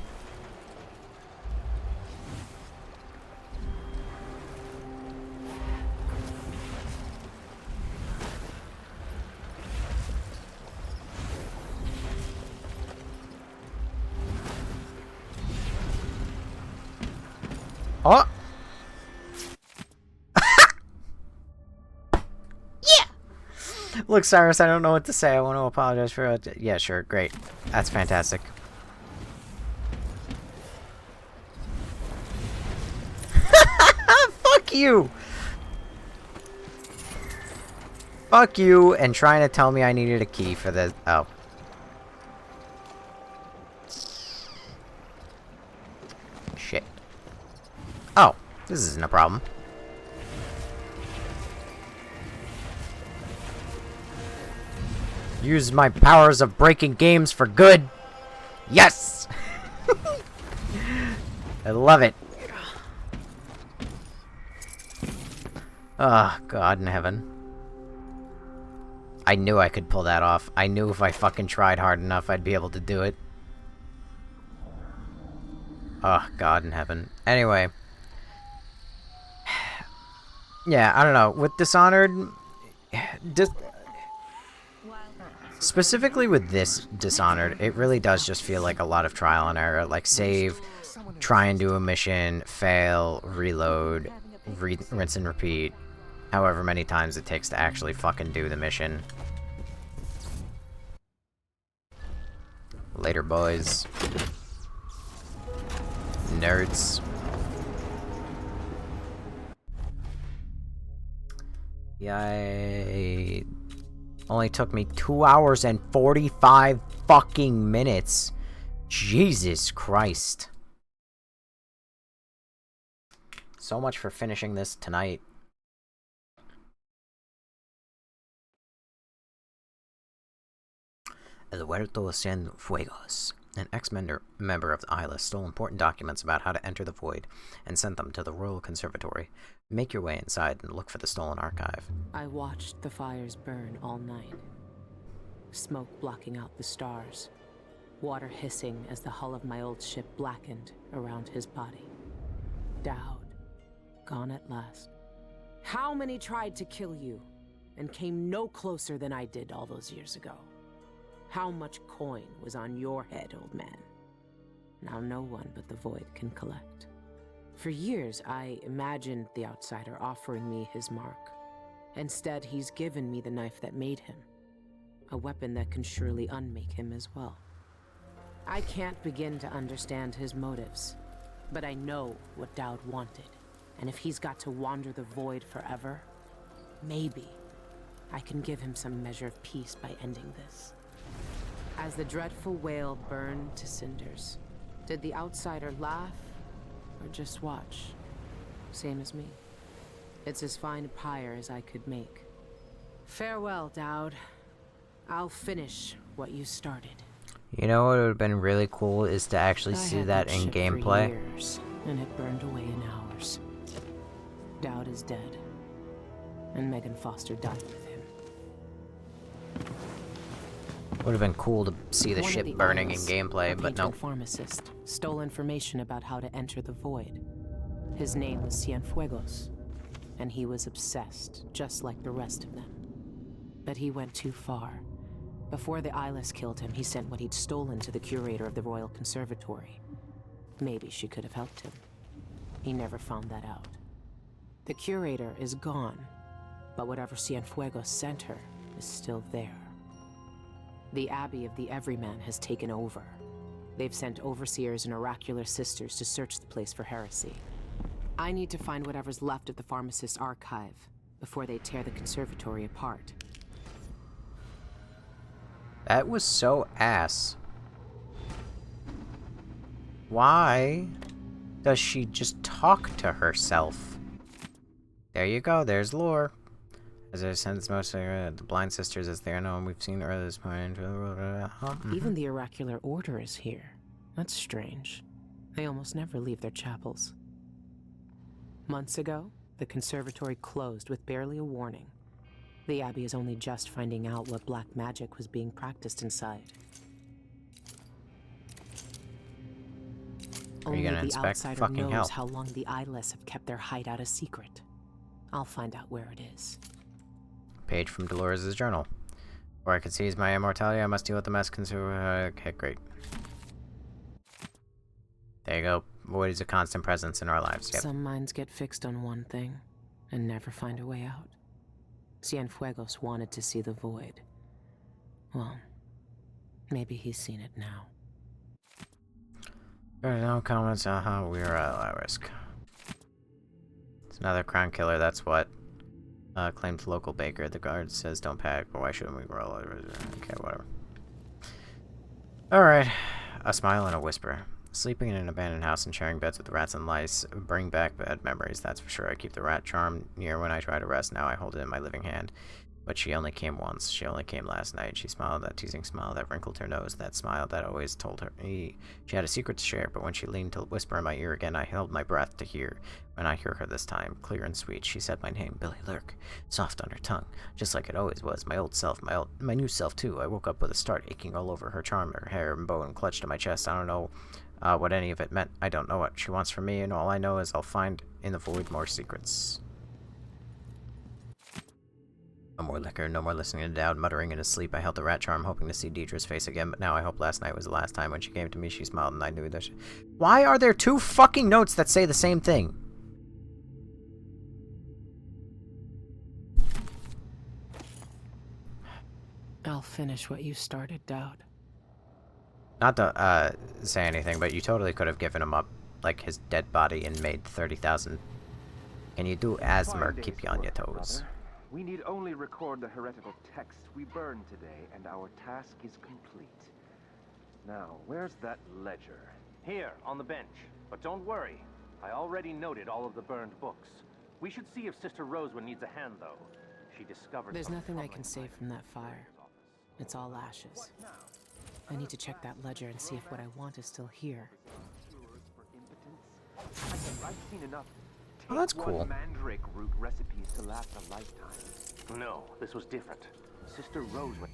Oh! Yeah! Look, Cyrus, I don't know what to say. I want to apologize for it. Yeah, sure, great. That's fantastic. Fuck you! Fuck you, and trying to tell me I needed a key for this. Oh. Shit. Oh, this isn't a problem. Use my powers of breaking games for good. Yes! I love it. Oh, God in heaven. I knew I could pull that off. I knew if I fucking tried hard enough, I'd be able to do it. Oh, God in heaven. Anyway. Yeah, I don't know. With Dishonored... Specifically with this Dishonored, it really does just feel like a lot of trial and error. Like, save, try and do a mission, fail, reload, rinse and repeat. However many times it takes to actually fucking do the mission. Later, boys. Nerds. Yay. Only took me 2 hours and 45 fucking minutes. Jesus Christ. So much for finishing this tonight. Eduardo Cienfuegos, an ex-member of the Isla, stole important documents about how to enter the Void and sent them to the Royal Conservatory. Make your way inside and look for the stolen archive. I watched the fires burn all night. Smoke blocking out the stars. Water hissing as the hull of my old ship blackened around his body. Dowd, gone at last. How many tried to kill you and came no closer than I did all those years ago? How much coin was on your head, old man? Now no one but the Void can collect. For years, I imagined the outsider offering me his mark. Instead, he's given me the knife that made him. A weapon that can surely unmake him as well. I can't begin to understand his motives, but I know what Dowd wanted. And if he's got to wander the Void forever, maybe I can give him some measure of peace by ending this. As the dreadful whale burned to cinders, did the outsider laugh or just watch? Same as me. It's as fine a pyre as I could make. Farewell, Dowd. I'll finish what you started. You know what would have been really cool is to actually see that in gameplay. Years, and it burned away in hours. Dowd is dead, and Megan Foster died with him. Would have been cool to see the ship burning in gameplay, but no. Pharmacist stole information about how to enter the Void. His name was Cienfuegos, and he was obsessed, just like the rest of them. But he went too far. Before the Eyeless killed him, he sent what he'd stolen to the curator of the Royal Conservatory. Maybe she could have helped him. He never found that out. The curator is gone, but whatever Cienfuegos sent her is still there. The Abbey of the Everyman has taken over. They've sent overseers and oracular sisters to search the place for heresy. I need to find whatever's left of the pharmacist's archive before they tear the conservatory apart. That was so ass. Why does she just talk to herself? There you go, there's lore. As I sense most of the blind sisters as they are known, we've seen earlier this point. Even the oracular order is here. That's strange. They almost never leave their chapels. Months ago, the conservatory closed with barely a warning. The Abbey is only just finding out what black magic was being practiced inside. Are you gonna inspect? Only the outsider knows how long the Eyeless have kept their hideout a secret. I'll find out where it is. Page from Dolores' journal. Before I could seize my immortality, I must deal with the mess. Okay, great. There you go. Void is a constant presence in our lives. Yep. Some minds get fixed on one thing and never find a way out. Cienfuegos wanted to see the void. Well, maybe he's seen it now. There are no comments. We are at risk. It's another crown killer. That's what claimed local baker. The guard says don't panic, but why shouldn't we roll? Okay, whatever. Alright. A smile and a whisper. Sleeping in an abandoned house and sharing beds with rats and lice bring back bad memories, that's for sure. I keep the rat charm near when I try to rest. Now I hold it in my living hand. But she only came once. She only came last night. She smiled, that teasing smile that wrinkled her nose, that smile that always told her she had a secret to share. But when she leaned to whisper in my ear again, I held my breath to hear. When I hear her this time, clear and sweet, she said my name, Billy Lurk, soft on her tongue, just like it always was. My old self, my new self too. I woke up with a start, aching all over. Her charm, her hair and bow, and clutched to my chest. I don't know what any of it meant. I don't know what she wants from me, and all I know is I'll find in the void more secrets. No more liquor, no more listening to Dowd muttering in his sleep. I held the rat charm, hoping to see Deidre's face again, but now I hope last night was the last time. When she came to me, she smiled, and I knew that Why are there two fucking notes that say the same thing? I'll finish what you started, Dowd. Not to say anything, but you totally could have given him up, like his dead body, and made 30,000. Can you do Asmer? Keep you on your toes. We need only record the heretical text we burned today, and our task is complete. Now, where's that ledger? Here, on the bench. But don't worry. I already noted all of the burned books. We should see if Sister Rosewood needs a hand, though. She discovered... There's nothing I can save from that fire. It's all ashes. I need to check that ledger and see if what I want is still here. I've seen enough. Oh, that's cool. Mandrake root recipes to last a lifetime. No, this was different. Sister Rosewood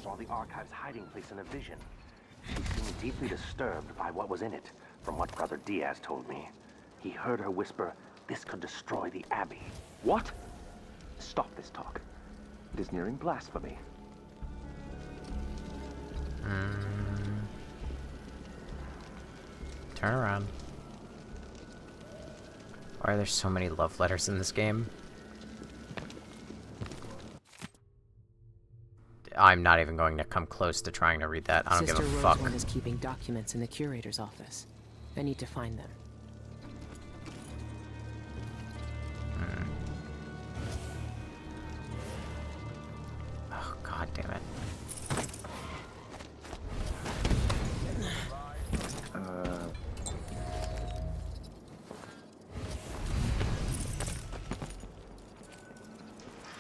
saw the archive's hiding place in a vision. She seemed deeply disturbed by what was in it, from what Brother Diaz told me. He heard her whisper, this could destroy the Abbey. What? Stop this talk. It is nearing blasphemy. Turn around. Why are there so many love letters in this game? I'm not even going to come close to trying to read that. I don't give a fuck. Sister Rosewood is keeping documents in the curator's office. I need to find them. Oh, god damn it.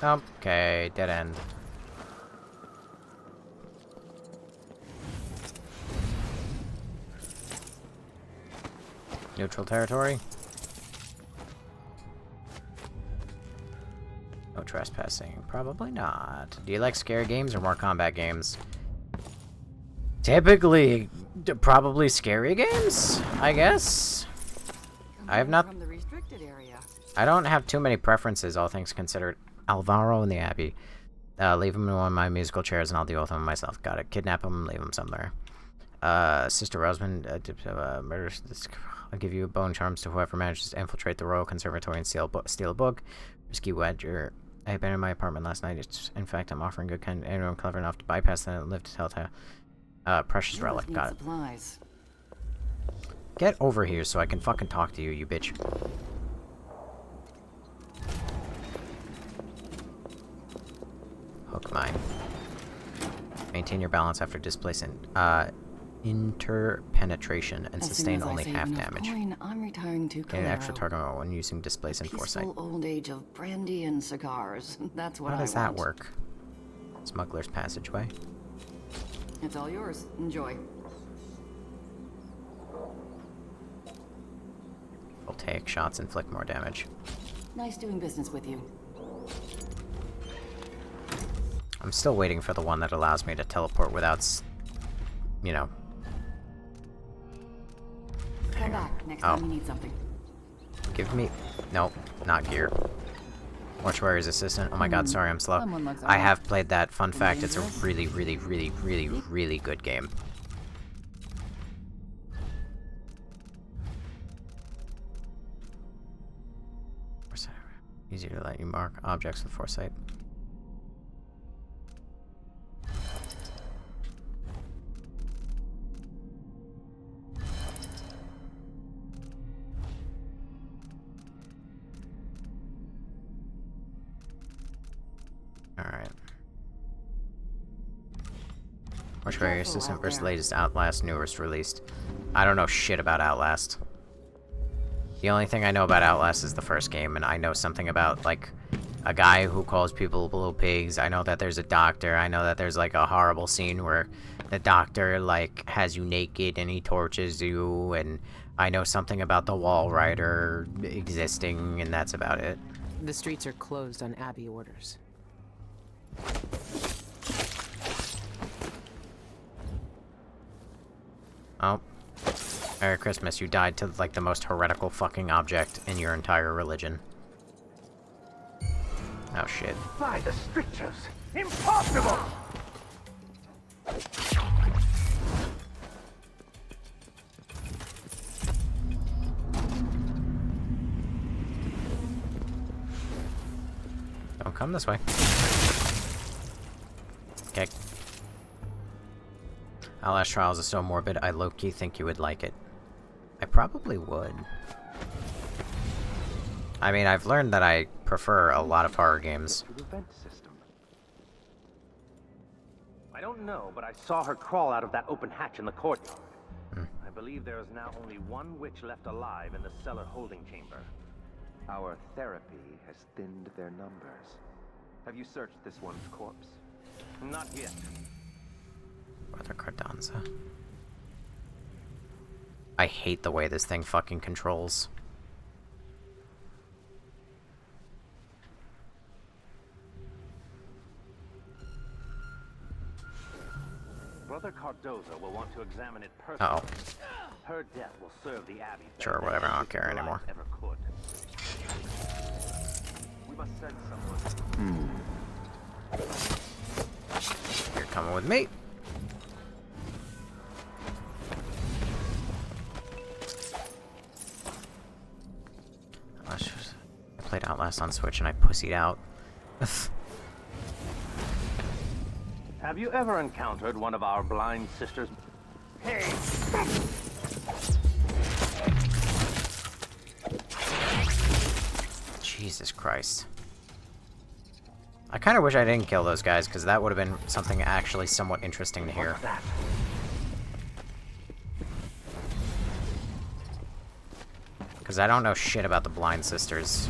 Okay, dead end. Neutral territory. No trespassing. Probably not. Do you like scary games or more combat games? Typically, probably scary games, I guess. I have not... I don't have too many preferences, all things considered. Alvaro and the Abbey. Leave him in one of my musical chairs and I'll deal with him myself. Got it. Kidnap him, leave him somewhere. Sister Rosewood murders this. I'll give you bone charms to whoever manages to infiltrate the Royal Conservatory and steal a book. Risky Wedger. I abandoned my apartment last night. In fact, I'm offering good kind anyone clever enough to bypass that and live to tell tale. Precious relic. Got it. Supplies. Get over here so I can fucking talk to you, you bitch. Hook mine. Maintain your balance after displacing interpenetration and sustain only half damage. I'm retiring to Get an extra target when using displace and foresight. Old age of brandy and cigars. That's what How I does want. that work? Smuggler's passageway. It's all yours. Enjoy. Voltaic shots inflict more damage. Nice doing business with you. I'm still waiting for the one that allows me to teleport without, you know. Come back next time you need something. Give me... Nope, not gear. Mortuary's assistant. Oh my god, sorry, I'm slow. I have played that. Fun fact, it's a really, really, really, really, really good game. Easier to let you mark objects with foresight. Alright. Which various assistant versus latest Outlast, newest released. I don't know shit about Outlast. The only thing I know about Outlast is the first game, and I know something about, like, a guy who calls people little pigs. I know that there's a doctor. I know that there's, like, a horrible scene where the doctor, like, has you naked and he tortures you, and I know something about the wall rider existing, and that's about it. The streets are closed on Abbey orders. Oh. Merry Christmas, you died to, like, the most heretical fucking object in your entire religion. Oh, shit. By the strictures! Impossible! Don't come this way. Okay. Outlast Trials is so morbid, I low-key think you would like it. I probably would. I mean, I've learned that I prefer a lot of horror games. I don't know, but I saw her crawl out of that open hatch in the courtyard. I believe there is now only one witch left alive in the cellar holding chamber. Our therapy has thinned their numbers. Have you searched this one's corpse? Not yet. Brother Cardanza. I hate the way this thing fucking controls. Brother Cardoza will want to examine it personally. Uh-oh. Her death will serve the Abbey. Sure, whatever, I don't care anymore. Ever could. We must send someone. You're coming with me. I played Outlast on Switch and I pussied out. Have you ever encountered one of our blind sisters? Hey! Jesus Christ. I kind of wish I didn't kill those guys, because that would have been something actually somewhat interesting to hear. Because I don't know shit about the Blind Sisters.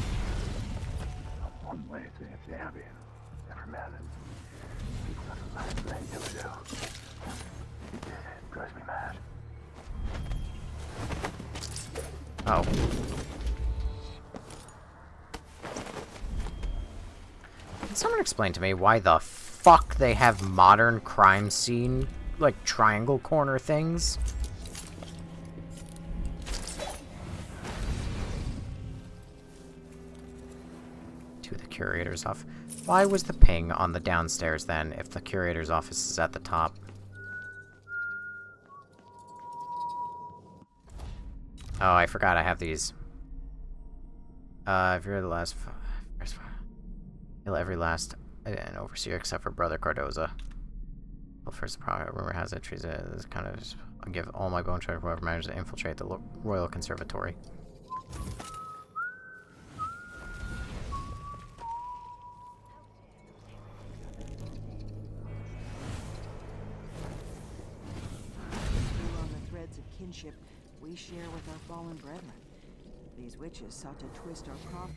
One way to the Abbey. Never met him. People doesn't like you do. It drives me mad. Oh. Can someone explain to me why the fuck they have modern crime scene, like, triangle corner things? To the curator's office. Why was the ping on the downstairs then, if the curator's office is at the top? Oh, I forgot I have these. If you're the last... Kill every last an overseer except for Brother Cardoza. Well, first, the rumor has it trees is kind of just, I'll give all my bone to whoever manages to infiltrate the Royal Conservatory. On the threads of kinship we share with our fallen brethren. These witches sought to twist our prop.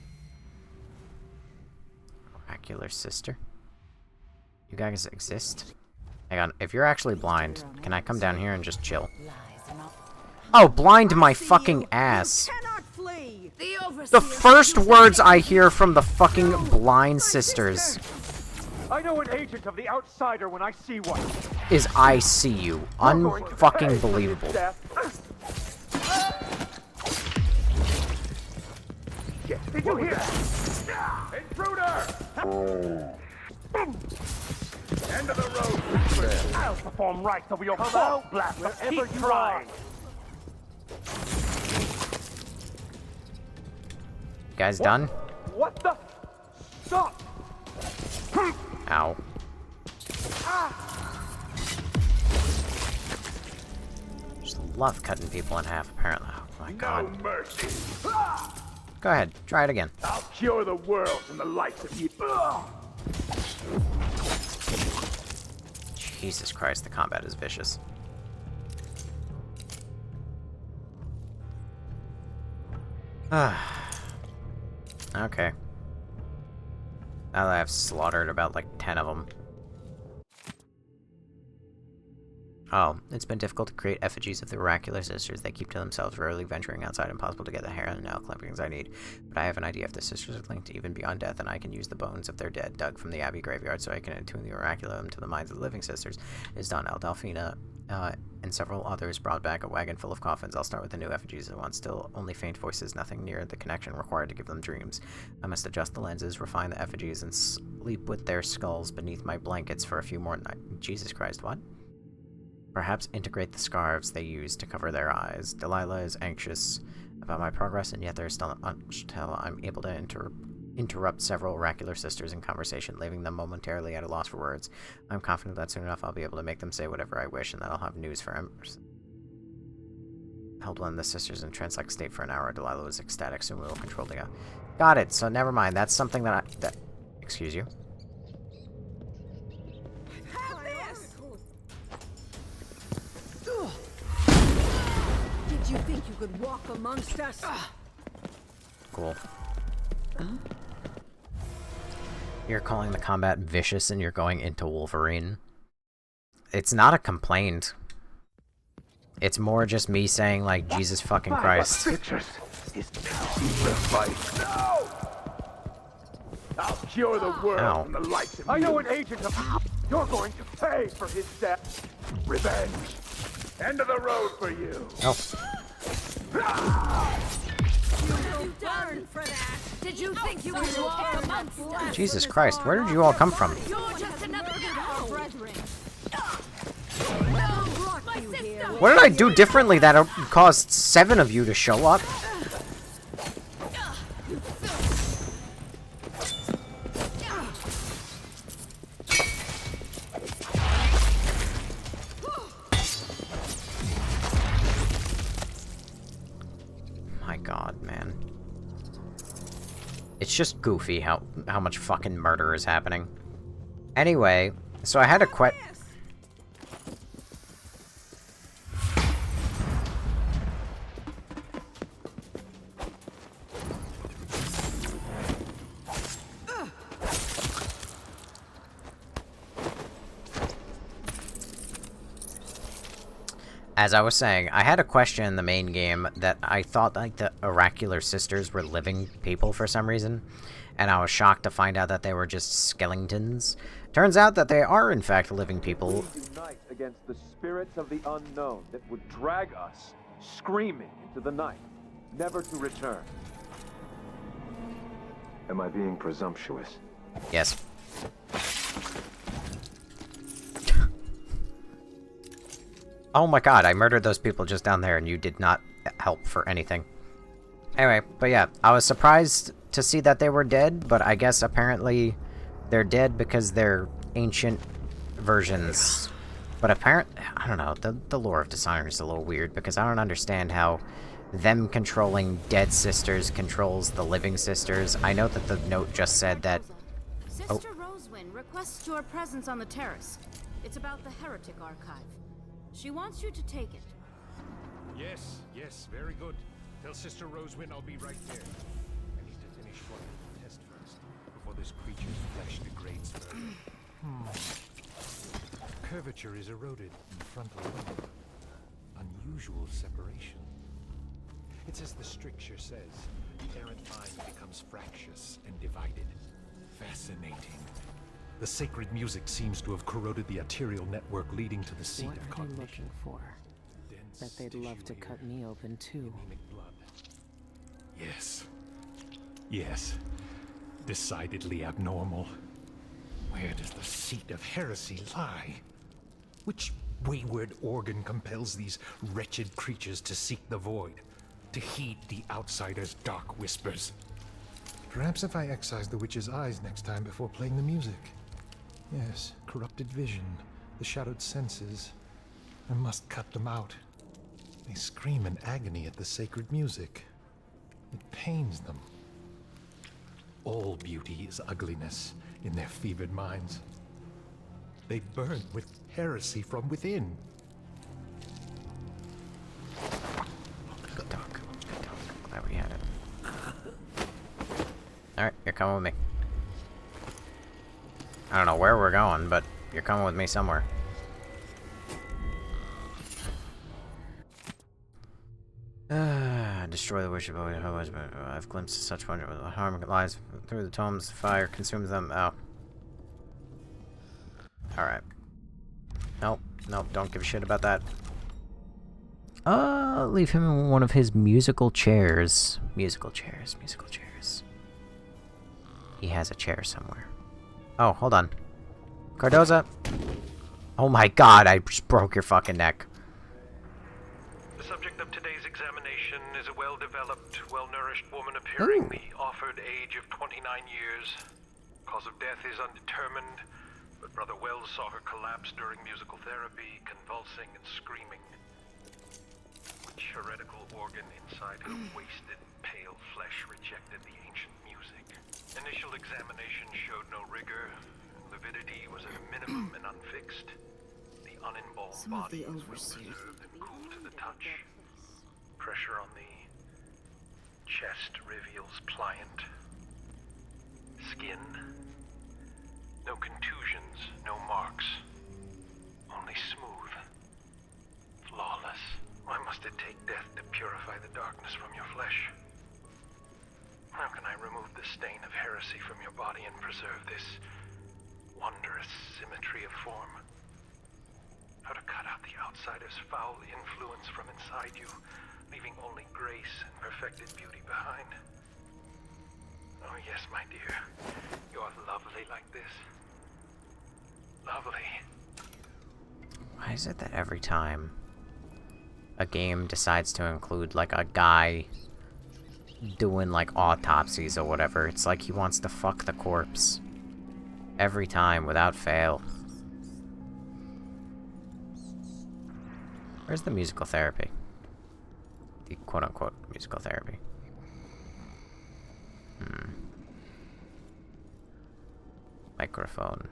Oracular sister. You guys exist? Hang on, if you're actually blind, can I come down here and just chill? Oh, blind my fucking ass! The first words I hear from the fucking blind sisters I know an agent of the outsider when I see one. is I see you. Unfucking believable. Did you hear? Intruder! End of the road. I'll perform rites over your fall blast of keep trying. You guys done? What the? Stop! Ow. Just love cutting people in half, apparently. Oh my god. No mercy. Go ahead, try it again. I'll cure the world from the likes of you. Jesus Christ, the combat is vicious. Okay. Now that I've slaughtered about like 10 of them. Oh, it's been difficult to create effigies of the oracular sisters. They keep to themselves, rarely venturing outside. Impossible to get the hair and nail clippings I need. But I have an idea. If the sisters are linked even beyond death, and I can use the bones of their dead dug from the Abbey graveyard so I can attune the oraculum to the minds of the living sisters. Is done. Delphina and several others brought back a wagon full of coffins. I'll start with the new effigies at once. Still only faint voices, nothing near the connection required to give them dreams. I must adjust the lenses, refine the effigies, and sleep with their skulls beneath my blankets for a few more nights. Jesus Christ, what? Perhaps integrate the scarves they use to cover their eyes. Delilah is anxious about my progress, and yet there is still until I'm able to interrupt several oracular sisters in conversation, leaving them momentarily at a loss for words. I'm confident that soon enough I'll be able to make them say whatever I wish, and that I'll have news for Embers. Held one of the sisters in trance-like state for an hour. Delilah was ecstatic. Soon we will control the... Got it. So never mind. That's something that excuse you. Did you think you could walk amongst us? Cool. You're calling the combat vicious and you're going into Wolverine. It's not a complaint. It's more just me saying, like, Jesus fucking Christ. No! I'll cure the world from the likes of you. I know an agent of... You're going to pay for his death. Revenge. End of the road for you. Oh. You done for that? Did you think you would walk amongst us? Jesus Christ, where did you all come from? You're just another brethren. What did I do differently that caused 7 of you to show up? My god, man. It's just goofy how much fucking murder is happening. Anyway, so I had a As I was saying, I had a question in the main game that I thought, like, the oracular sisters were living people for some reason, and I was shocked to find out that they were just skeletons. Turns out that they are, in fact, living people. Unite against the spirits of the unknown that would drag us, screaming, into the night, never to return. Am I being presumptuous? Yes. Oh my god, I murdered those people just down there and you did not help for anything. Anyway, but yeah, I was surprised to see that they were dead, but I guess apparently they're dead because they're ancient versions. But apparently, I don't know, the lore of Dishonored is a little weird because I don't understand how them controlling dead sisters controls the living sisters. I know that the note just said that... Sister Rosewind requests your presence on the terrace. It's about the Heretic Archive. She wants you to take it. Yes, yes, very good. Tell Sister Rosewind I'll be right there. I need to finish one test first, before this creature's flesh degrades further. Curvature is eroded in the frontal lobe. Unusual separation. It's as the stricture says, the errant mind becomes fractious and divided. Fascinating. The sacred music seems to have corroded the arterial network leading to the seat of cognition. What are you looking for? Bet they'd love to cut me open too. Yes. Yes. Decidedly abnormal. Where does the seat of heresy lie? Which wayward organ compels these wretched creatures to seek the void? To heed the outsider's dark whispers? Perhaps if I excise the witch's eyes next time before playing the music. Yes, corrupted vision, the shadowed senses. I must cut them out. They scream in agony at the sacred music. It pains them. All beauty is ugliness in their fevered minds. They burn with heresy from within. Good dog. Good dog. Glad we had it. Alright, you're coming with me. I don't know where we're going, but you're coming with me somewhere. Destroy the wish of otherwise, but I've glimpsed such wonder with harm lies through the tomes. Fire consumes them. Oh. Alright. Nope. Nope. Don't give a shit about that. Leave him in one of his musical chairs. Musical chairs. Musical chairs. He has a chair somewhere. Oh, hold on. Cardoza. Oh my god, I just broke your fucking neck. The subject of today's examination is a well-developed, well-nourished woman appearing the offered age of 29 years. Cause of death is undetermined, but Brother Wells saw her collapse during musical therapy, convulsing and screaming. Which heretical organ inside her wasted, pale flesh rejected the ancient music? Initial examination showed no rigor. Lividity was at a minimum and unfixed. The unembalmed body was well preserved and cool to the touch. Pressure on the chest reveals pliant skin. No contusions, no marks. Only smooth. Flawless. Why must it take death to purify the darkness from your flesh? How can I remove the stain of heresy from your body and preserve this wondrous symmetry of form? How to cut out the outsider's foul influence from inside you, leaving only grace and perfected beauty behind. Oh yes, my dear. You're lovely like this. Lovely. Why is it that every time a game decides to include, like, a guy doing, like, autopsies or whatever, it's like he wants to fuck the corpse. Every time, without fail. Where's the musical therapy? The quote-unquote musical therapy. Microphone.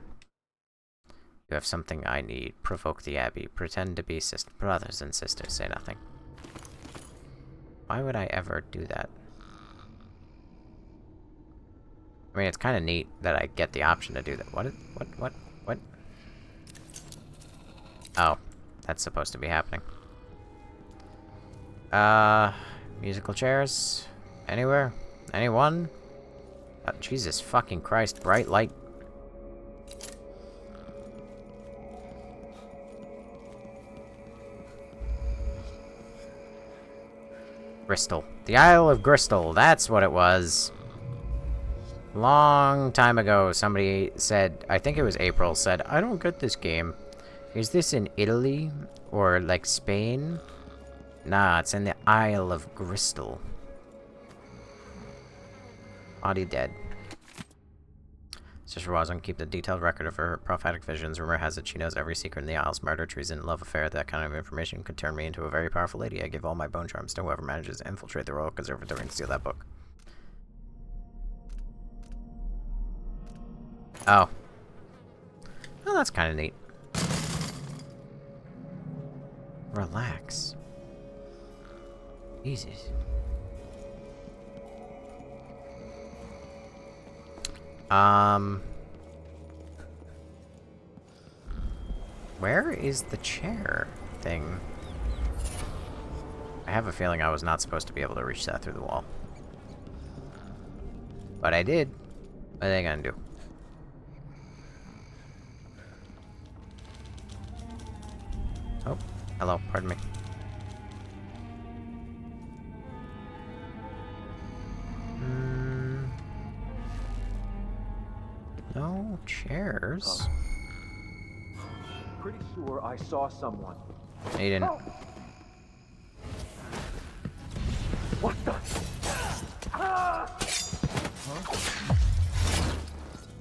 You have something I need. Provoke the Abbey. Pretend to be brothers and sisters. Say nothing. Why would I ever do that? I mean, it's kind of neat that I get the option to do that. What? Oh, that's supposed to be happening. Musical chairs? Anywhere? Anyone? Oh, Jesus fucking Christ, bright light. Gristol. The Isle of Gristol, that's what it was. Long time ago, somebody said, I think it was April, said, I don't get this game. Is this in Italy? Or, like, Spain? Nah, it's in the Isle of Gristol. Body dead. Sister Rosalind keep the detailed record of her prophetic visions. Rumor has it she knows every secret in the Isles. Murder, treason, love affair. That kind of information could turn me into a very powerful lady. I give all my bone charms to whoever manages to infiltrate the Royal Conservatory and steal that book. Oh. Oh, that's kind of neat. Relax. Jesus. Where is the chair thing? I have a feeling I was not supposed to be able to reach that through the wall. But I did. What are they gonna do? Oh, hello, pardon me. No chairs. Pretty sure I saw someone. He didn't. Oh. What the? Ah!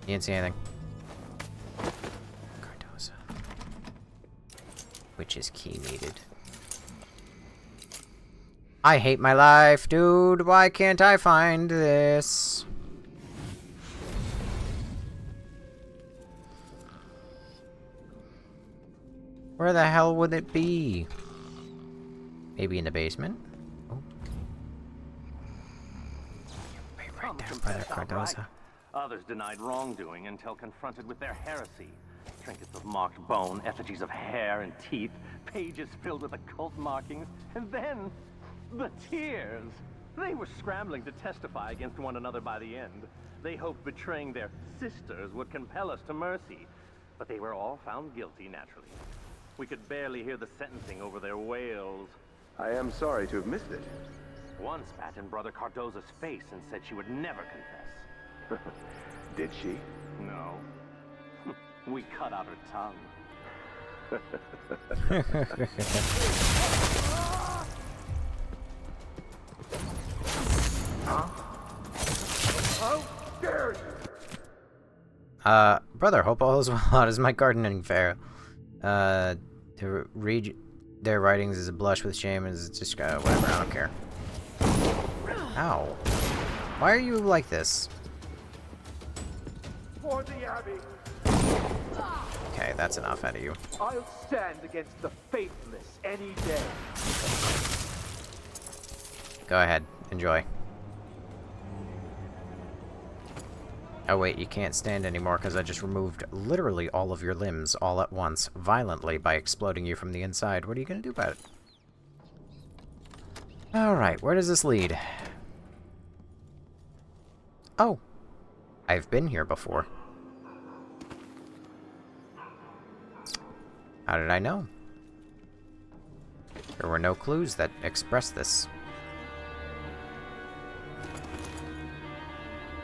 You didn't see anything. Cardoza. Witch's key needed. I hate my life, dude. Why can't I find this? Where the hell would it be? Maybe in the basement? Oh. Wait right there, Brother Cardoza. Others denied wrongdoing until confronted with their heresy. Trinkets of marked bone, effigies of hair and teeth, pages filled with occult markings, and then the tears. They were scrambling to testify against one another by the end. They hoped betraying their sisters would compel us to mercy, but they were all found guilty, naturally. We could barely hear the sentencing over their wails. I am sorry to have missed it. One spat in Brother Cardoza's face and said she would never confess. Did she? No. We cut out her tongue. How dare you! Brother, hope all is well. How does my gardening fare? To read their writings is a blush with shame and is just, whatever, I don't care. Ow. Why are you like this? For the Abbey. Okay, that's enough out of you. I'll stand against the faithless any day. Go ahead, enjoy. Oh wait, you can't stand anymore because I just removed literally all of your limbs all at once, violently, by exploding you from the inside. What are you gonna do about it? Alright, where does this lead? Oh! I've been here before. How did I know? There were no clues that expressed this.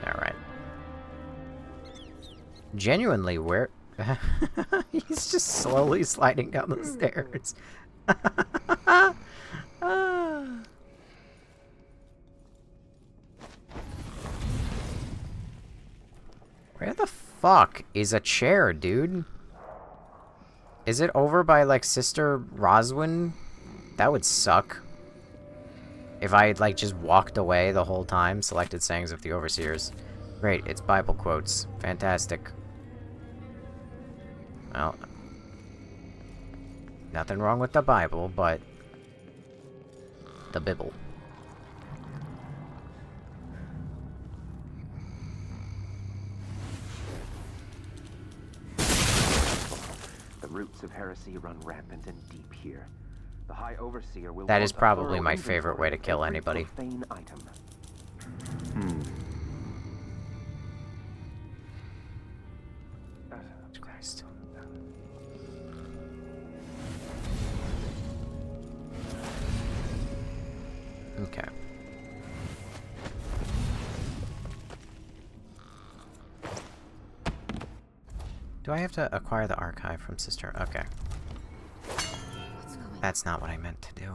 Alright. Genuinely, where... He's just slowly sliding down the stairs. Where the fuck is a chair, dude? Is it over by, like, Sister Roswin? That would suck. If I had, like, just walked away the whole time, selected sayings of the Overseers. Great, it's Bible quotes. Fantastic. Well, nothing wrong with the Bible, but the Bible. The roots of heresy run rampant and deep here. The High Overseer will. That is probably my favorite way to kill anybody. Item. Christ. Okay. Do I have to acquire the archive from Sister? Okay. That's not what I meant to do.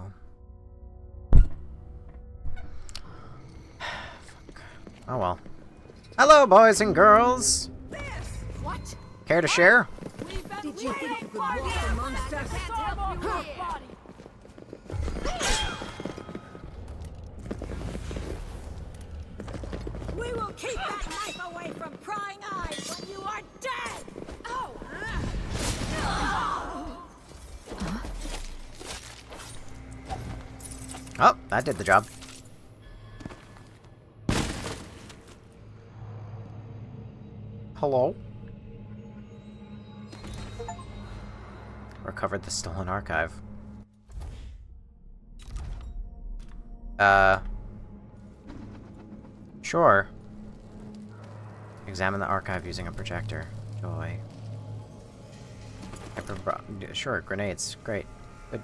Fuck. Oh well. Hello, boys and girls! What? Care to share? Did you think you could walk amongst us? We will keep that knife away from prying eyes when you are dead! Oh! Oh, that did the job. Hello? Recovered the stolen archive. Sure. Examine the archive using a projector. Joy. Sure, grenades. Great. But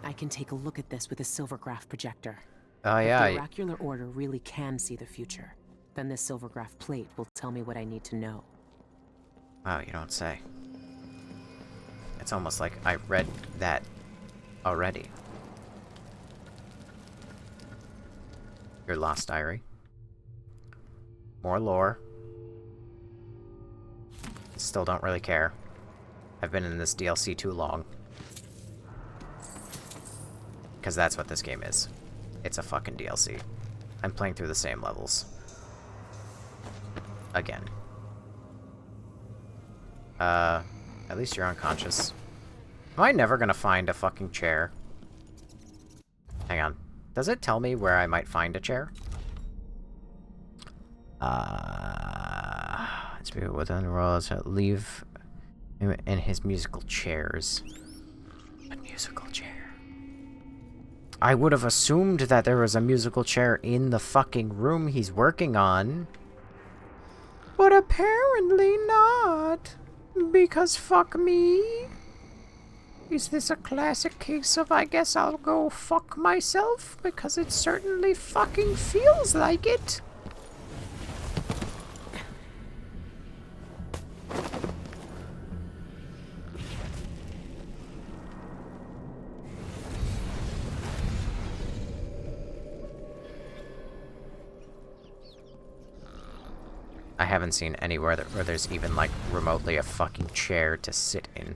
I can take a look at this with a silvergraph projector. Oh yeah. If the oracular order really can see the future, then this silvergraph plate will tell me what I need to know. Wow, you don't say. It's almost like I read that already. Your lost diary. More lore. Still don't really care. I've been in this DLC too long. Because that's what this game is. It's a fucking DLC. I'm playing through the same levels. Again. At least you're unconscious. Am I never gonna find a fucking chair? Hang on. Does it tell me where I might find a chair? Speak within the rules. Leave him in his musical chairs. A musical chair. I would have assumed that there was a musical chair in the fucking room he's working on. But apparently not. Because fuck me. Is this a classic case of I guess I'll go fuck myself? Because it certainly fucking feels like it. I haven't seen anywhere where there's even, like, remotely a fucking chair to sit in.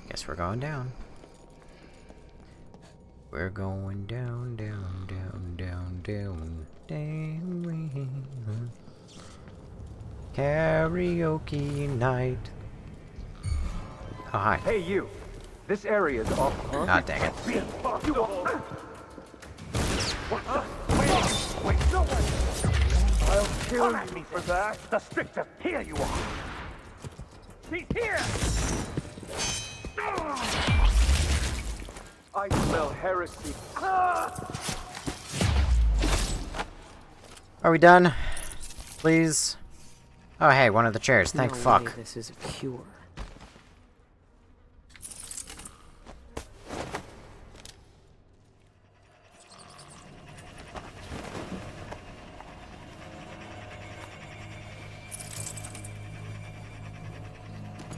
Guess we're going down. We're going down, down, down, down, down, down. Karaoke night. Oh, hi. Hey, you. This area is off. God dang it. Wait, no one! I'll kill you for that. The stricter. Here you are. He's here! I smell heresy. Are we done? Please? Oh, hey, one of the chairs. Thank fuck. Way this is a cure.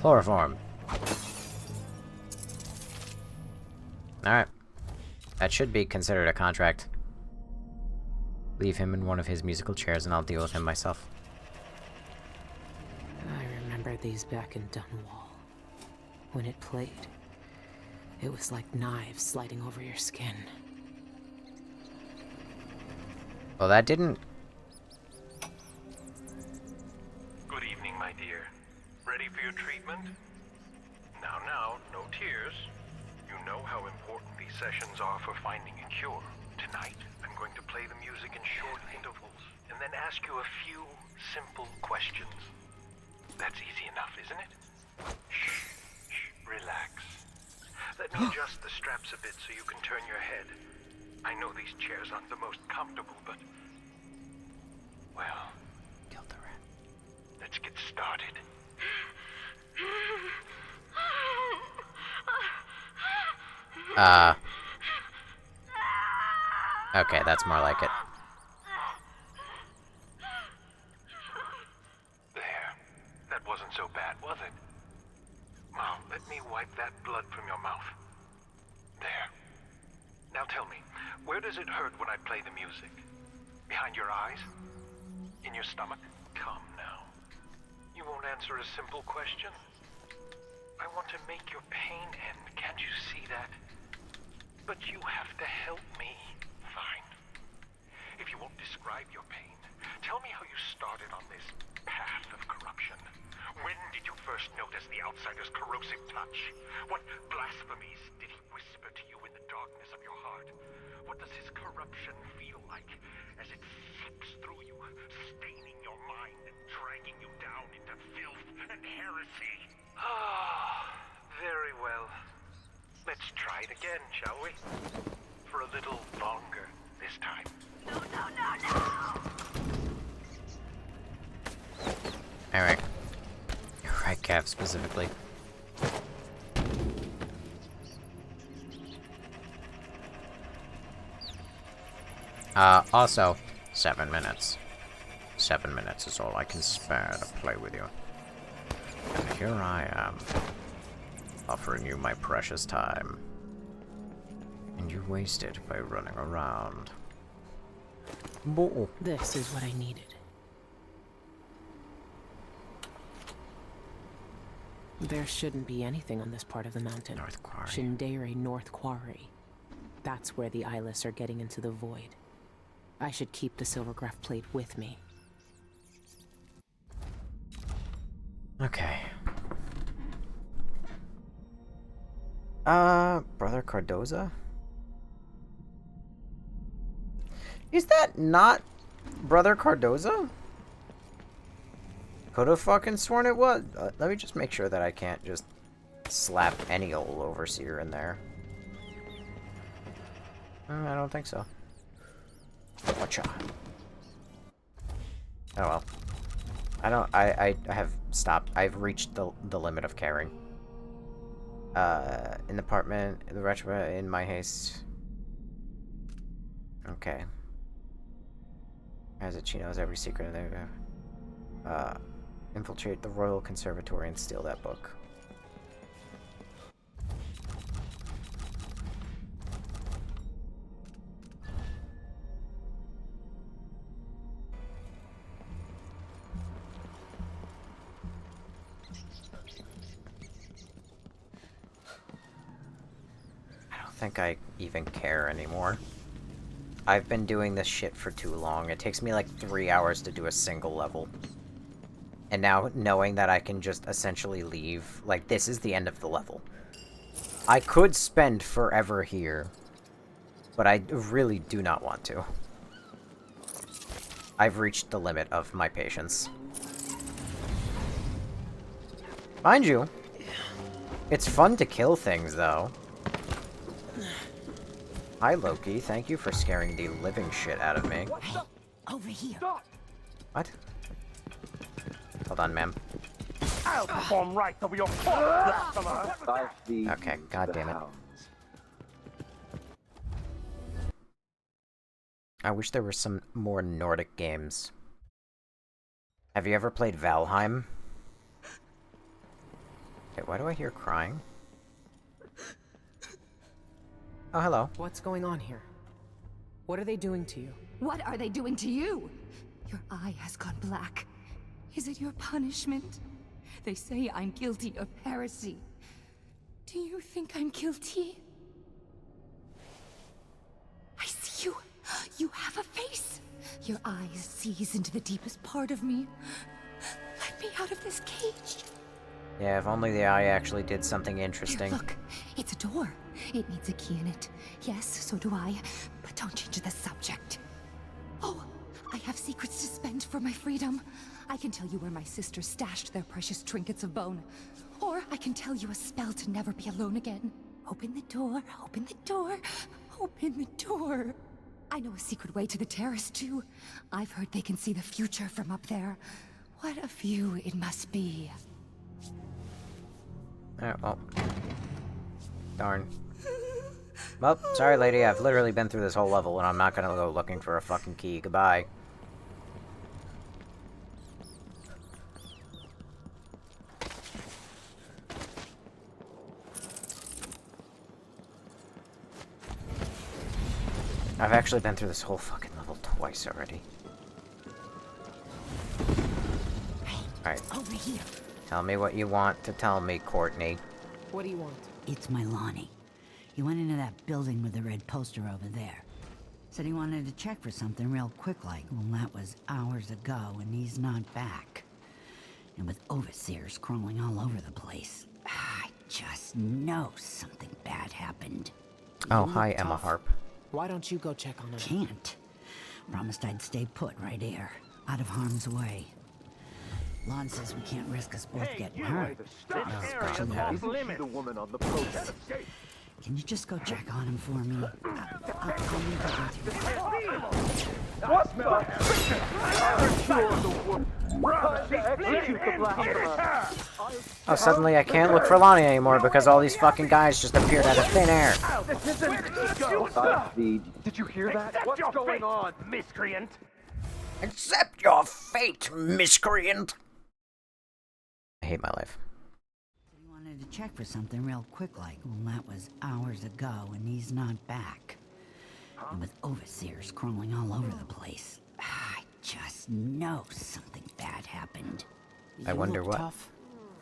Chloroform. Alright. That should be considered a contract. Leave him in one of his musical chairs and I'll deal with him myself. I remember these back in Dunwall. When it played, it was like knives sliding over your skin. Well, that didn't... Good evening, my dear. Ready for your treatment? Now, no tears. You know how important these sessions are for finding a cure. Tonight, I'm going to play the music in short intervals, and then ask you a few simple questions. That's easy enough, isn't it? Shh, relax. Let me adjust the straps a bit so you can turn your head. I know these chairs aren't the most comfortable, but... well... Kill the rat. Let's get started. Okay, that's more like it. There. That wasn't so bad, was it? Now, let me wipe that blood from your mouth. There. Now tell me, where does it hurt when I play the music? Behind your eyes? In your stomach? Come now. You won't answer a simple question? I want to make your pain end, can't you see that? But you have to help me. Fine. If you won't describe your pain, tell me how you started on this path of corruption. When did you first notice the outsider's corrosive touch? What blasphemies did he whisper to you in the darkness of your heart? What does his corruption feel like as it seeps through you, staining your mind and dragging you down into filth and heresy? Ah, very well. Let's try it again, shall we? For a little longer this time. No! Alright. Right, Cap, specifically. Also, 7 minutes. 7 minutes is all I can spare to play with you. And here I am. offering you my precious time. And you waste it by running around. Bull. This is what I needed. There shouldn't be anything on this part of the mountain. North Quarry. Shindere North Quarry. That's where the eyeless are getting into the void. I should keep the silvergraph plate with me. Okay. Brother Cardoza? Is that not Brother Cardoza? Could have fucking sworn it was. Let me just make sure that I can't just slap any old overseer in there. I don't think so. Watcha. Oh well. I have stopped. I've reached the limit of caring. In the apartment, the retro in my haste. Okay. As she knows every secret of there. Infiltrate the Royal Conservatory and steal that book. I don't think I even care anymore. I've been doing this shit for too long. It takes me like 3 hours to do a single level. And now, knowing that I can just essentially leave, like, this is the end of the level. I could spend forever here, but I really do not want to. I've reached the limit of my patience. Mind you, it's fun to kill things, though. Hi, Loki. Thank you for scaring the living shit out of me. Hey, over here. What? Hold on, ma'am. I'll perform right over your blasphemer. Okay, god damn it. I wish there were some more Nordic games. Have you ever played Valheim? Okay, why do I hear crying? Oh, hello. What's going on here? What are they doing to you? What are they doing to you? Your eye has gone black. Is it your punishment? They say I'm guilty of heresy. Do you think I'm guilty? I see you. You have a face. Your eyes sees into the deepest part of me. Let me out of this cage. Yeah, if only the eye actually did something interesting. Here, look, it's a door. It needs a key in it. Yes, so do I. But don't change the subject. Oh, I have secrets to spend for my freedom. I can tell you where my sisters stashed their precious trinkets of bone. Or I can tell you a spell to never be alone again. Open the door, open the door, open the door. I know a secret way to the terrace, too. I've heard they can see the future from up there. What a view it must be. Oh, well. Darn. Well, sorry, lady. I've literally been through this whole level, and I'm not gonna go looking for a fucking key. Goodbye. I've actually been through this whole fucking level twice already. Alright. Over here. Tell me what you want to tell me, Courtney. What do you want? It's Milani. He went into that building with the red poster over there. Said he wanted to check for something real quick like. Well, that was hours ago, and he's not back. And with overseers crawling all over the place, I just know something bad happened. Oh, hi, Emma Harp. Why don't you go check on him? Can't. Promised I'd stay put right here, out of harm's way. Lon says we can't risk us both getting hurt. Especially the woman on the protest. Can you just go check on him for me? I'll leave it with you. What the? Oh, suddenly I can't look for Lonnie anymore because all these fucking guys just appeared out of thin air. Did you hear that? What's going on, miscreant? Accept your fate, miscreant. I hate my life. He wanted wanted to check for something real quick like, well, that was hours ago and he's not back. And with overseers crawling all over the place, I just know something bad happened. I wonder what. Tough.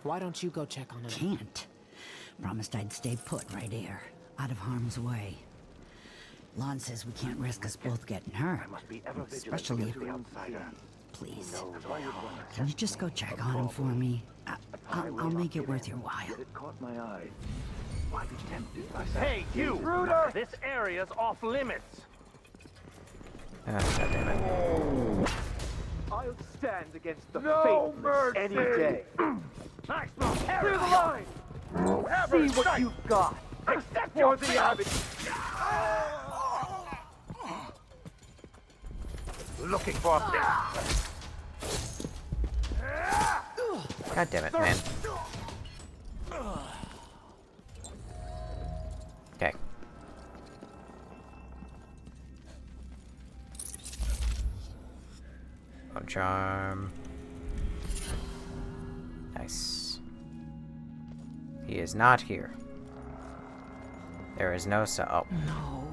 Why don't you go check on him? Can't. Promised I'd stay put right here, out of harm's way. Lon says we can't risk us both getting hurt. Especially if... the outsider. Please. Can you just go check on him for me? I'll make it worth your while. It caught my eye. Why be tempted by Hey, you! Intruder! This area's off limits! God damn it. I'll stand against the faithless any day. Nice little Clear the line! See what you've got! Except for the abbey! Looking for God damn it, man. Okay. On charm. Nice. He is not here. There is no oh. No.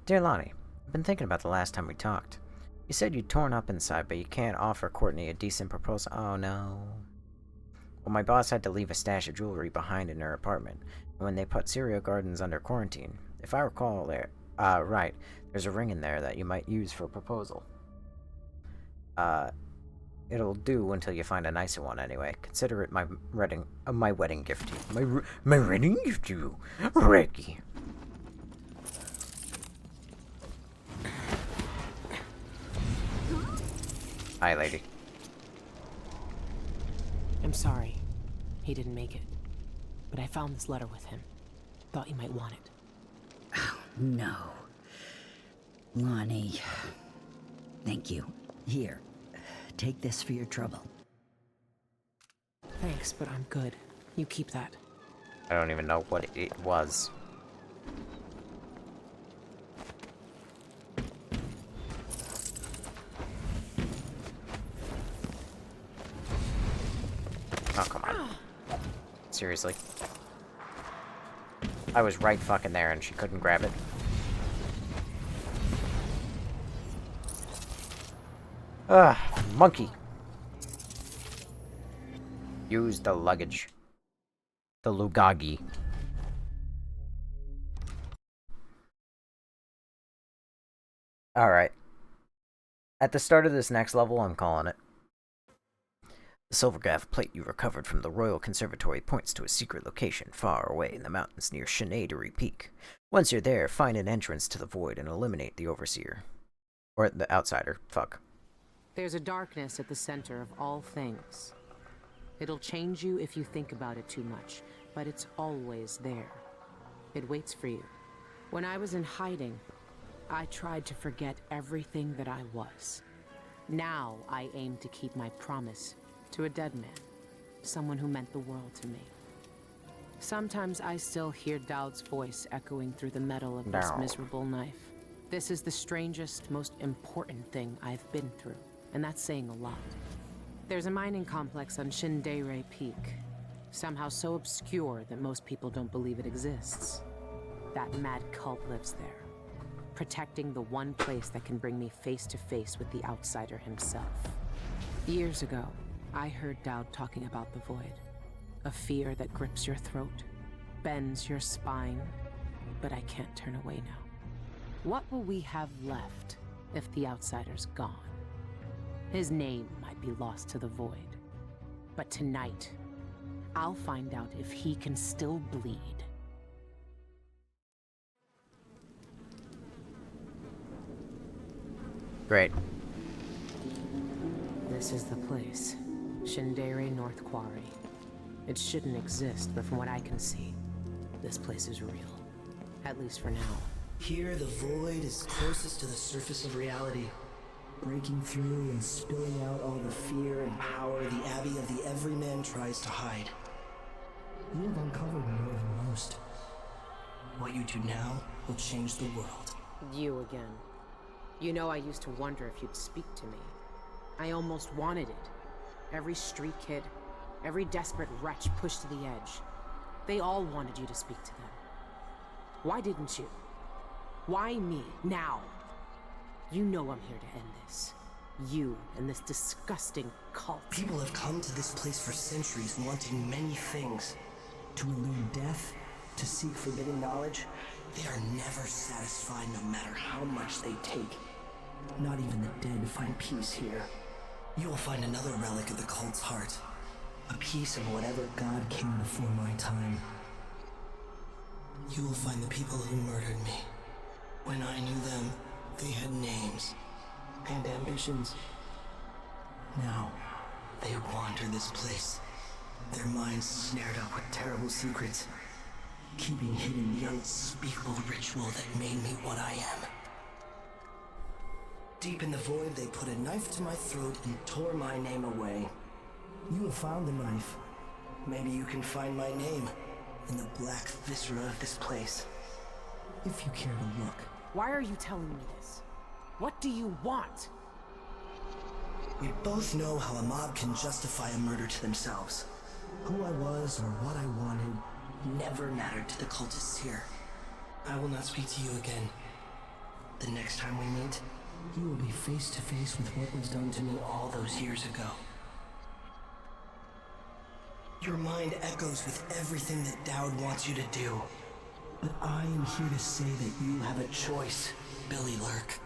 Dear Lonnie, I've been thinking about the last time we talked. You said you'd torn up inside, but you can't offer Courtney a decent proposal. Oh no. Well, my boss had to leave a stash of jewelry behind in her apartment when they put Cereal Gardens under quarantine. If I recall right, there's a ring in there that you might use for a proposal. It'll do until you find a nicer one anyway. Consider it my wedding gift to you. My wedding gift to you, Ricky. Hi, lady. I'm sorry. He didn't make it. But I found this letter with him. Thought you might want it. Oh, no. Lonnie. Thank you. Here. Take this for your trouble. Thanks, but I'm good. You keep that. I don't even know what it was. Oh, come on. Seriously? I was right fucking there and she couldn't grab it. Monkey. Use the luggage. The Lugagi. Alright. At the start of this next level, I'm calling it. The silvergraph plate you recovered from the Royal Conservatory points to a secret location far away in the mountains near Shenandoah Peak. Once you're there, find an entrance to the void and eliminate the Overseer. Or the Outsider. Fuck. There's a darkness at the center of all things. It'll change you if you think about it too much, but it's always there. It waits for you. When I was in hiding, I tried to forget everything that I was. Now I aim to keep my promise to a dead man, someone who meant the world to me. Sometimes I still hear Dowd's voice echoing through the metal of this miserable knife. This is the strangest, most important thing I've been through, and that's saying a lot. There's a mining complex on Shenandoah Peak, somehow so obscure that most people don't believe it exists. That mad cult lives there, protecting the one place that can bring me face to face with the Outsider himself. Years ago, I heard Dowd talking about the void. A fear that grips your throat, bends your spine, but I can't turn away now. What will we have left if the Outsider's gone? His name might be lost to the void, but tonight, I'll find out if he can still bleed. Great. This is the place. Shenandoah North Quarry. It shouldn't exist, but from what I can see, this place is real. At least for now. Here, the void is closest to the surface of reality, breaking through and spilling out all the fear and power the Abbey of the Everyman tries to hide. You have uncovered more than most. What you do now will change the world. You again. You know, I used to wonder if you'd speak to me. I almost wanted it. Every street kid, Every desperate wretch pushed to the edge. They all wanted you to speak to them. Why didn't you? Why me, now? You know I'm here to end this. You and this disgusting cult. People have come to this place for centuries wanting many things. To elude death, to seek forbidden knowledge. They are never satisfied no matter how much they take. Not even the dead find peace here. You will find another relic of the cult's heart. A piece of whatever God came before my time. You will find the people who murdered me. When I knew them, they had names and ambitions. Now, they wander this place. Their minds snared up with terrible secrets, keeping hidden the unspeakable ritual that made me what I am. Deep in the void, they put a knife to my throat and tore my name away. You have found the knife. Maybe you can find my name in the black viscera of this place. If you care to look. Why are you telling me this? What do you want? We both know how a mob can justify a murder to themselves. Who I was or what I wanted never mattered to the cultists here. I will not speak to you again. The next time we meet, you will be face to face with what was done to me all those years ago. Your mind echoes with everything that Dowd wants you to do. But I am here to say that you have a choice, Billy Lurk.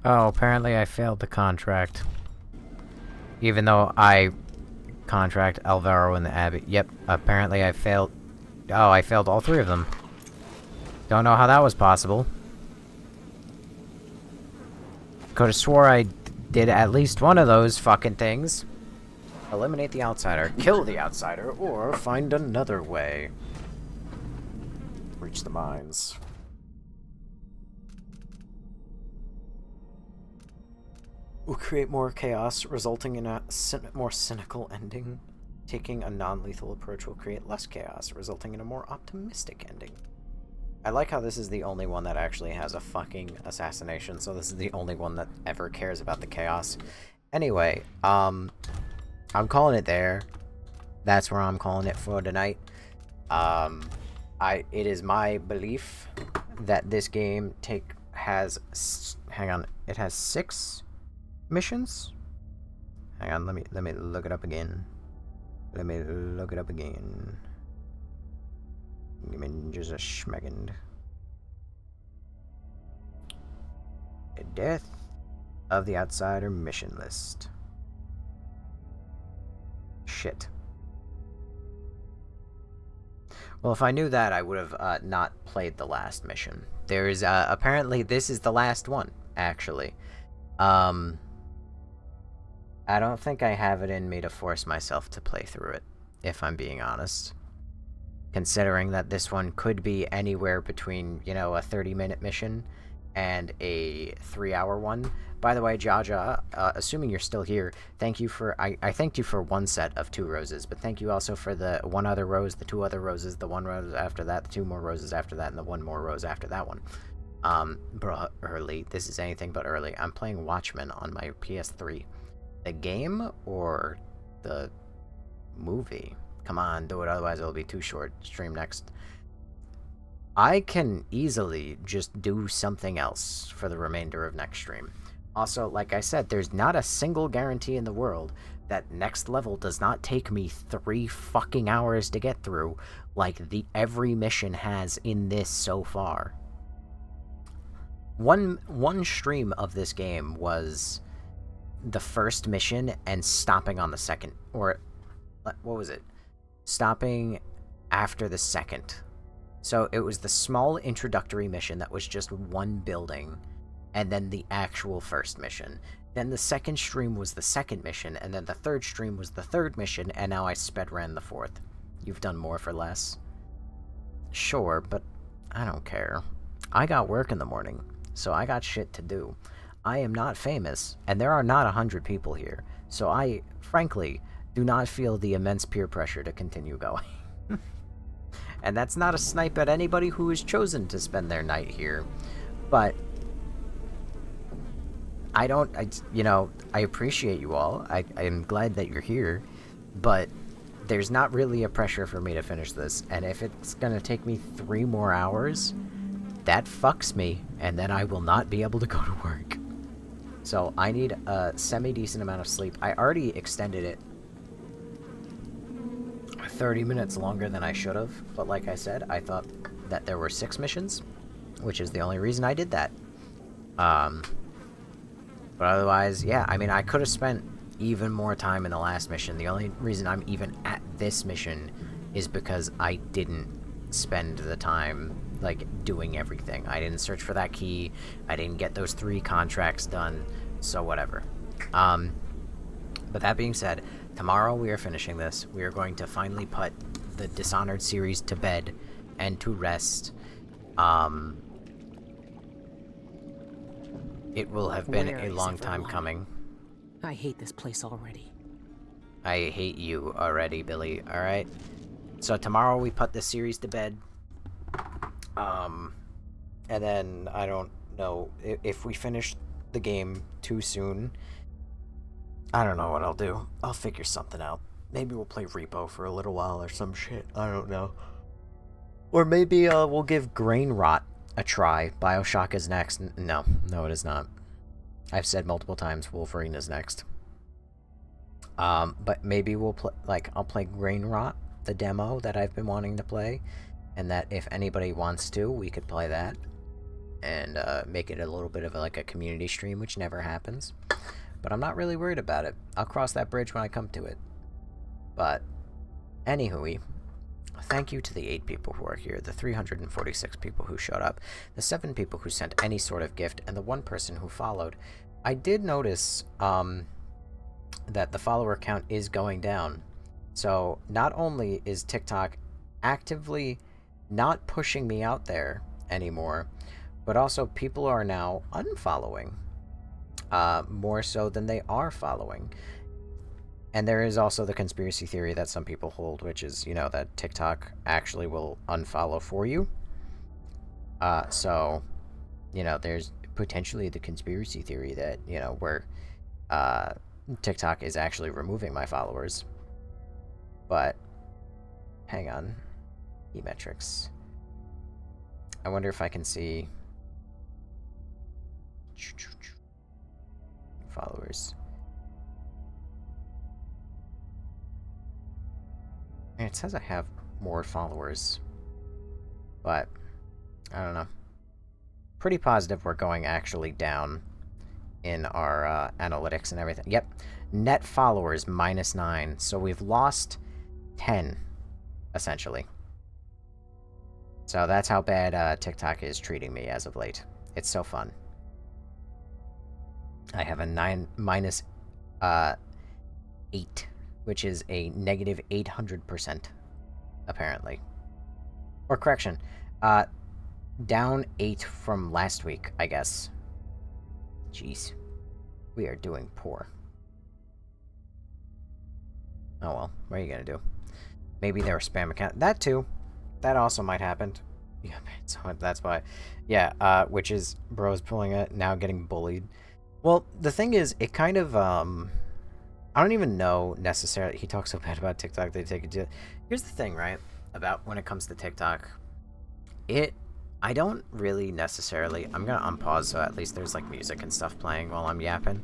Oh, apparently I failed the contract. Even though I contract Alvaro and the Abbey. Yep, apparently I failed. Oh, I failed all three of them. Don't know how that was possible. Could've swore I did at least one of those fucking things. Eliminate the outsider, kill the outsider, or find another way. Reach the mines. Will create more chaos, resulting in a more cynical ending. Taking a non-lethal approach will create less chaos, resulting in a more optimistic ending. I like how this is the only one that actually has a fucking assassination, so this is the only one that ever cares about the chaos. Anyway, I'm calling it there. That's where I'm calling it for tonight. It is my belief that this game has 6 missions? Hang on, let me look it up again. Give me just a schmeckend. The Death of the Outsider mission list. Shit. Well, if I knew that, I would have not played the last mission. There is apparently this is the last one, actually. I don't think I have it in me to force myself to play through it, if I'm being honest. Considering that this one could be anywhere between, you know, a 30-minute mission and a 3-hour one. By the way, Jaja, assuming you're still here, thank you for... I thanked you for one set of 2 roses, but thank you also for the 1 other rose, the 2 other roses, the 1 rose after that, the 2 more roses after that, and the 1 more rose after that one. Bruh, early. This is anything but early. I'm playing Watchmen on my PS3. The game or the movie? Come on, do it, otherwise it'll be too short. Stream next. I can easily just do something else for the remainder of next stream. Also, like I said, there's not a single guarantee in the world that next level does not take me 3 fucking hours to get through, like every mission has in this so far. One stream of this game was the first mission and stopping on the second, or what was it? Stopping after the second. So it was the small introductory mission that was just 1 building, and then the actual first mission. Then the second stream was the second mission, and then the third stream was the third mission, and now I sped ran the 4th. You've done more for less. Sure, but I don't care. I got work in the morning, so I got shit to do. I am not famous, and there are not 100 people here, so I, frankly, do not feel the immense peer pressure to continue going. And that's not a snipe at anybody who has chosen to spend their night here. But I appreciate you all. I'm glad that you're here. But there's not really a pressure for me to finish this. And if it's going to take me 3 more hours, that fucks me. And then I will not be able to go to work. So I need a semi-decent amount of sleep. I already extended it 30 minutes longer than I should have, but like I said, I thought that there were 6 missions, which is the only reason I did that. But otherwise, yeah, I mean, I could have spent even more time in the last mission. The only reason I'm even at this mission is because I didn't spend the time, like, doing everything. I didn't search for that key, I didn't get those 3 contracts done, so whatever. But that being said, tomorrow we are finishing this. We are going to finally put the Dishonored series to bed and to rest. It will have been a long time coming. I hate this place already. I hate you already, Billy. Alright? So tomorrow we put this series to bed. And then, I don't know, if we finish the game too soon, I don't know what I'll do. I'll figure something out. Maybe we'll play Repo for a little while or some shit. I don't know. Or maybe we'll give Grain Rot a try. BioShock is next. No, it is not. I've said multiple times Wolverine is next. But maybe we'll play, I'll play Grain Rot, the demo that I've been wanting to play, and that if anybody wants to, we could play that and make it a little bit of a community stream, which never happens. But I'm not really worried about it. I'll cross that bridge when I come to it. But, anywho, thank you to the 8 people who are here, the 346 people who showed up, the 7 people who sent any sort of gift, and the 1 person who followed. I did notice that the follower count is going down. So, not only is TikTok actively not pushing me out there anymore, but also people are now unfollowing. More so than they are following. And there is also the conspiracy theory that some people hold, which is, that TikTok actually will unfollow for you. So, there's potentially the conspiracy theory that, where TikTok is actually removing my followers. But, hang on. E-metrics. I wonder if I can see followers. And it says I have more followers, but I don't know. Pretty positive we're going actually down in our analytics and everything. Yep, net followers -9, so we've lost 10, essentially. So that's how bad TikTok is treating me as of late. It's so fun. I have a -8, which is a -800%, apparently. Or correction, down 8 from last week, I guess. Jeez. We are doing poor. Oh well, what are you gonna do? Maybe they're a spam account. That too. That also might happen. Yeah, so that's why. Yeah, which is bros pulling it, now getting bullied. Well, the thing is, it kind of, I don't even know necessarily. He talks so bad about TikTok, they take it to... Here's the thing, right? About when it comes to TikTok. I don't really necessarily... I'm gonna unpause so at least there's, music and stuff playing while I'm yapping.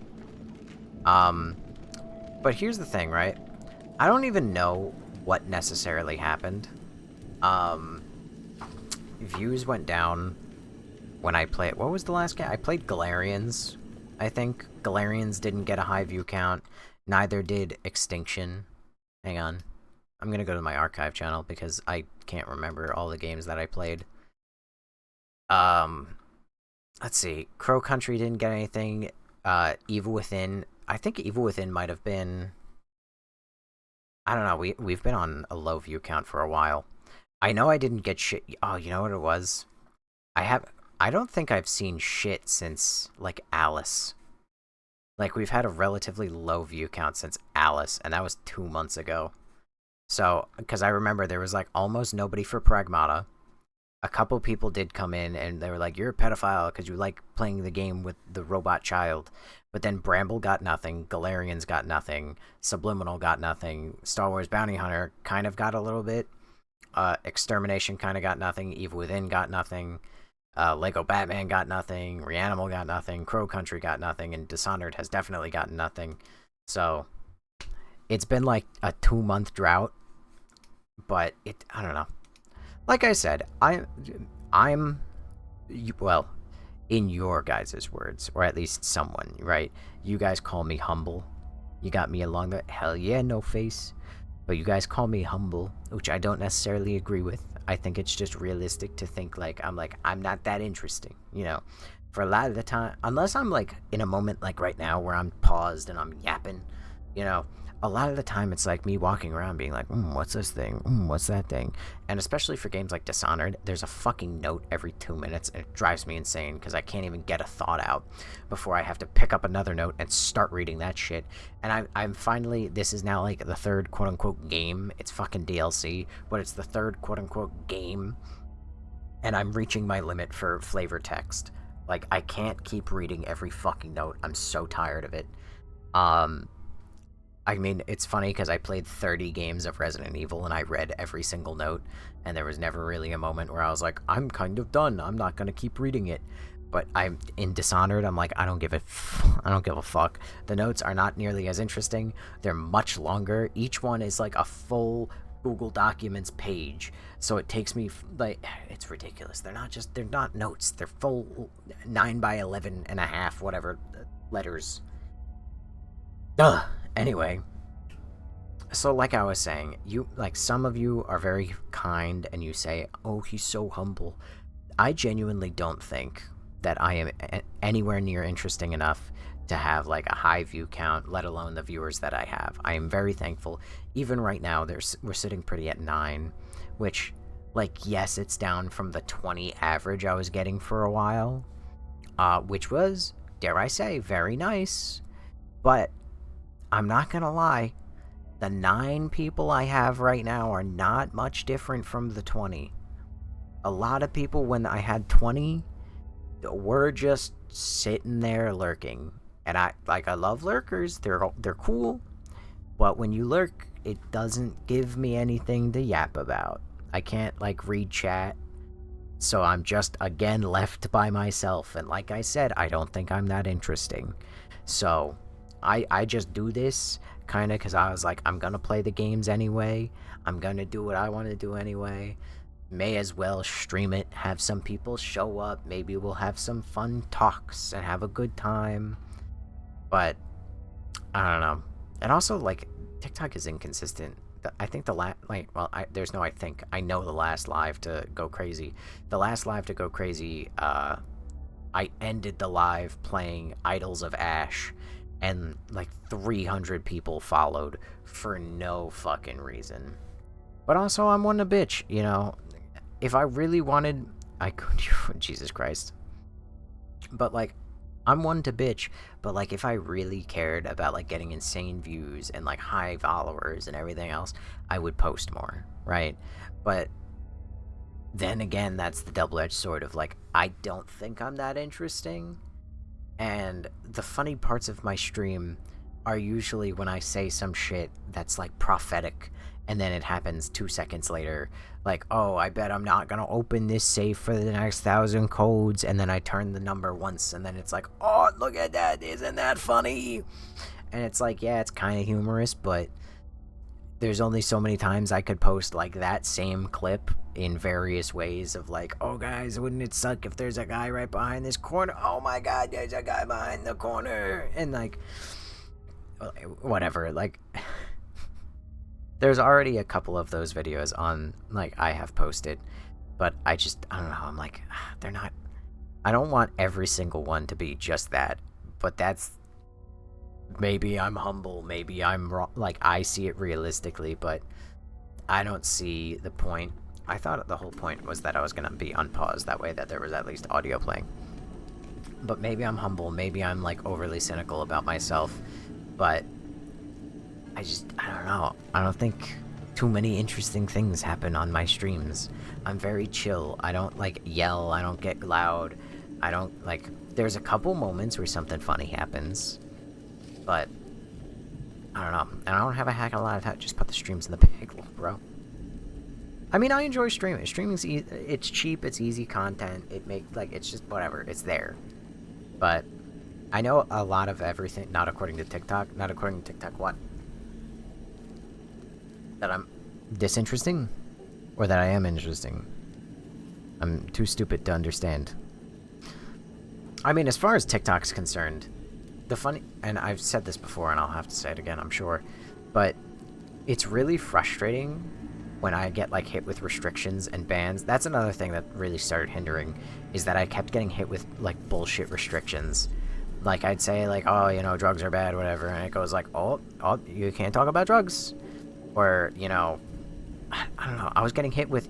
But here's the thing, right? I don't even know what necessarily happened. Views went down when I played... What was the last game? I played Galarians, I think. Galarians didn't get a high view count. Neither did Extinction. Hang on. I'm gonna go to my archive channel because I can't remember all the games that I played. Let's see. Crow Country didn't get anything. Evil Within. I think Evil Within might have been... I don't know. We've been on a low view count for a while. I know I didn't get shit... Oh, you know what it was? I don't think I've seen shit since, Alice. We've had a relatively low view count since Alice, and that was 2 months ago. So, because I remember there was like almost nobody for Pragmata. A couple people did come in and they were like, you're a pedophile because you like playing the game with the robot child. But then Bramble got nothing, Galarians got nothing, Subliminal got nothing, Star Wars Bounty Hunter kind of got a little bit, Extermination kind of got nothing, Evil Within got nothing, Lego Batman got nothing, Reanimal got nothing, Crow Country got nothing, and Dishonored has definitely gotten nothing. So it's been like a 2-month drought, but I don't know. Like I said, I'm well, in your guys' words, or at least someone, right? You guys call me humble. You got me along the hell yeah, no face. But you guys call me humble, which I don't necessarily agree with. I think it's just realistic to think I'm not that interesting, you know. For a lot of the time, unless I'm like in a moment like right now where I'm paused and I'm yapping, you know, a lot of the time it's like me walking around being like, what's this thing? What's that thing? And especially for games like Dishonored, there's a fucking note every 2 minutes, and it drives me insane because I can't even get a thought out before I have to pick up another note and start reading that shit. And I'm finally, this is now like the third quote-unquote game. It's fucking DLC, but it's the third quote-unquote game, and I'm reaching my limit for flavor text. Like, I can't keep reading every fucking note. I'm so tired of it. I mean, it's funny because I played 30 games of Resident Evil and I read every single note, and there was never really a moment where I was like, I'm kind of done. I'm not going to keep reading it. But I'm in Dishonored, I'm like, I don't give a fuck. The notes are not nearly as interesting. They're much longer. Each one is like a full Google Documents page. So it takes me, like, it's ridiculous. They're not notes. They're full 9 by 11 and a half, whatever, letters. Ugh. Anyway, so like I was saying, some of you are very kind and you say, oh, he's so humble. I genuinely don't think that I am anywhere near interesting enough to have like a high view count, let alone the viewers that I have. I am very thankful. Even right now, we're sitting pretty at 9, which, like, yes, it's down from the 20 average I was getting for a while, which was, dare I say, very nice, but I'm not gonna lie, the 9 people I have right now are not much different from the 20. A lot of people, when I had 20, were just sitting there lurking. And I love lurkers, they're cool, but when you lurk, it doesn't give me anything to yap about. I can't, like, read chat, so I'm just, again, left by myself. And like I said, I don't think I'm that interesting. So I just do this kind of because I was like, I'm going to play the games anyway. I'm going to do what I want to do anyway. May as well stream it, have some people show up. Maybe we'll have some fun talks and have a good time. But I don't know. And also, like, TikTok is inconsistent. I think there's no I think. I know the last live to go crazy. The last live to go crazy, I ended the live playing Idols of Ash, and like 300 people followed for no fucking reason. But also, I'm one to bitch, you know. If I really wanted, I could. Jesus Christ. But like, I'm one to bitch. But like, if I really cared about like getting insane views and like high followers and everything else, I would post more, right? But then again, that's the double-edged sword of like, I don't think I'm that interesting. And the funny parts of my stream are usually when I say some shit that's like prophetic, and then it happens 2 seconds later, like, oh, I bet I'm not gonna open this safe for the next 1,000 codes, and then I turn the number once, and then it's like, oh, look at that, isn't that funny? And it's like, yeah, it's kind of humorous, but there's only so many times I could post like that same clip in various ways of like, oh guys, wouldn't it suck if there's a guy right behind this corner? Oh my god, there's a guy behind the corner. And like, whatever, like, there's already a couple of those videos on, like, I have posted, but I don't know, I'm like, they're not, I don't want every single one to be just that, but that's, maybe I'm humble, maybe I'm wrong, like, I see it realistically, but I don't see the point. I thought the whole point was that I was going to be unpaused, that way that there was at least audio playing. But maybe I'm humble, maybe I'm, like, overly cynical about myself, but I don't know. I don't think too many interesting things happen on my streams. I'm very chill. I don't, like, yell. I don't get loud. I don't, like... There's a couple moments where something funny happens. But... I don't know. And I don't have a lot of that. Just put the streams in the bag, bro. I mean, I enjoy streaming. Streaming's it's cheap, it's easy content. It's just whatever. It's there. But I know a lot of everything, not according to TikTok. Not according to TikTok, what? That I'm disinteresting? Or that I am interesting? I'm too stupid to understand. I mean, as far as TikTok's concerned, the funny... And I've said this before, and I'll have to say it again, I'm sure. But it's really frustrating when I get, like, hit with restrictions and bans. That's another thing that really started hindering, is that I kept getting hit with, like, bullshit restrictions. Like, I'd say, like, oh, you know, drugs are bad, whatever, and it goes like, oh, you can't talk about drugs. Or, you know, I don't know, I was getting hit with,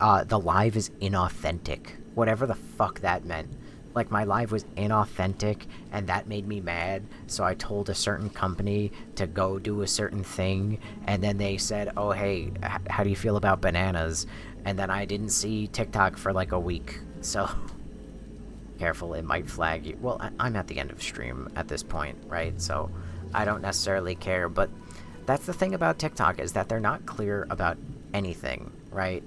the live is inauthentic. Whatever the fuck that meant. Like, my live was inauthentic, and that made me mad, so I told a certain company to go do a certain thing, and then they said, oh, hey, how do you feel about bananas? And then I didn't see TikTok for, like, a week, so... Careful, it might flag you. Well, I'm at the end of stream at this point, right? So, I don't necessarily care, but that's the thing about TikTok, is that they're not clear about anything, right?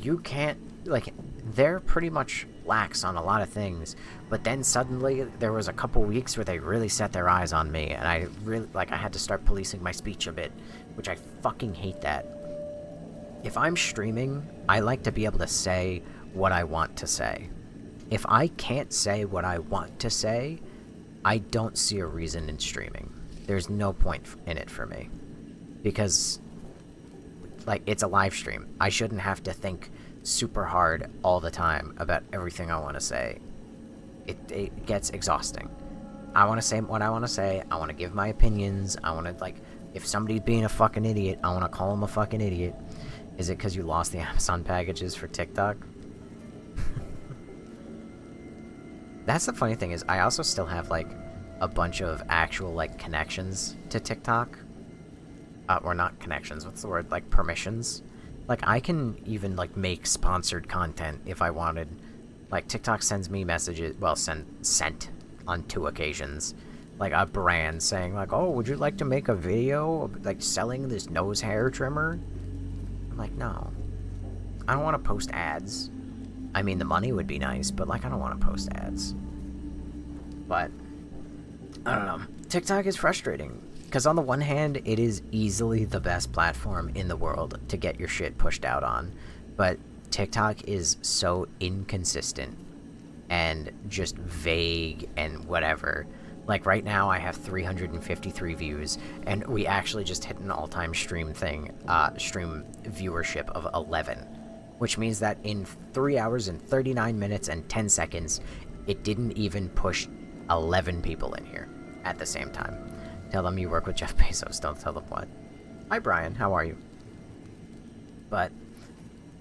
You can't, like, they're pretty much lax on a lot of things, but then suddenly there was a couple weeks where they really set their eyes on me, and I really, like, I had to start policing my speech a bit, which I fucking hate that. If I'm streaming, I like to be able to say what I want to say. If I can't say what I want to say, I don't see a reason in streaming. There's no point in it for me. Because, like, it's a live stream. I shouldn't have to think super hard all the time about everything I want to say. It gets exhausting. I want to say what I want to say. I want to give my opinions. I want to, like, if somebody's being a fucking idiot, I want to call them a fucking idiot. Is it because you lost the Amazon packages for TikTok? That's the funny thing, is I also still have, like, a bunch of actual, like, connections to TikTok. Or not connections, what's the word? Like, permissions. Like, I can even, like, make sponsored content if I wanted. Like, TikTok sends me messages, well, sent on 2 occasions. Like, a brand saying, like, oh, would you like to make a video of, like, selling this nose hair trimmer? I'm like, no. I don't want to post ads. I mean, the money would be nice, but, like, I don't want to post ads. But, I don't know. TikTok is frustrating. Because on the one hand, it is easily the best platform in the world to get your shit pushed out on. But TikTok is so inconsistent and just vague and whatever. Like, right now, I have 353 views, and we actually just hit an all-time stream viewership of 11. Which means that in 3 hours and 39 minutes and 10 seconds, it didn't even push 11 people in here at the same time. Tell them you work with Jeff Bezos, don't tell them what. Hi, Brian, how are you? But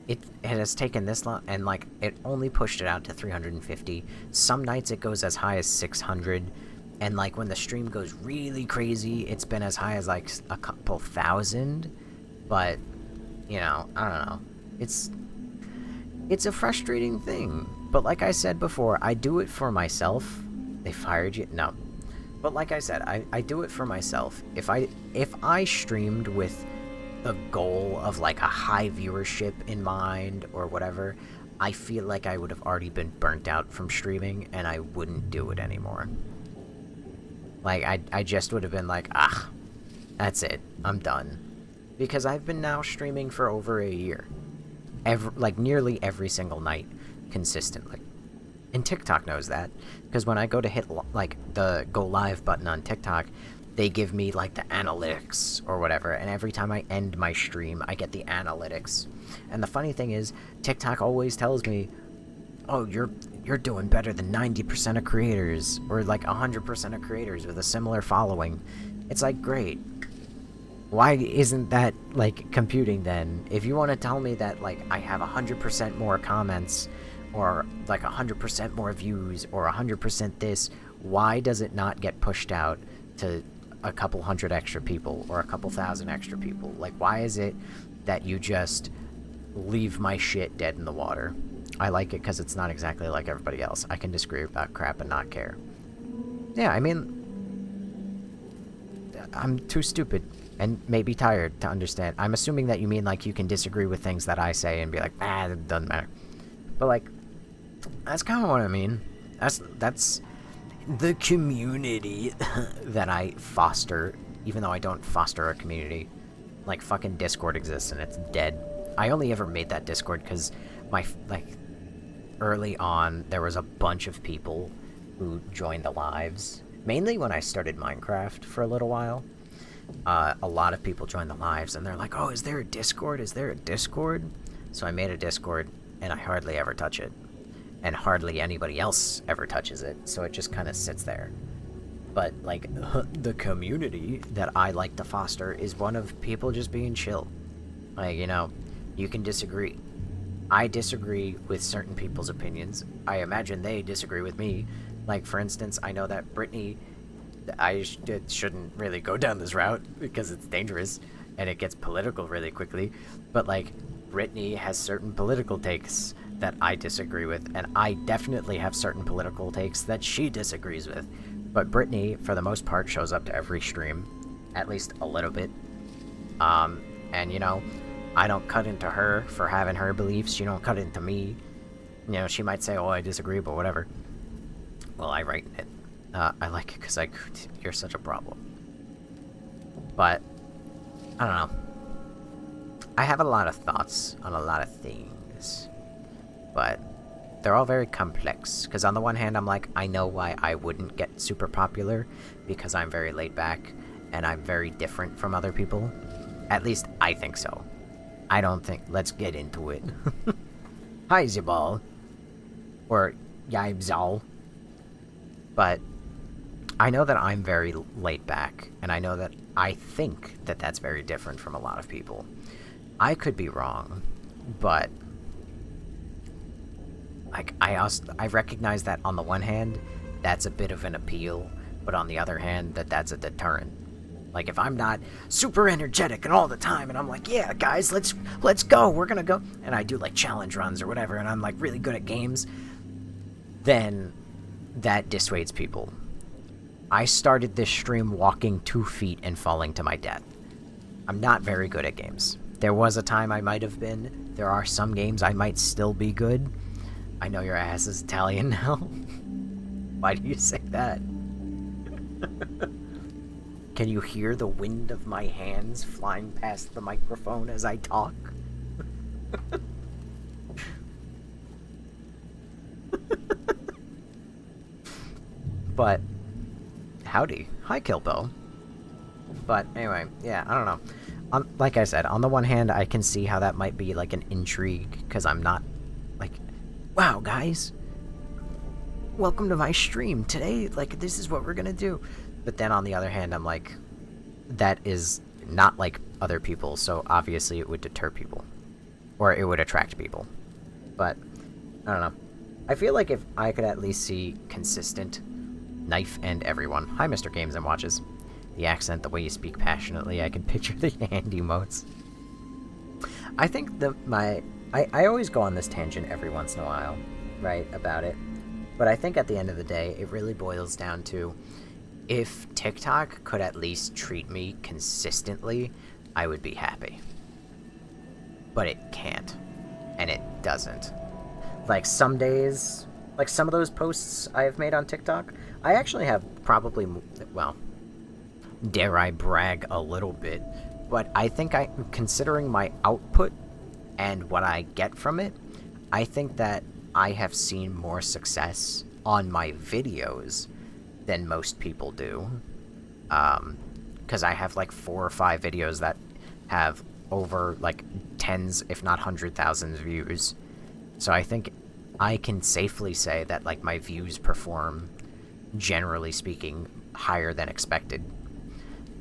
it has taken this long, and, like, it only pushed it out to 350. Some nights it goes as high as 600, and, like, when the stream goes really crazy, it's been as high as, like, a couple thousand. But, you know, I don't know. It's a frustrating thing. But like I said before, I do it for myself. They fired you? No. But like I said, I do it for myself. If I streamed with the goal of, like, a high viewership in mind or whatever, I feel like I would have already been burnt out from streaming, and I wouldn't do it anymore. Like, I just would have been like, ah, that's it. I'm done. Because I've been now streaming for over a year. Like, nearly every single night, consistently. And TikTok knows that, because when I go to hit, like, the go live button on TikTok, they give me, like, the analytics or whatever, and every time I end my stream, I get the analytics. And the funny thing is, TikTok always tells me, oh, you're doing better than 90% of creators, or, like, 100% of creators with a similar following. It's like, great. Why isn't that, like, computing then? If you want to tell me that, like, I have 100% more comments, or, like, 100% more views, or 100% this, why does it not get pushed out to a couple hundred extra people or a couple thousand extra people? Like, why is it that you just leave my shit dead in the water? I like it because it's not exactly like everybody else. I can disagree about crap and not care. Yeah, I mean, I'm too stupid and maybe tired to understand. I'm assuming that you mean, like, you can disagree with things that I say and be like, it doesn't matter. But, like, that's kind of what I mean. That's the community that I foster, even though I don't foster a community. Like, fucking Discord exists and it's dead. I only ever made that Discord because early on, there was a bunch of people who joined the lives. Mainly when I started Minecraft for a little while. A lot of people joined the lives, and they're like, oh, is there a Discord? Is there a Discord? So I made a Discord, and I hardly ever touch it. And hardly anybody else ever touches it, so it just kind of sits there. But, like, the community that I like to foster is one of people just being chill. Like, you know, you can disagree. I disagree with certain people's opinions. I imagine they disagree with me. Like, for instance, I know that Brittany... I shouldn't really go down this route because it's dangerous and it gets political really quickly. But, like, Brittany has certain political takes that I disagree with, and I definitely have certain political takes that she disagrees with. But Brittany, for the most part, shows up to every stream, at least a little bit. And, you know, I don't cut into her for having her beliefs. She don't cut into me. You know, she might say, oh, I disagree, but whatever. Well, I write it. I like it because you're such a problem. But, I don't know. I have a lot of thoughts on a lot of things. But they're all very complex. Because on the one hand, I'm like, I know why I wouldn't get super popular. Because I'm very laid back. And I'm very different from other people. At least, I think so. I don't think... Let's get into it. Hi, Zibal. Or, Yaibzal. But... I know that I'm very laid back, and I know that I think that that's very different from a lot of people. I could be wrong, but like I recognize that on the one hand, that's a bit of an appeal, but on the other hand, that's a deterrent. Like, if I'm not super energetic and all the time, and I'm like, yeah, guys, let's go, we're gonna go, and I do like challenge runs or whatever, and I'm like really good at games, then that dissuades people. I started this stream walking 2 feet and falling to my death. I'm not very good at games. There was a time I might have been. There are some games I might still be good. I know your ass is Italian now. Why do you say that? Can you hear the wind of my hands flying past the microphone as I talk? But... howdy. Hi, Kilbo. But anyway, yeah, I don't know. Like I said, on the one hand, I can see how that might be like an intrigue, because I'm not, like, wow, guys, welcome to my stream today, like, this is what we're gonna do. But then on the other hand, I'm like, that is not like other people, so obviously it would deter people. Or it would attract people. But, I don't know. I feel like if I could at least see consistent... Knife and everyone. Hi, Mr. Games and Watches. The accent, the way you speak passionately, I can picture the hand emotes. I think I always go on this tangent every once in a while, right, about it. But I think at the end of the day, it really boils down to, if TikTok could at least treat me consistently, I would be happy. But it can't. And it doesn't. Like, some days... like, some of those posts I have made on TikTok, I actually have probably, well, dare I brag a little bit, but I think considering my output and what I get from it, I think that I have seen more success on my videos than most people do. Because I have, like, 4 or 5 videos that have over, like, tens, if not 100,000 views. So I think... I can safely say that, like, my views perform, generally speaking, higher than expected.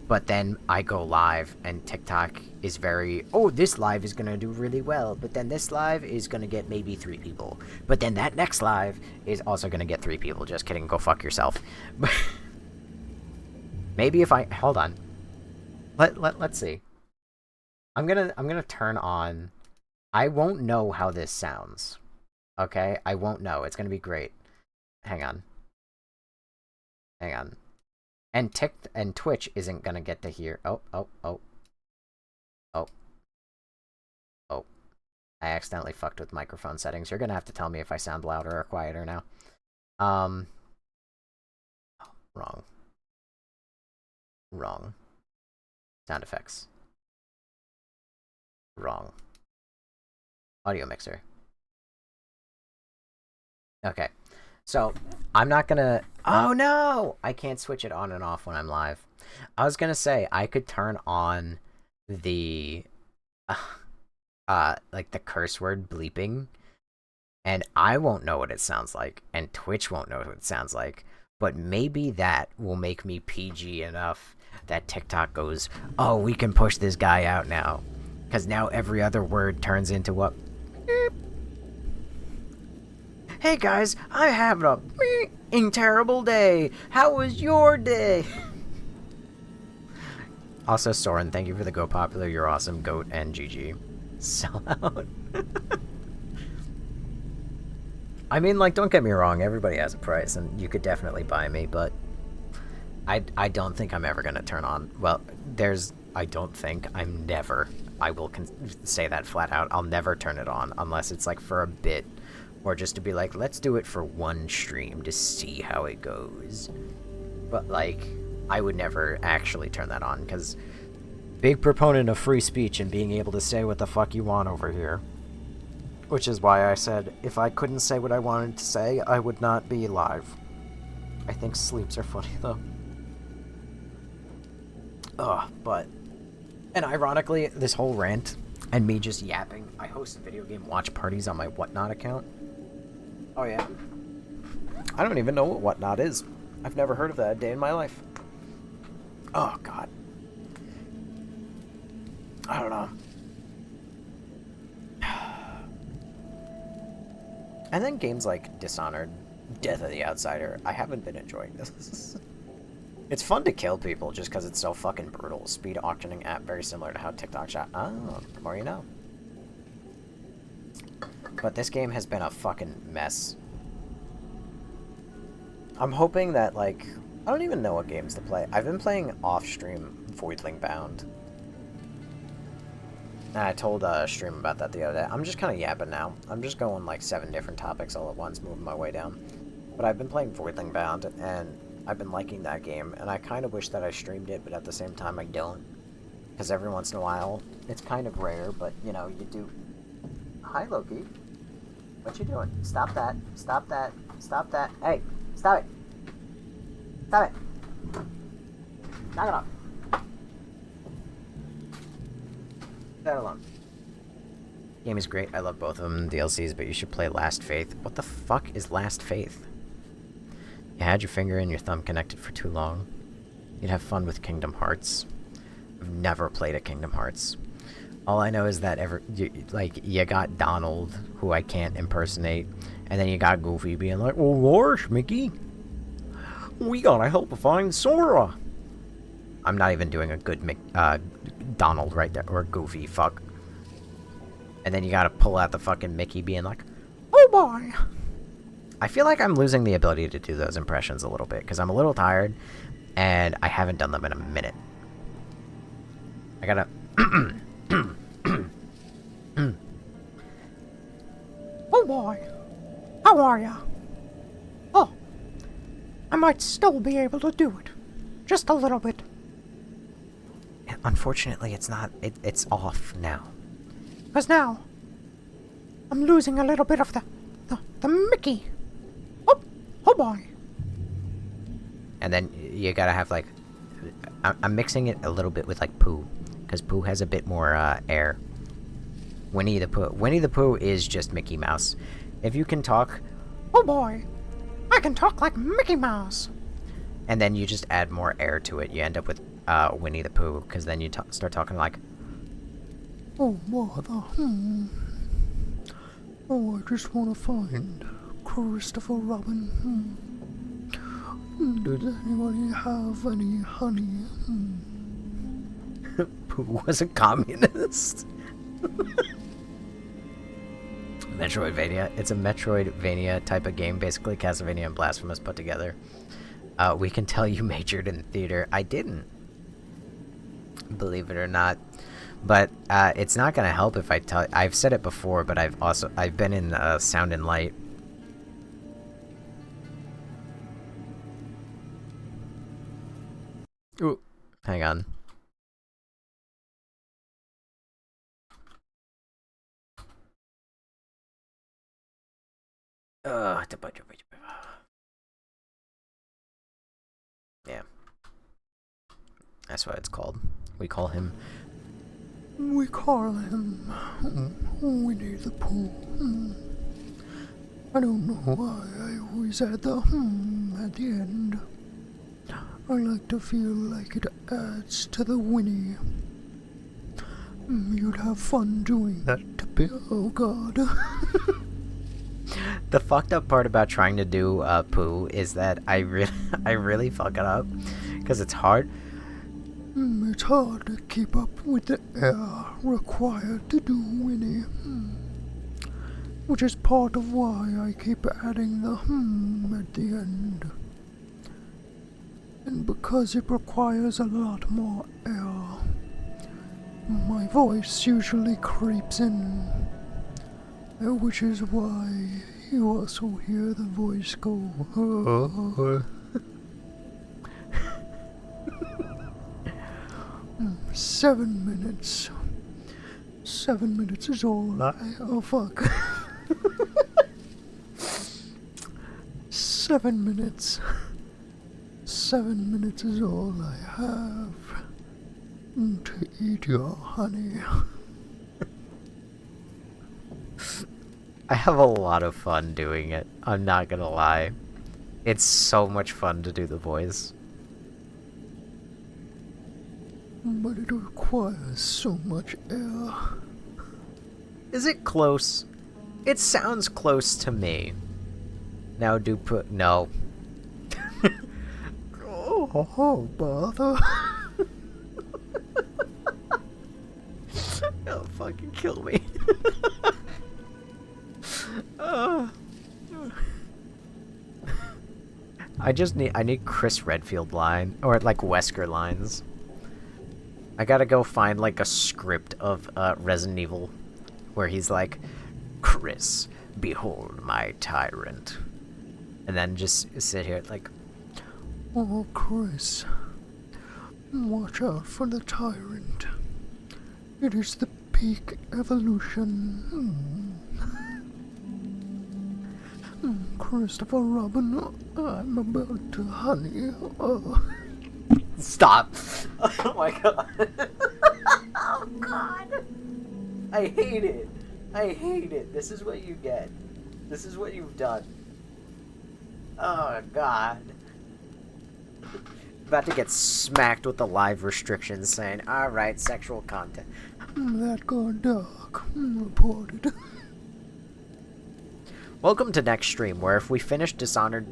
But then I go live, and TikTok is very, oh, this live is going to do really well, but then this live is going to get maybe 3 people. But then that next live is also going to get 3 people. Just kidding, go fuck yourself. Maybe if I hold on. Let's see. I'm gonna turn on. I won't know how this sounds. Okay? I won't know. It's gonna be great. Hang on. Hang on. And Twitch isn't gonna get to hear. Oh. I accidentally fucked with microphone settings. You're gonna have to tell me if I sound louder or quieter now. Wrong. Sound effects. Wrong. Audio mixer. Okay. So, I'm not gonna... Oh no! I can't switch it on and off when I'm live. I was gonna say, I could turn on the... like the curse word bleeping, and I won't know what it sounds like, and Twitch won't know what it sounds like, but maybe that will make me PG enough that TikTok goes, oh, we can push this guy out now, because now every other word turns into what? Hey guys, I'm having a terrible day. How was your day? Also, Soren, thank you for the Go Popular, you're awesome, Goat, and GG. Sell out. I mean, like, don't get me wrong, everybody has a price, and you could definitely buy me, but I don't think I'm ever gonna turn on. Well, I don't think, I will say that flat out, I'll never turn it on, unless it's, like, for a bit, or just to be like, let's do it for one stream to see how it goes. But, like, I would never actually turn that on, because... Big proponent of free speech and being able to say what the fuck you want over here. Which is why I said, if I couldn't say what I wanted to say, I would not be live. I think sleeps are funny, though. Ugh, but... And ironically, this whole rant, and me just yapping, I host video game watch parties on my Whatnot account. Oh yeah? I don't even know what Whatnot is. I've never heard of that a day in my life. Oh, God. I don't know. And then games like Dishonored, Death of the Outsider, I haven't been enjoying this. It's fun to kill people just because it's so fucking brutal. Speed auctioning app, very similar to how TikTok shot. Oh, the more you know. But this game has been a fucking mess. I'm hoping that, like, I don't even know what games to play. I've been playing off-stream Voidling Bound. And I told Stream about that the other day. I'm just kind of yapping now. I'm just going like 7 different topics all at once, moving my way down. But I've been playing Voidling Bound, and I've been liking that game, and I kind of wish that I streamed it, but at the same time I don't. Because every once in a while, it's kind of rare, but, you know, you do... Hi, Loki. What you doing? Stop that. Stop that. Stop that. Hey, stop it. Stop it. Knock it off. That alone. Game is great. I love both of them DLCs, but you should play Last Faith. What the fuck is Last Faith? You had your finger and your thumb connected for too long. You'd have fun with Kingdom Hearts. I've never played a Kingdom Hearts. All I know is that you got Donald, who I can't impersonate, and then you got Goofy being like, "Oh gosh, Mickey, we gotta help find Sora." I'm not even doing a good Donald right there, or Goofy, fuck. And then you gotta pull out the fucking Mickey being like, "Oh boy." I feel like I'm losing the ability to do those impressions a little bit, because I'm a little tired, and I haven't done them in a minute. I gotta... Oh boy, how are ya? Oh, I might still be able to do it. Just a little bit. Unfortunately, it's not... It's off now. Because now, I'm losing a little bit of the Mickey. Oh boy. And then you gotta have, like... I'm mixing it a little bit with, like, Pooh. Because Pooh has a bit more, air. Winnie the Pooh. Winnie the Pooh is just Mickey Mouse. If you can talk... Oh boy, I can talk like Mickey Mouse. And then you just add more air to it. You end up with, Winnie the Pooh. Because then you start talking like... Oh, mother, Oh, I just want to find Christopher Robin, Does anybody have any honey? Pooh was a communist. Metroidvania. It's a Metroidvania type of game, basically Castlevania and Blasphemous put together. We can tell you majored in theater. I didn't. Believe it or not. But it's not gonna help if I tell. I've said it before, but I've been in sound and light. Ooh, hang on. Yeah, that's what it's called. We call him Winnie the Pooh. I don't know why I always add the at the end. I like to feel like it adds to the Winnie. You'd have fun doing that to be. Oh God. The fucked up part about trying to do Pooh is that I really fuck it up because it's hard. It's hard to keep up with the air required to do Winnie, which is part of why I keep adding the at the end. And because it requires a lot more air, my voice usually creeps in, which is why you also hear the voice go. 7 minutes. 7 minutes is all oh fuck. 7 minutes. 7 minutes is all I have to eat your honey. I have a lot of fun doing it. I'm not gonna lie. It's so much fun to do the voice. But it requires so much air. Is it close? It sounds close to me. Now no. Oh, bother. It'll fucking kill me. I need Chris Redfield line, or like Wesker lines. I gotta go find like a script of Resident Evil where he's like, Chris, behold my tyrant. And then just sit here like, oh, Chris, watch out for the tyrant. It is the peak evolution. Christopher Robin, I'm about to honey. Stop. Oh my god. Oh god. I hate it. I hate it. This is what you get. This is what you've done. Oh god. About to get smacked with the live restrictions saying, alright, sexual content. That gone dark. Reported. Welcome to next stream, where if we finish Dishonored,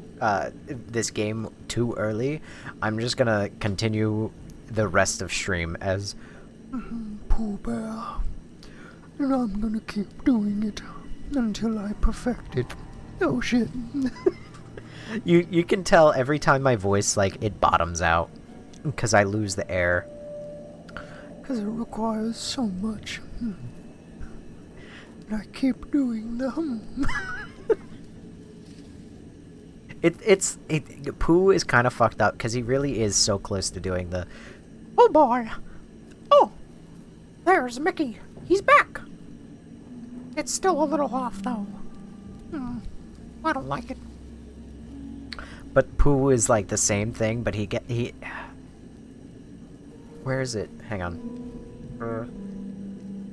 this game too early, I'm just gonna continue the rest of stream as Pooh Bear. And I'm gonna keep doing it until I perfect it. Oh shit. You can tell every time my voice, like, it bottoms out. Because I lose the air. Because it requires so much. And I keep doing the Pooh is kind of fucked up, because he really is so close to doing the... Oh boy! Oh! There's Mickey. He's back! It's still a little off, though. I don't like it. But Pooh is like the same thing, but he... Where is it? Hang on.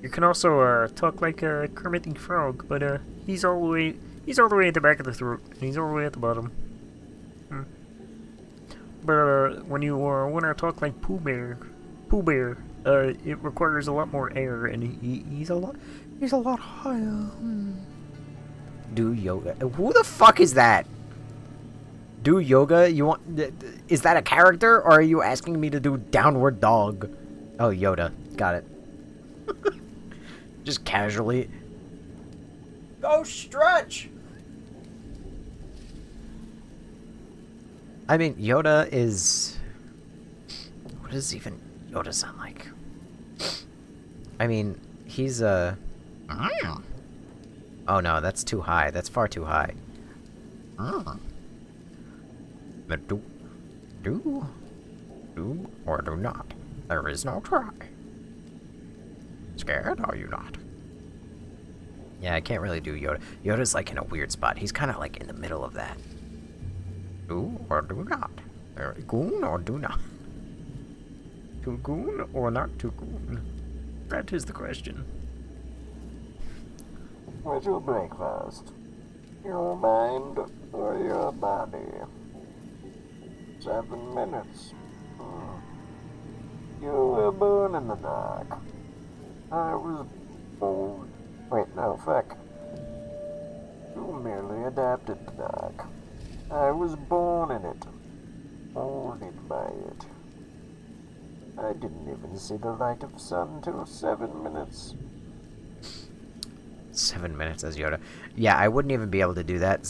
You can also talk like Kermit the Frog, but he's all the way at the back of the throat, and he's all the way at the bottom. But when you want to talk like Pooh Bear, it requires a lot more air, and he's a lot higher. Do yoga. Who the fuck is that? Do yoga? You want... Is that a character, or are you asking me to do downward dog? Oh, Yoda. Got it. Just casually. Go stretch! I mean, Yoda is... What does even Yoda sound like? I mean, he's a... Oh no, that's too high. That's far too high. But do or do not. There is no try. Scared? Are you not? Yeah, I can't really do Yoda. Yoda's like in a weird spot. He's kind of like in the middle of that. Do or do not. Goon or do not. Too goon or not too goon? That is the question. What's your breakfast? Your mind or your body? 7 minutes. You were born in the dark. I was born. Wait, no, fuck. You merely adapted the dark. I was born in it. Molded by it. I didn't even see the light of sun till 7 minutes. 7 minutes as Yoda. Yeah, I wouldn't even be able to do that,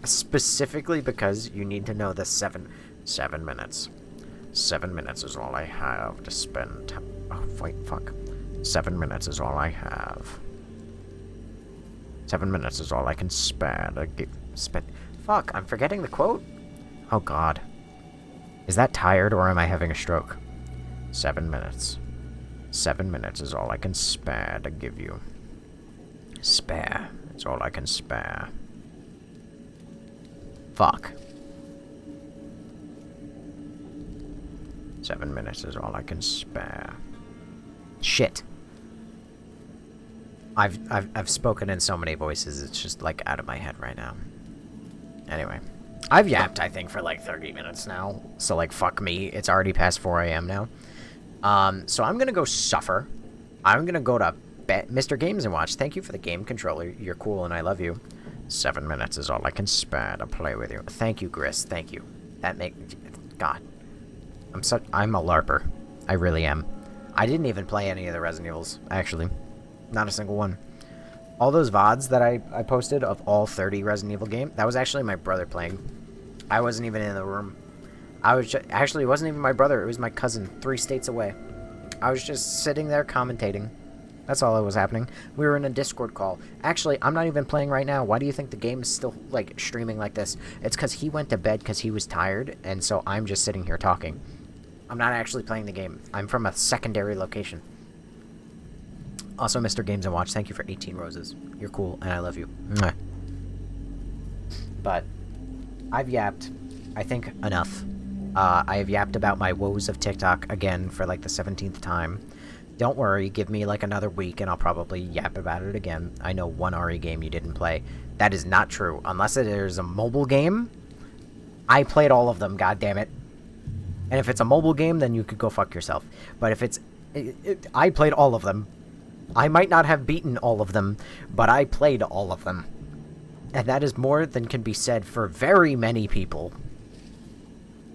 specifically because you need to know the 7 minutes. 7 minutes is all I have to spend. Oh, wait, fuck. 7 minutes is all I have. 7 minutes is all I can spare to spend. Fuck, I'm forgetting the quote? Oh god. Is that tired or am I having a stroke? 7 minutes. 7 minutes is all I can spare to give you. Spare. It's all I can spare. Fuck. 7 minutes is all I can spare. Shit. I've spoken in so many voices, it's just like out of my head right now. Anyway. I've yapped, I think, for like 30 minutes now. So like fuck me. It's already past 4 AM now. So I'm gonna go suffer. I'm gonna go to Mr. Games and Watch. Thank you for the game controller. You're cool and I love you. 7 minutes is all I can spare to play with you. Thank you, Gris. Thank you. That God. I'm a LARPer. I really am. I didn't even play any of the Resident Evils, actually. Not a single one. All those VODs that I posted of all 30 Resident Evil games, that was actually my brother playing. I wasn't even in the room. Actually, it wasn't even my brother. It was my cousin, 3 states away. I was just sitting there commentating. That's all that was happening. We were in a Discord call. Actually, I'm not even playing right now. Why do you think the game is still, like, streaming like this? It's because he went to bed because he was tired, and so I'm just sitting here talking. I'm not actually playing the game. I'm from a secondary location. Also, Mr. Games and Watch, thank you for 18 roses. You're cool, and I love you. Mwah. But I've yapped, I think, enough. I have yapped about my woes of TikTok again for, like, the 17th time. Don't worry, give me, like, another week, and I'll probably yap about it again. I know one RE game you didn't play. That is not true. Unless it is a mobile game, I played all of them, goddammit. And if it's a mobile game, then you could go fuck yourself. But if it's... I played all of them. I might not have beaten all of them, but I played all of them. And that is more than can be said for very many people.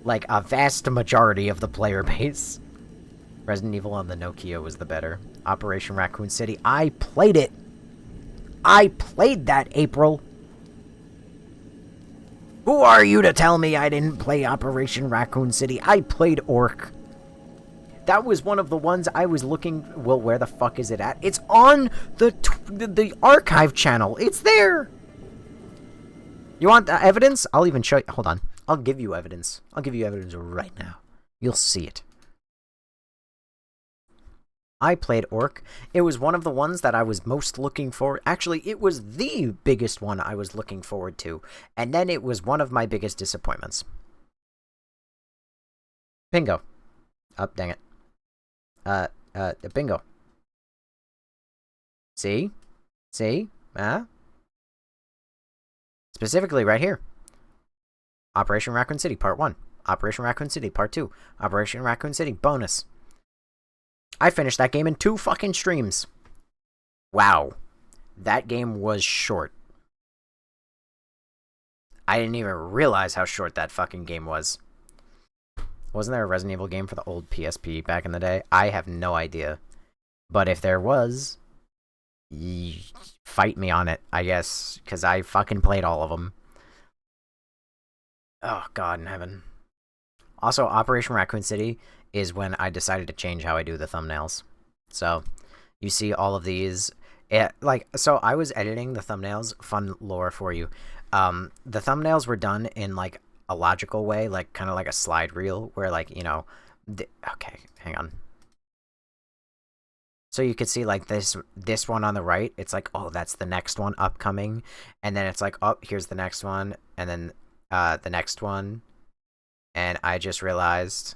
Like, a vast majority of the player base. Resident Evil on the Nokia was the better. Operation Raccoon City, I played it! I played that, April! Who are you to tell me I didn't play Operation Raccoon City? I played Orc. That was one of the ones I was looking... Well, where the fuck is it at? It's on the archive channel. It's there! You want the evidence? I'll even show you... Hold on. I'll give you evidence. I'll give you evidence right now. You'll see it. I played Orc. It was one of the ones that I was most looking for. Actually, it was the biggest one I was looking forward to. And then it was one of my biggest disappointments. Bingo. Oh, dang it. Bingo. See? See? Specifically right here. Operation Raccoon City Part 1. Operation Raccoon City Part 2. Operation Raccoon City Bonus. I finished that game in 2 fucking streams. Wow. That game was short. I didn't even realize how short that fucking game was. Wasn't there a Resident Evil game for the old PSP back in the day? I have no idea. But if there was, fight me on it, I guess, because I fucking played all of them. Oh, God in heaven. Also, Operation Raccoon City is when I decided to change how I do the thumbnails. So, you see all of these. So I was editing the thumbnails, fun lore for you. The thumbnails were done in, like, a logical way, like, kind of like a slide reel, where, like, you know... okay, hang on. So you could see, like, this one on the right, it's like, oh, that's the next one upcoming. And then it's like, oh, here's the next one. And then the next one. And I just realized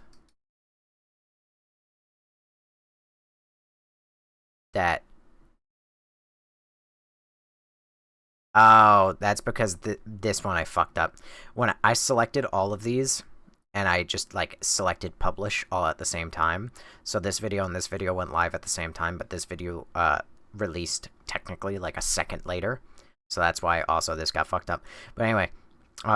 that... Oh, that's because this one I fucked up. When I selected all of these, and I just, like, selected publish all at the same time. So this video and this video went live at the same time, but this video released technically, like, a second later. So that's why also this got fucked up. But anyway,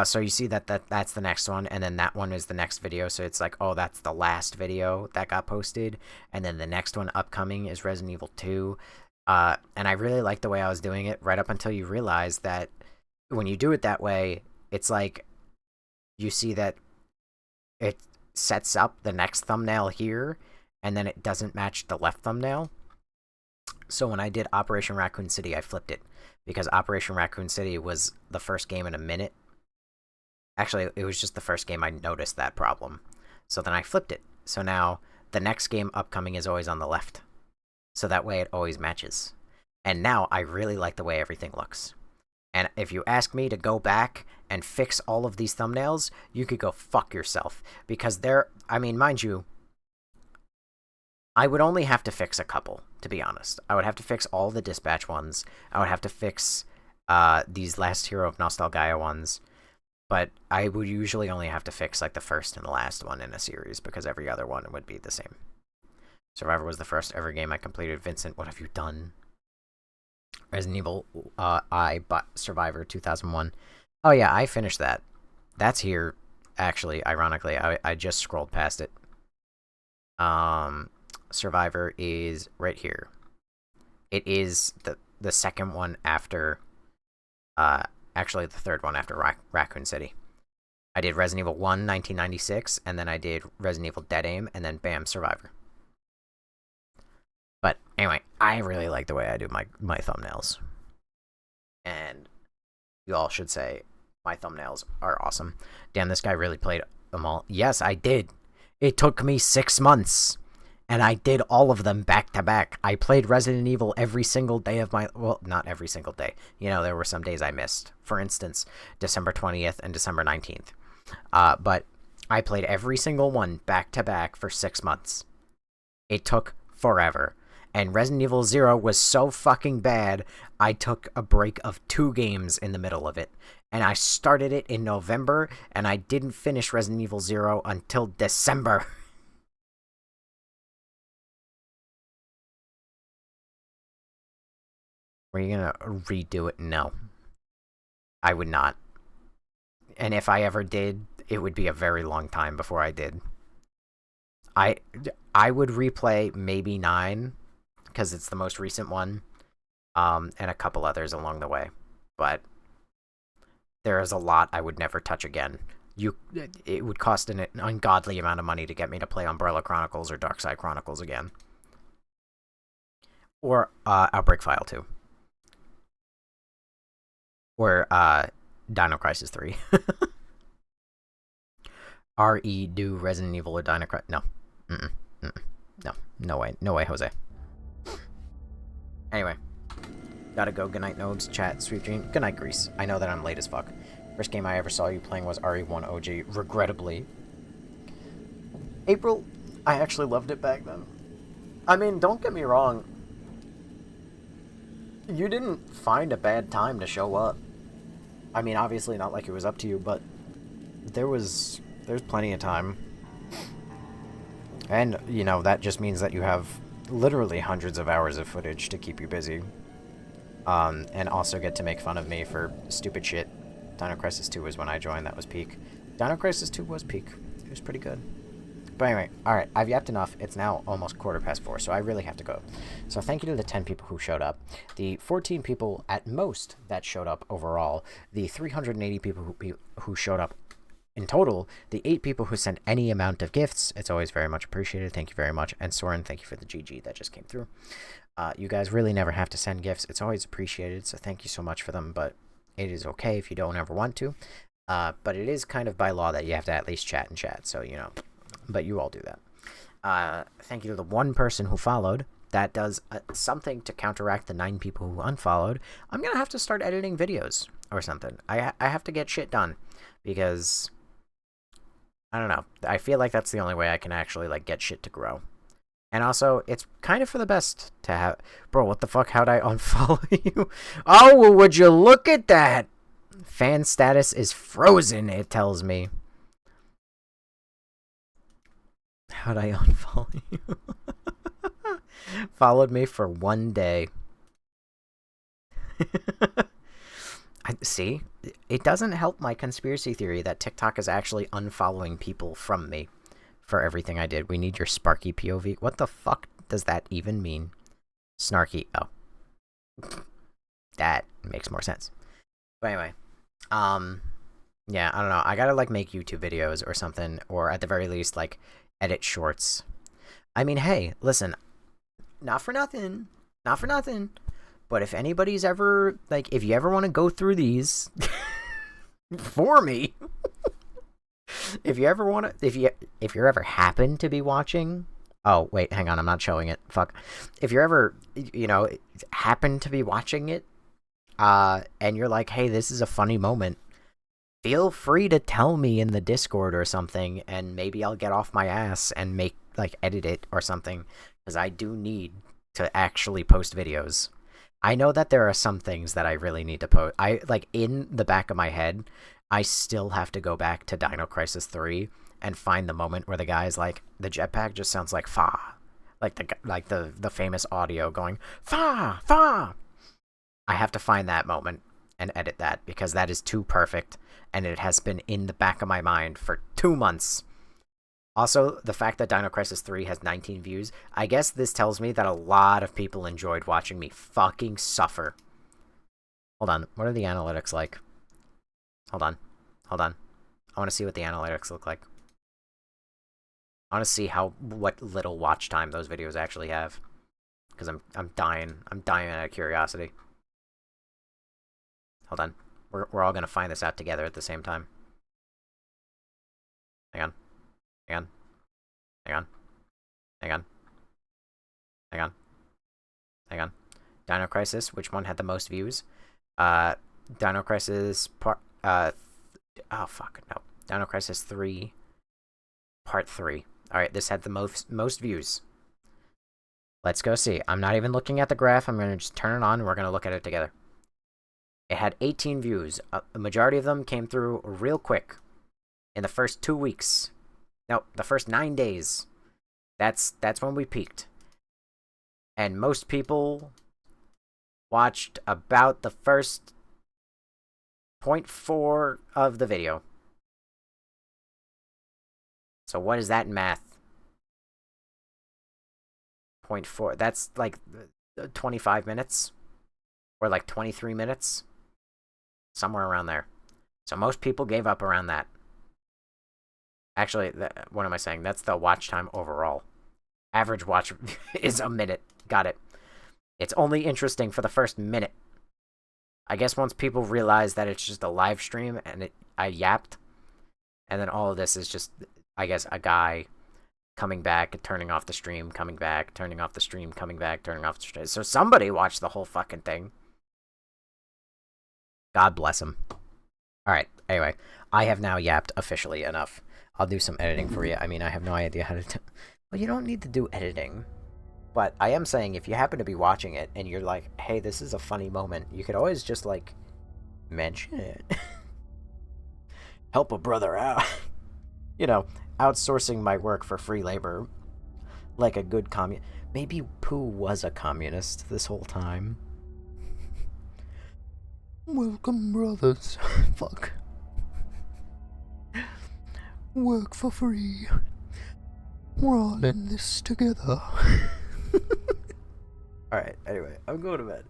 so you see that's the next one, and then that one is the next video. So it's like, oh, that's the last video that got posted. And then the next one upcoming is Resident Evil 2. And I really liked the way I was doing it right up until you realize that when you do it that way, it's like you see that it sets up the next thumbnail here, and then it doesn't match the left thumbnail. So when I did Operation Raccoon City, I flipped it, because Operation Raccoon City was the first game in a minute. Actually, it was just the first game I noticed that problem. So then I flipped it. So now the next game upcoming is always on the left. So that way it always matches. And now I really like the way everything looks. And if you ask me to go back and fix all of these thumbnails, you could go fuck yourself. Because I mean, mind you, I would only have to fix a couple, to be honest. I would have to fix all the Dispatch ones. I would have to fix these Last Hero of Nostalgia ones. But I would usually only have to fix, like, the first and the last one in a series, because every other one would be the same. Survivor was the first ever game I completed. Vincent, what have you done? Resident Evil Survivor 2001. Oh yeah, I finished that. That's here, actually, ironically. I just scrolled past it. Survivor is right here. It is the second one after... actually, the third one after Raccoon City. I did Resident Evil 1, 1996, and then I did Resident Evil Dead Aim, and then bam, Survivor. But anyway, I really like the way I do my thumbnails. And you all should say my thumbnails are awesome. Damn, this guy really played them all. Yes, I did. It took me 6 months. And I did all of them back to back. I played Resident Evil every single day of my... Well, not every single day. You know, there were some days I missed. For instance, December 20th and December 19th. But I played every single one back to back for 6 months. It took forever. And Resident Evil 0 was so fucking bad, I took a break of 2 games in the middle of it. And I started it in November, and I didn't finish Resident Evil 0 until December. Were you gonna redo it? No. I would not. And if I ever did, it would be a very long time before I did. I would replay maybe 9, because it's the most recent one, and a couple others along the way. But there is a lot I would never touch again. It would cost an ungodly amount of money to get me to play Umbrella Chronicles or Darkside Chronicles again. Or Outbreak File 2. Or Dino Crisis 3. R.E. do Resident Evil or Dino Crisis. No. No. No way. No way, Jose. Anyway. Gotta go. Good night, Nobes. Chat. Sweet dream. Good night, Grease. I know that I'm late as fuck. First game I ever saw you playing was RE1 OG. Regrettably. April, I actually loved it back then. I mean, don't get me wrong. You didn't find a bad time to show up. I mean, obviously not like it was up to you, but there's plenty of time. And, you know, that just means that you have literally hundreds of hours of footage to keep you busy. And also get to make fun of me for stupid shit. Dino Crisis 2 was when I joined. That was peak. Dino Crisis 2 was peak. It was pretty good. But anyway, alright, I've yapped enough. It's now almost 4:15, so I really have to go. So thank you to the 10 people who showed up, the 14 people at most that showed up overall, the 380 people who showed up in total, the 8 people who sent any amount of gifts. It's always very much appreciated. Thank you very much. And Soren, thank you for the GG that just came through. You guys really never have to send gifts. It's always appreciated, so thank you so much for them, but it is okay if you don't ever want to. But it is kind of by law that you have to at least chat and chat, so, you know. But you all do that. Thank you to the 1 person who followed. That does something to counteract the 9 people who unfollowed. I'm going to have to start editing videos or something. I have to get shit done because, I don't know. I feel like that's the only way I can actually, like, get shit to grow. And also, it's kind of for the best to have... Bro, what the fuck? How'd I unfollow you? Oh, well, would you look at that? Fan status is frozen, it tells me. How'd I unfollow you? Followed me for 1 day. See? It doesn't help my conspiracy theory that TikTok is actually unfollowing people from me for everything I did. We need your Sparky POV. What the fuck does that even mean? Snarky. Oh. That makes more sense. But anyway. Yeah, I don't know. I gotta, like, make YouTube videos or something. Or at the very least, like, edit shorts. I mean, hey, listen. Not for nothing. Not for nothing. But if anybody's ever, like, if you ever want to go through these for me, if you ever want to, if you're ever happen to be watching, oh, wait, hang on, I'm not showing it, fuck. If you're ever, you know, happen to be watching it, and you're like, hey, this is a funny moment, feel free to tell me in the Discord or something, and maybe I'll get off my ass and make, like, edit it or something, because I do need to actually post videos. I know that there are some things that I really need to post. Like, in the back of my head, I still have to go back to Dino Crisis 3 and find the moment where the guy's like, the jetpack just sounds like fa. Like the famous audio going, fa, fa. I have to find that moment and edit that because that is too perfect and it has been in the back of my mind for 2 months. Also, the fact that Dino Crisis 3 has 19 views, I guess this tells me that a lot of people enjoyed watching me fucking suffer. Hold on, what are the analytics like? Hold on. Hold on. I want to see what the analytics look like. I want to see what little watch time those videos actually have. Because I'm dying. I'm dying out of curiosity. Hold on. We're all going to find this out together at the same time. Hang on. Hang on. Hang on. Hang on. Hang on. Hang on. Dino Crisis, which one had the most views? Dino Crisis part... oh, fuck, no. Dino Crisis 3, Part 3. Alright, this had the most views. Let's go see. I'm not even looking at the graph. I'm going to just turn it on, and we're going to look at it together. It had 18 views. The majority of them came through real quick. In the first 2 weeks. No, the first 9 days. That's when we peaked. And most people watched about the first 0.4 of the video. So what is that in math? 0.4. That's like 25 minutes. Or like 23 minutes. Somewhere around there. So most people gave up around that. Actually, what am I saying? That's the watch time overall. Average watch is a minute. Got it. It's only interesting for the first minute. I guess once people realize that it's just a live stream and I yapped, and then all of this is just, I guess, a guy coming back and turning off the stream, coming back, turning off the stream, coming back, turning off the stream. So somebody watched the whole fucking thing. God bless him. Alright, anyway. I have now yapped officially enough. I'll do some editing for you. I mean, I have no idea how to do... Well, you don't need to do editing. But I am saying, if you happen to be watching it, and you're like, hey, this is a funny moment, you could always just, like, mention it. Help a brother out. You know, outsourcing my work for free labor. Like a good communist. Maybe Pooh was a communist this whole time. Welcome, brothers. Fuck. Work for free. We're all in this together. Alright, anyway, I'm going to bed.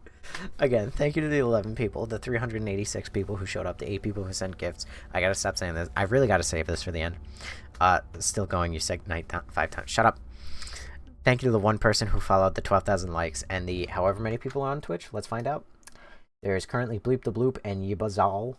Again, thank you to the 11 people, the 386 people who showed up, the 8 people who sent gifts. I gotta stop saying this. I really gotta save this for the end. Still going, you said night 5 times. Shut up. Thank you to the 1 person who followed, the 12,000 likes, and the however many people are on Twitch. Let's find out. There's currently Bleep the Bloop and Yibazal,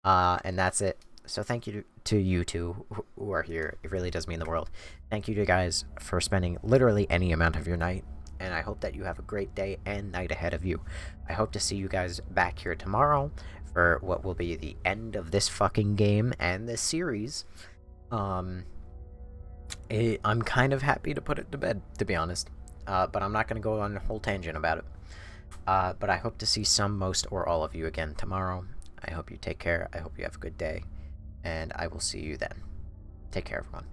and that's it. So thank you to you two who are here. It really does mean the world. Thank you to you guys for spending literally any amount of your night, and I hope that you have a great day and night ahead of you. I hope to see you guys back here tomorrow for what will be the end of this fucking game and this series. I'm kind of happy to put it to bed, to be honest, but I'm not going to go on a whole tangent about it. But I hope to see some, most, or all of you again tomorrow. I hope you take care. I hope you have a good day. And I will see you then. Take care, everyone.